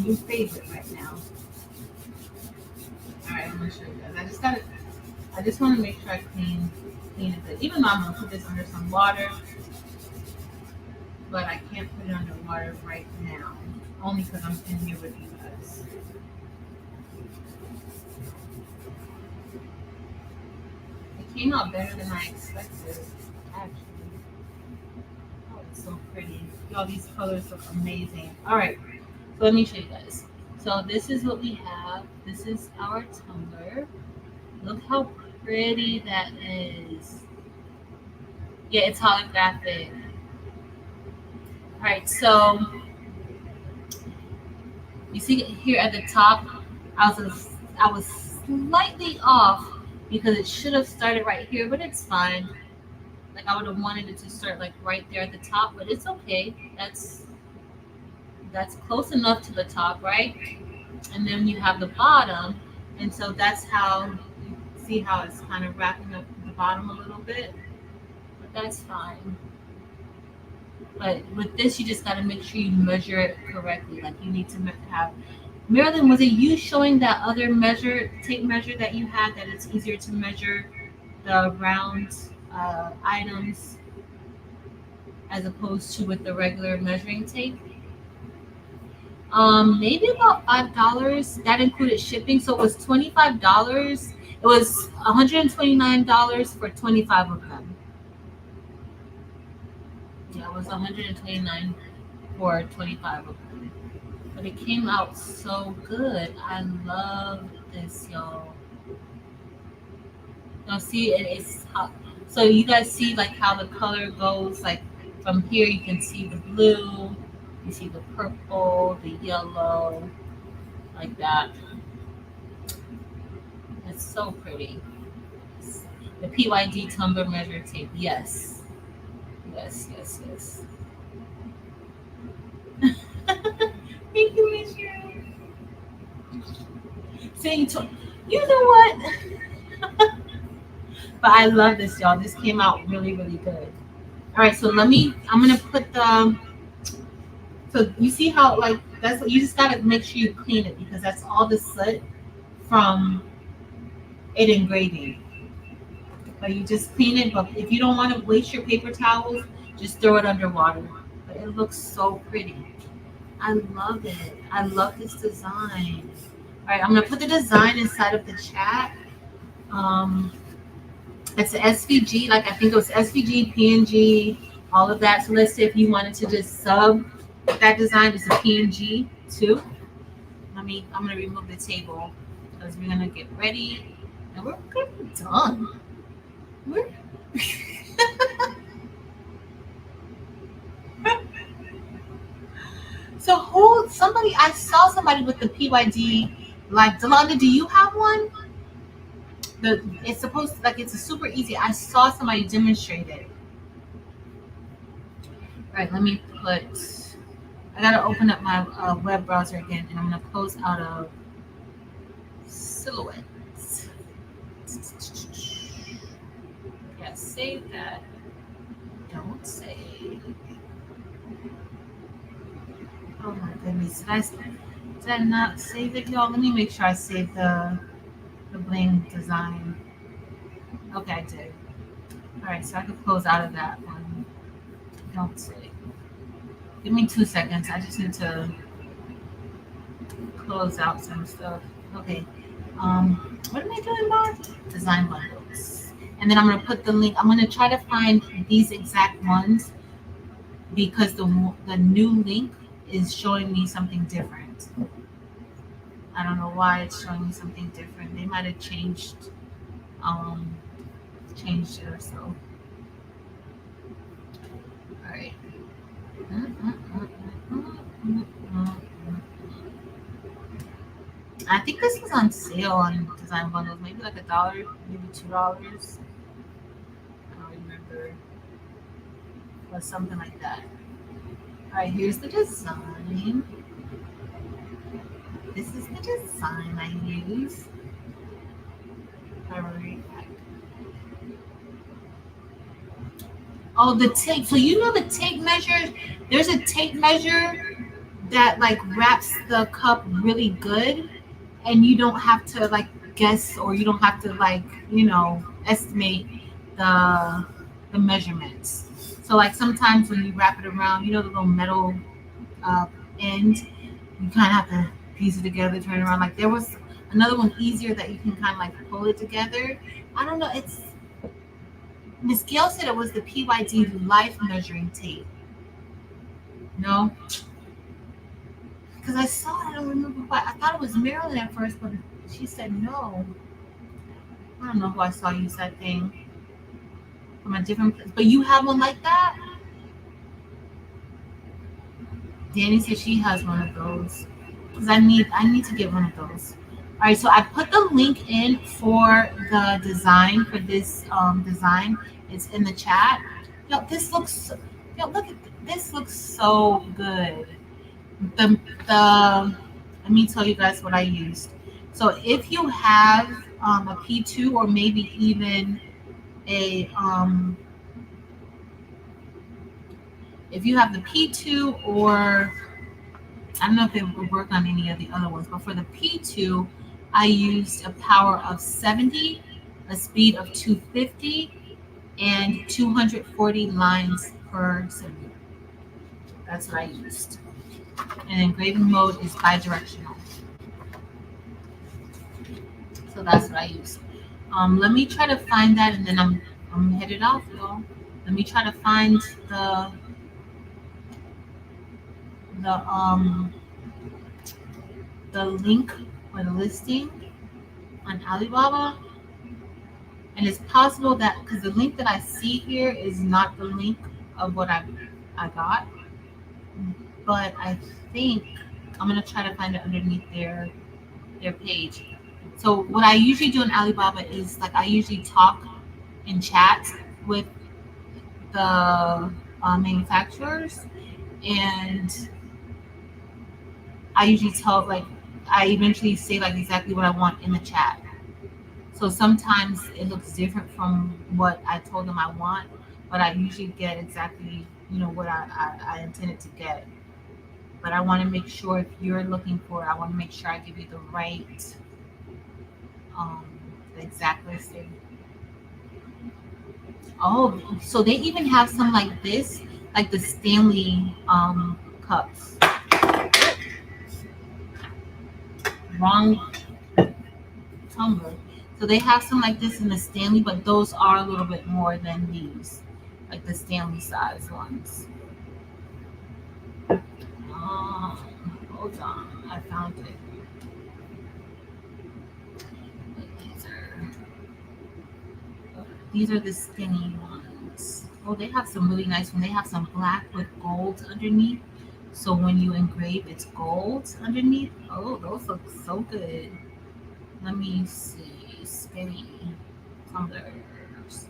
new favorite right now. All right, I'm gonna show you guys. I just want to make sure I clean it good. Even though I'm gonna put this under some water, but I can't put it under water right now, only because I'm in here with you guys. It came out better than I expected, actually. Oh, it's so pretty. Y'all, these colors look amazing. All right, so let me show you guys. So this is what we have. This is our tumbler. Look how pretty that is. Yeah, it's holographic. All right, so you see here at the top, I was slightly off because it should have started right here, but it's fine. Like, I would have wanted it to start like right there at the top, but it's okay. That's close enough to the top, right? And then you have the bottom, and so that's how you see how it's kind of wrapping up the bottom a little bit, but that's fine. But with this, you just got to make sure you measure it correctly. Like, you need to have. Marilyn, was it you showing that other tape measure that you had, that it's easier to measure the round items as opposed to with the regular measuring tape? Maybe about $5. That included shipping, so it was $25. It was $129 for 25 of them. Yeah, it was $129 for 25 of them. But it came out so good. I love this, y'all. Now see it's hot. So you guys see like how the color goes like from here you can see the blue, you see the purple, the yellow, like that. It's so pretty. The PYD tumbler measure tape. Yes. Yes, yes, yes. Thank you, Miss Sharon. Saying to you know what? But I love this, y'all. This came out really, really good. All right, so I'm gonna put the, so you see how like that's you just gotta make sure you clean it because that's all the soot from it engraving. But you just clean it. But if you don't want to waste your paper towels, just throw it under water. But it looks so pretty. I love it. I love this design. All right, I'm gonna put the design inside of the chat. Um, it's a SVG, like I think it was SVG, PNG, all of that. So let's say if you wanted to just sub that design as a PNG too. I'm gonna remove the table because we're gonna get ready and we're gonna be done. We're so who somebody I saw somebody with the PYD, like Delonda, do you have one? It's supposed to like it's a super easy. I saw somebody demonstrate it. All right, let me put. I gotta open up my web browser again, and I'm gonna close out of Silhouettes. Yeah, save that. Don't save. Oh my goodness, did I not save it, y'all? Let me make sure I saved the bling design. Okay, I did. All right, so I could close out of that one. Don't save. Give me 2 seconds. I just need to close out some stuff. Okay. What am I doing, Bob? Design bundles. And then I'm gonna put the link. I'm gonna try to find these exact ones because the new link is showing me something different. I don't know why it's showing me something different. They might have um changed it or so. All right. I think this was on sale on design bundles, maybe like $1, maybe $2. I don't remember, or something like that. All right, here's the design. This is the design I use. All right. Oh, the tape. So you know the tape measure. There's a tape measure that like wraps the cup really good, and you don't have to like guess or you don't have to like estimate the the measurements. So like sometimes when you wrap it around, the little metal uh, end, you kind of have to piece it together, turn it around. Like there was another one easier that you can kind of like pull it together. I don't know. It's Miss Gail said it was the PYD life measuring tape. No, because I saw it. I don't remember why. I thought it was Marilyn at first, but she said no. I don't know who I saw use that thing from a different place. But you have one like that? Danny said she has one of those. Because I need to get one of those. All right, so I put the link in for the design for this design. It's in the chat. Look at this looks so good. The let me tell you guys what I used. So if you have a P2 or maybe even a if you have the P2 or I don't know if it would work on any of the other ones, but for the P2, I used a power of 70, a speed of 250, and 240 lines per centimeter. That's what I used. And engraving mode is bidirectional. So that's what I used. Let me try to find that, and then I'm headed off, y'all. Let me try to find the um the link or the listing on AliBaba. And it's possible that because the link that I see here is not the link of what I got, but I think I'm gonna try to find it underneath their page. So what I usually do in AliBaba is like I usually talk in chat with the manufacturers, and I usually tell like I eventually say like exactly what I want in the chat. So sometimes it looks different from what I told them I want, but I usually get exactly what I intended to get. But I want to make sure if you're looking for it, I want to make sure I give you the right um, the exact listing. Oh, so they even have some like this, like the Stanley cups. Wrong tumbler. So they have some like this in the Stanley, but those are a little bit more than these, like the Stanley size ones. Hold on, I found it. These are the skinny ones. Oh, they have some really nice ones. They have some black with gold underneath. So when you engrave, it's gold underneath. Oh, those look so good. Let me see. Skinny tumblers.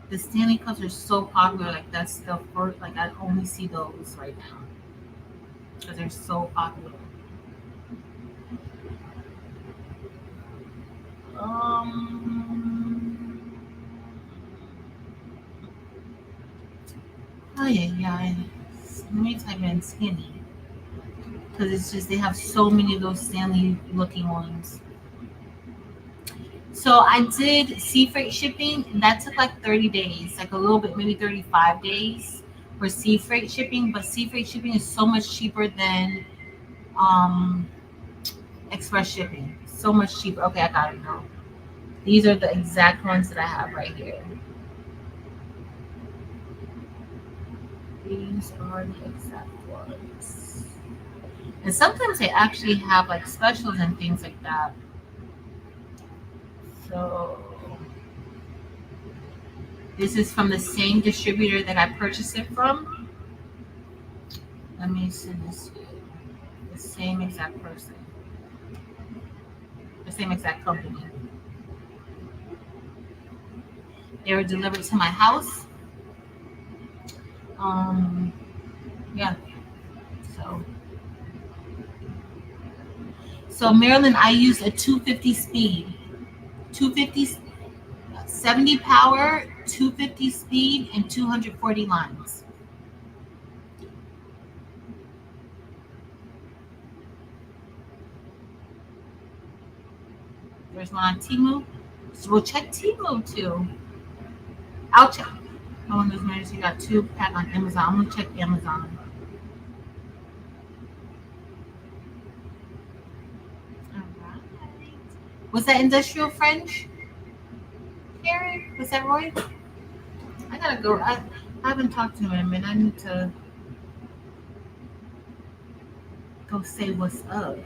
The Stanley cups are so popular. Like that's the first. Like I only see those right now because they're so popular. Oh yeah. Let me type in skinny because it's just they have so many of those Stanley looking ones. So I did sea freight shipping, and that took like 30 days, like a little bit, maybe 35 days for sea freight shipping. But sea freight shipping is so much cheaper than um, express shipping. So much cheaper. Okay, I got it now. These are the exact ones that I have right here. These are the exact ones. And sometimes they actually have like specials and things like that. So this is from the same distributor that I purchased it from. Let me send this to you. The same exact person. The same exact company. They were delivered to my house. Yeah. So Maryland, I used a 250 speed. 250, 70 power, 250 speed, and 240 lines. There's one on Temu. So we'll check Temu too. I'll check. Oh, and there's minutes. You got 2-pack on Amazon. I'm gonna check Amazon. All right. Was that industrial French? Karen? Was that Roy? I gotta go. I haven't talked to him in a minute. I need to go say what's up.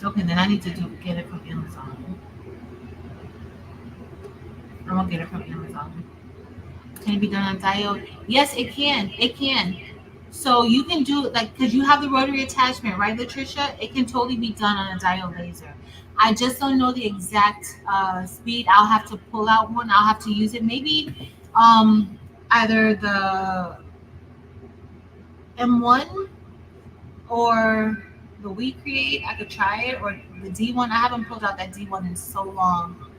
Okay, then I need to get it from Amazon. I'm gonna get it from Amazon. Can it be done on diode? Yes, it can. It can. So you can do like because you have the rotary attachment, right, Latricia? It can totally be done on a diode laser. I just don't know the exact speed. I'll have to pull out one. I'll have to use it. Maybe either the M1 or the We Create. I could try it, or the D1. I haven't pulled out that D1 in so long,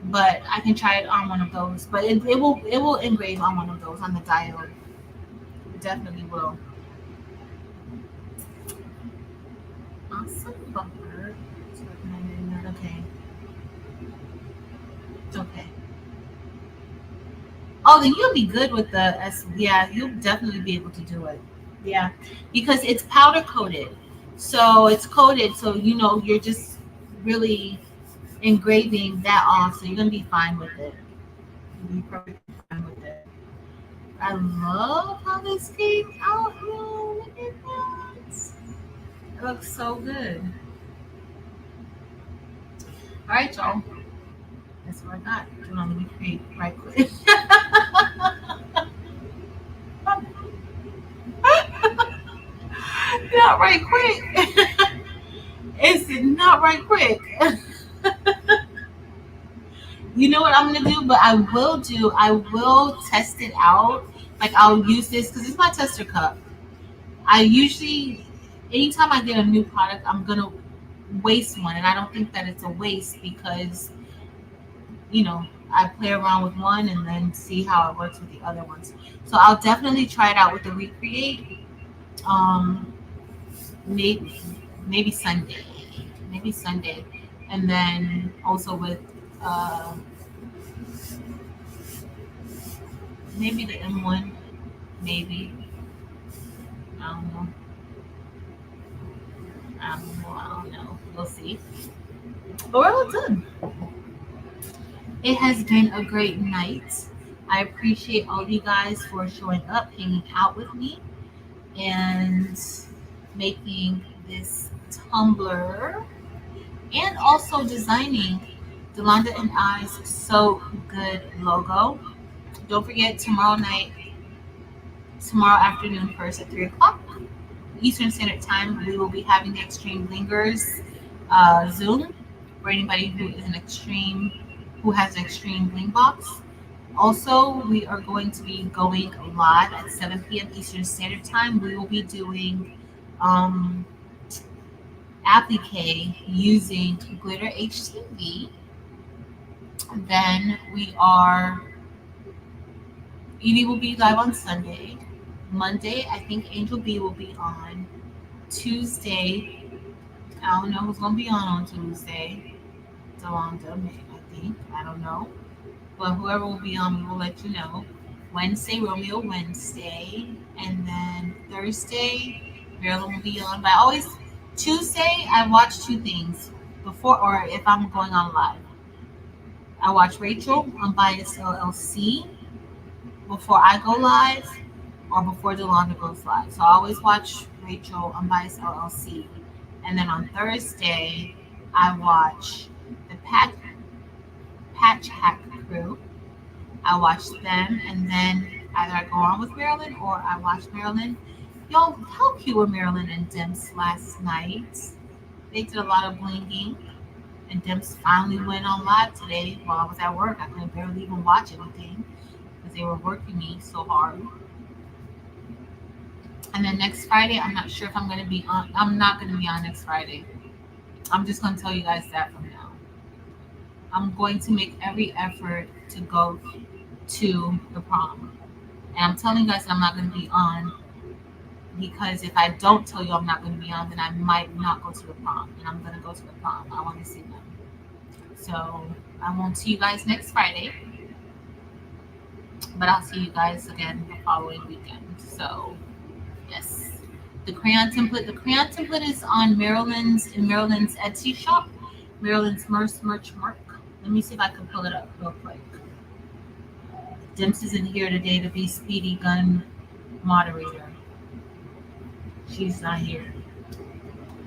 but I can try it on one of those. But it will engrave on one of those on the diode. It definitely will. Awesome bumper. Okay. Okay. Oh, then you'll be good with the S. Yeah, you'll definitely be able to do it. Yeah, because it's powder coated, so it's coated. So you're just really engraving that off. So you're gonna be fine with it. You'll be perfectly fine with it. I love how this came out. Oh, look at that. It looks so good. All right, y'all. Let's So I got to recreate right quick. Not right quick. It's not right quick. You know what I'm gonna do? But I will do. I will test it out. Like I'll use this because it's my tester cup. I usually, anytime I get a new product, I'm gonna waste one, and I don't think that it's a waste because I play around with one and then see how it works with the other ones. So I'll definitely try it out with the Recreate. Um, maybe Sunday, and then also with uh, maybe the M1, maybe I don't know. I don't know. We'll see. But we're all done. It has been a great night. I appreciate all of you guys for showing up, hanging out with me, and making this tumbler and also designing Delonda and I's So Good logo. Don't forget tomorrow afternoon first at 3 o'clock Eastern Standard Time, we will be having the Extreme Blingers Zoom for anybody who has an Extreme Bling box. Also, we are going to be going live at 7 p.m. Eastern Standard Time. We will be doing applique using Glitter HTV. Then Evie will be live on Sunday. Monday, I think Angel B will be on. Tuesday, I don't know who's going to be on Tuesday. Delonda, I think. I don't know. But whoever will be on, we will let you know. Wednesday, Romeo Wednesday. And then Thursday, Marilyn will be on. But Tuesday, I watch two things before, or if I'm going on live. I watch Rachel Unbiased LLC before I go live or before Delonda goes live. So I always watch Rachel Unbiased LLC. And then on Thursday, I watch the Patch Hack Crew. I watch them, and then either I go on with Marilyn or I watch Marilyn. Y'all, how cute were Marilyn and Dims last night? They did a lot of blinging, and Dims finally went on live today while I was at work. I couldn't barely even watch anything because they were working me so hard. And then next Friday, I'm not sure if I'm going to be on. I'm not going to be on next Friday. I'm just going to tell you guys that from now. I'm going to make every effort to go to the prom. And I'm telling you guys that I'm not going to be on because if I don't tell you I'm not going to be on, then I might not go to the prom. And I'm going to go to the prom. I want to see them. So I won't see you guys next Friday. But I'll see you guys again the following weekend. So, yes. The crayon template is on Marilyn's Etsy shop. Marilyn's merch mark. Let me see if I can pull it up real quick. Dims isn't here today to be Speedy Gun moderator. She's not here.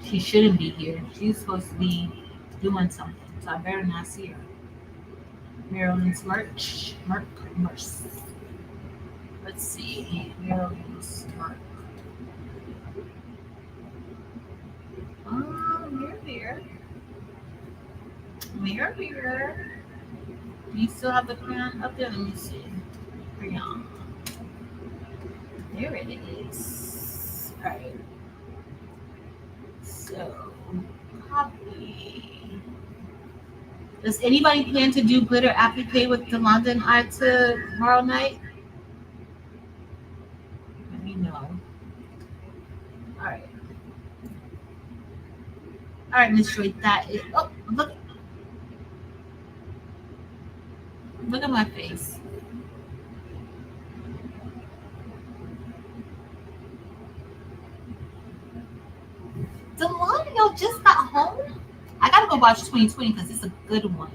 She shouldn't be here. She's supposed to be doing something, so I better not see her. Marilyn's merch. Let's see. Marilyn's merch. Mirror. Do you still have the crayon up there? Let me see. Crayon. There it is. Alright. So, copy. Does anybody plan to do glitter applique with Delonda and I tomorrow night? Let me know. Alright. Alright, Miss Joy, that is. Oh, look at my face. Delonda just got home. I gotta go watch 2020 because it's a good one.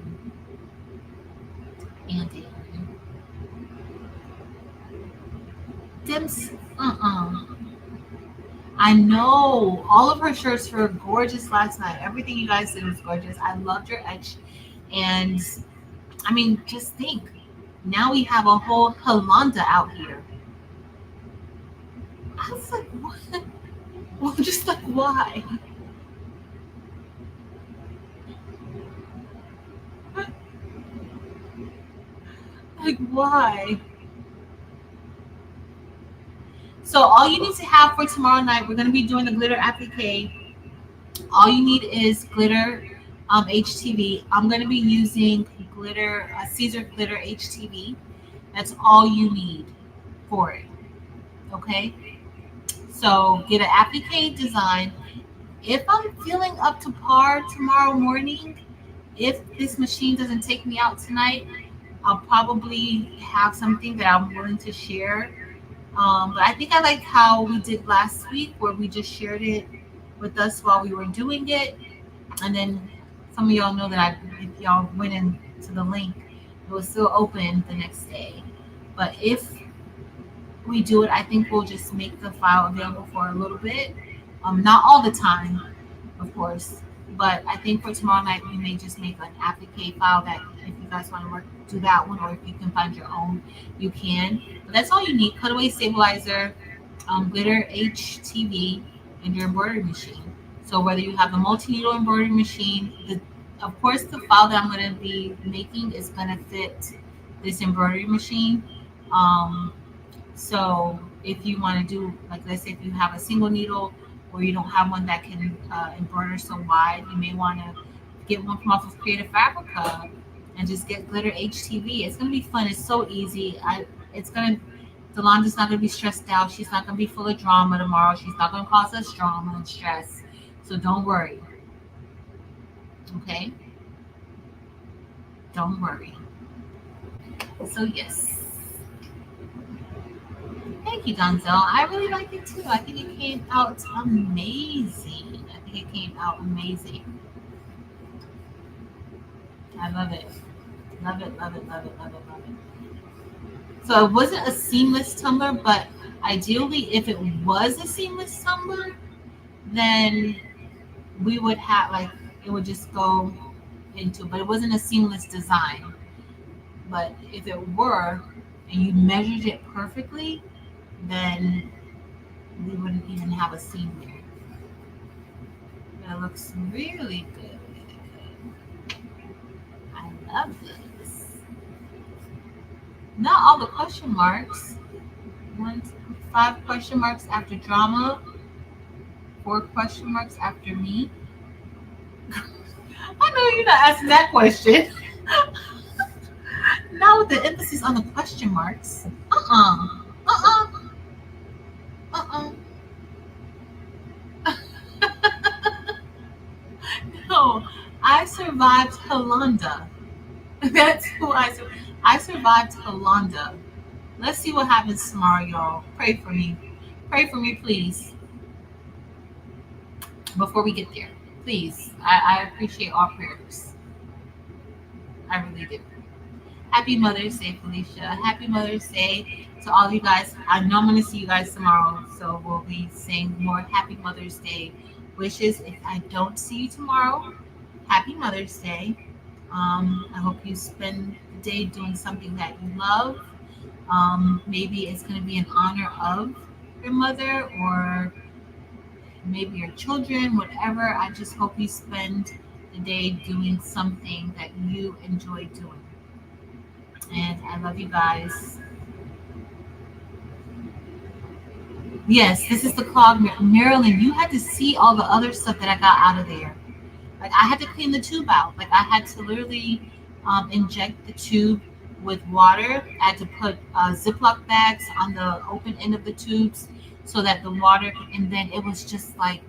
And Dims, I know all of her shirts were gorgeous last night. Everything you guys did was gorgeous. I loved your etch, and I mean, just think. Now we have a whole Holanda out here. I was like, what? Well, just like, why? Like, why? So all you need to have for tomorrow night, we're going to be doing the glitter applique. All you need is glitter HTV. I'm going to be using glitter, Caesar glitter HTV. That's all you need for it. Okay. So get an applique design. If I'm feeling up to par tomorrow morning, if this machine doesn't take me out tonight, I'll probably have something that I'm willing to share. But I think I like how we did last week, where we just shared it with us while we were doing it, and then some of y'all know that if y'all went into the link, it was still open the next day. But if we do it, I think we'll just make the file available for a little bit. Not all the time, of course, but I think for tomorrow night we may just make an applique file that if you guys want to do that one, or if you can find your own, you can. But that's all you need: cutaway stabilizer, glitter HTV, and your embroidery machine. So whether you have a multi-needle embroidery machine, of course the file that I'm going to be making is going to fit this embroidery machine. Um, so if you want to do, like, let's say if you have a single needle, or you don't have one that can embroider so wide, you may want to get one from off of Creative Fabrica and just get glitter HTV. It's going to be fun. It's so easy. Yolanda's not going to be stressed out. She's not going to be full of drama tomorrow. She's not going to cause us drama and stress. So don't worry. Okay? Don't worry. So yes. Thank you, Donzel. I really like it too. I think it came out amazing. I love it. Love it, love it, love it, love it, love it. So it wasn't a seamless tumbler, but ideally, if it was a seamless tumbler, then we would have, like, it would just go into, but it wasn't a seamless design. But if it were, and you measured it perfectly, then we wouldn't even have a seam there. That looks really good. I love this. Not all the question marks. 5 question marks after drama. 4 question marks after me. I know you're not asking that question. Not with the emphasis on the question marks. No, I survived Holanda. That's who I survived Holanda. Let's see what happens tomorrow, y'all. Pray for me. Pray for me, please. Before we get there, please. I appreciate all prayers. I really do. Happy Mother's Day, Felicia. Happy Mother's Day to all you guys. I know I'm going to see you guys tomorrow, so we'll be saying more Happy Mother's Day wishes. If I don't see you tomorrow, Happy Mother's Day. I hope you spend the day doing something that you love. Maybe it's going to be in honor of your mother, or maybe your children, whatever. I just hope you spend the day doing something that you enjoy doing. And I love you guys. Yes, this is the clogged Marilyn. You had to see all the other stuff that I got out of there. Like, I had to clean the tube out. Like, I had to literally inject the tube with water. I had to put Ziploc bags on the open end of the tubes so that the water, and then it was just like,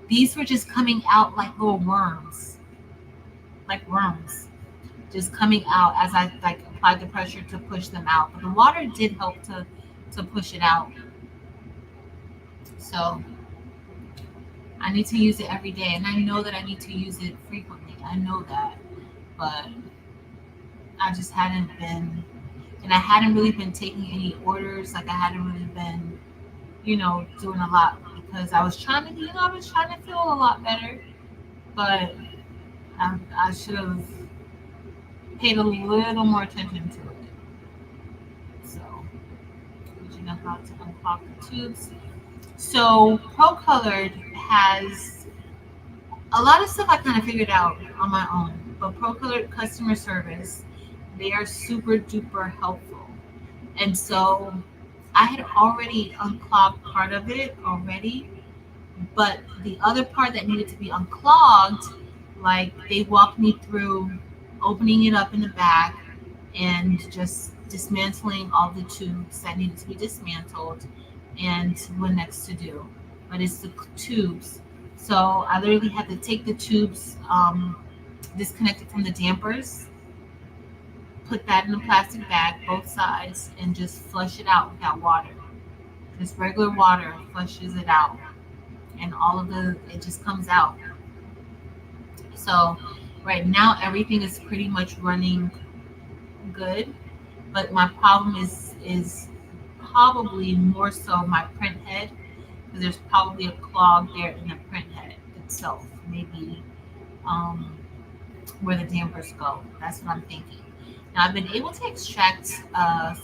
these were just coming out like little worms. Like worms. Just coming out as I like applied the pressure to push them out. But the water did help to push it out. So I need to use it every day, and I know that I need to use it frequently. I know that, but I just hadn't been, and I hadn't really been taking any orders. Like, I hadn't really been, doing a lot, because I was trying to, feel a lot better, but I should have paid a little more attention to it. So, you know how to unclog the tubes. So, Pro Colored has a lot of stuff I kind of figured out on my own. But Pro Colored customer service, they are super duper helpful. And so, I had already unclogged part of it already, but the other part that needed to be unclogged, like they walked me through opening it up in the back and just dismantling all the tubes that needed to be dismantled and what next to do. But it's the tubes. So I literally had to take the tubes, disconnect it from the dampers, put that in a plastic bag, both sides, and just flush it out without water. Just regular water flushes it out, and all of it just comes out. So right now everything is pretty much running good, but my problem is probably more so my print head, because there's probably a clog there in the print head itself, maybe um, where the dampers go. That's what I'm thinking. Now I've been able to extract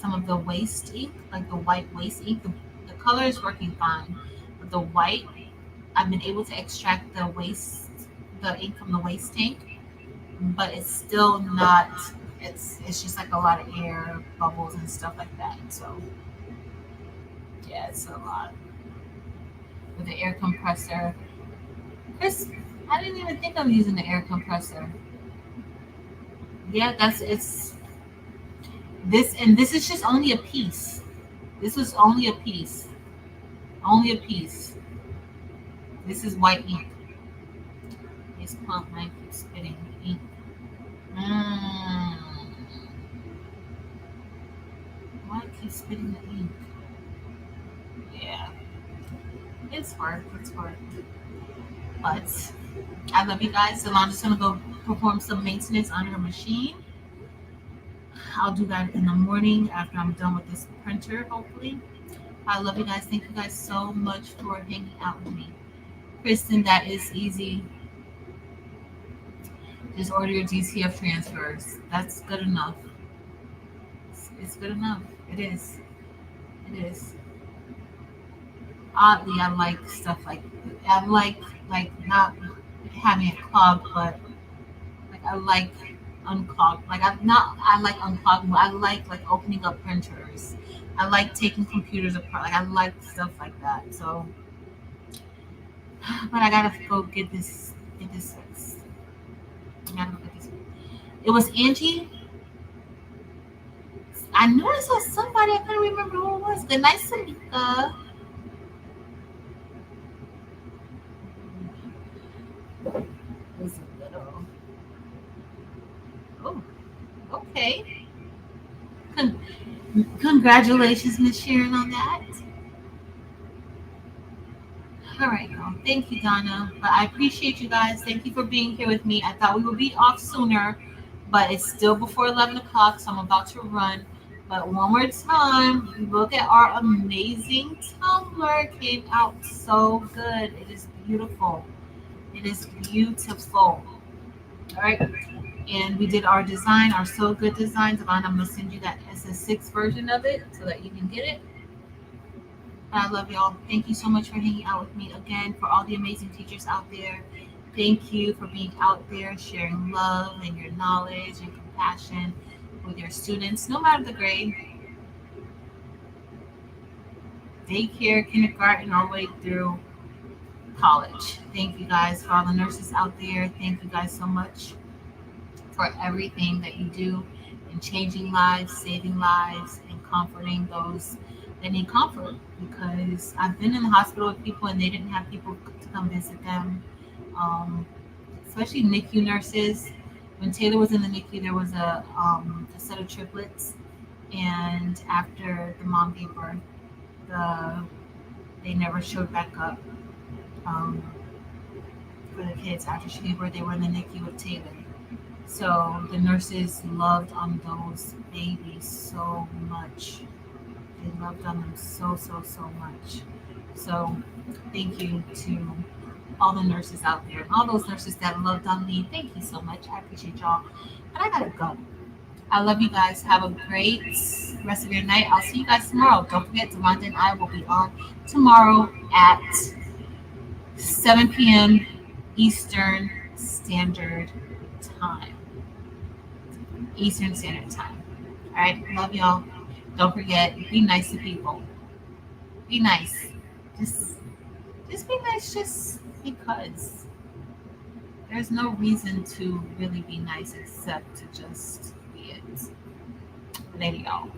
some of the waste ink, like the white waste ink. The color is working fine, but the white, I've been able to extract the ink from the waste tank, but it's still not. It's just like a lot of air bubbles and stuff like that. So yeah, it's a lot with the air compressor. Chris, I didn't even think of using the air compressor. Yeah, it's this, and this is just only a piece. This was only a piece. Only a piece. This is white ink. This pump might keep spitting ink. Why keep spitting the ink? Yeah, it's hard. It's hard. But I love you guys. Solange's gonna go perform some maintenance on her machine. I'll do that in the morning after I'm done with this printer, hopefully. I love you guys. Thank you guys so much for hanging out with me. Kristen, that is easy. Just order your DCF transfers. That's good enough. It's good enough. It is. It is. Oddly, I like stuff I like not having it clogged, but like I like unclogged. I like unclogging, but I like opening up printers. I like taking computers apart. Like I like stuff like that. So, but I gotta go get this fixed. I gotta go get this. It was Angie. I knew I saw somebody. I couldn't remember who it was. Good night, Samika. Was a little. Oh, okay. Congratulations, Miss Sharon, on that. All right, girl. Thank you, Donna. But I appreciate you guys. Thank you for being here with me. I thought we would be off sooner, but it's still before 11 o'clock, so I'm about to run. But one more time, look at our amazing tumbler. It came out so good. It is beautiful. It is beautiful. All right. And we did our design, our So Good design. Devon, I'm going to send you that SS6 version of it so that you can get it. I love y'all. Thank you so much for hanging out with me again. For all the amazing teachers out there, thank you for being out there, sharing love and your knowledge and compassion with your students, no matter the grade. Daycare, kindergarten, all the way through college. Thank you guys. For all the nurses out there, thank you guys so much for everything that you do in changing lives, saving lives, and comforting those that need comfort. Because I've been in the hospital with people and they didn't have people to come visit them, especially NICU nurses. When Taylor was in the NICU, there was a set of triplets, and after the mom gave birth, they never showed back up for the kids after she gave birth. They were in the NICU with Taylor. So the nurses loved on those babies so much. They loved on them so much. So thank you to all the nurses out there and all those nurses that loved on me. Thank you so much. I appreciate y'all. But I gotta go. I love you guys. Have a great rest of your night. I'll see you guys tomorrow. Don't forget, Devonta and I will be on tomorrow at 7 p.m. Eastern Standard Time. Eastern Standard Time. All right. Love y'all. Don't forget, be nice to people. Be nice. Just, just be nice. Just because there's no reason to really be nice except to just be it. Later, y'all.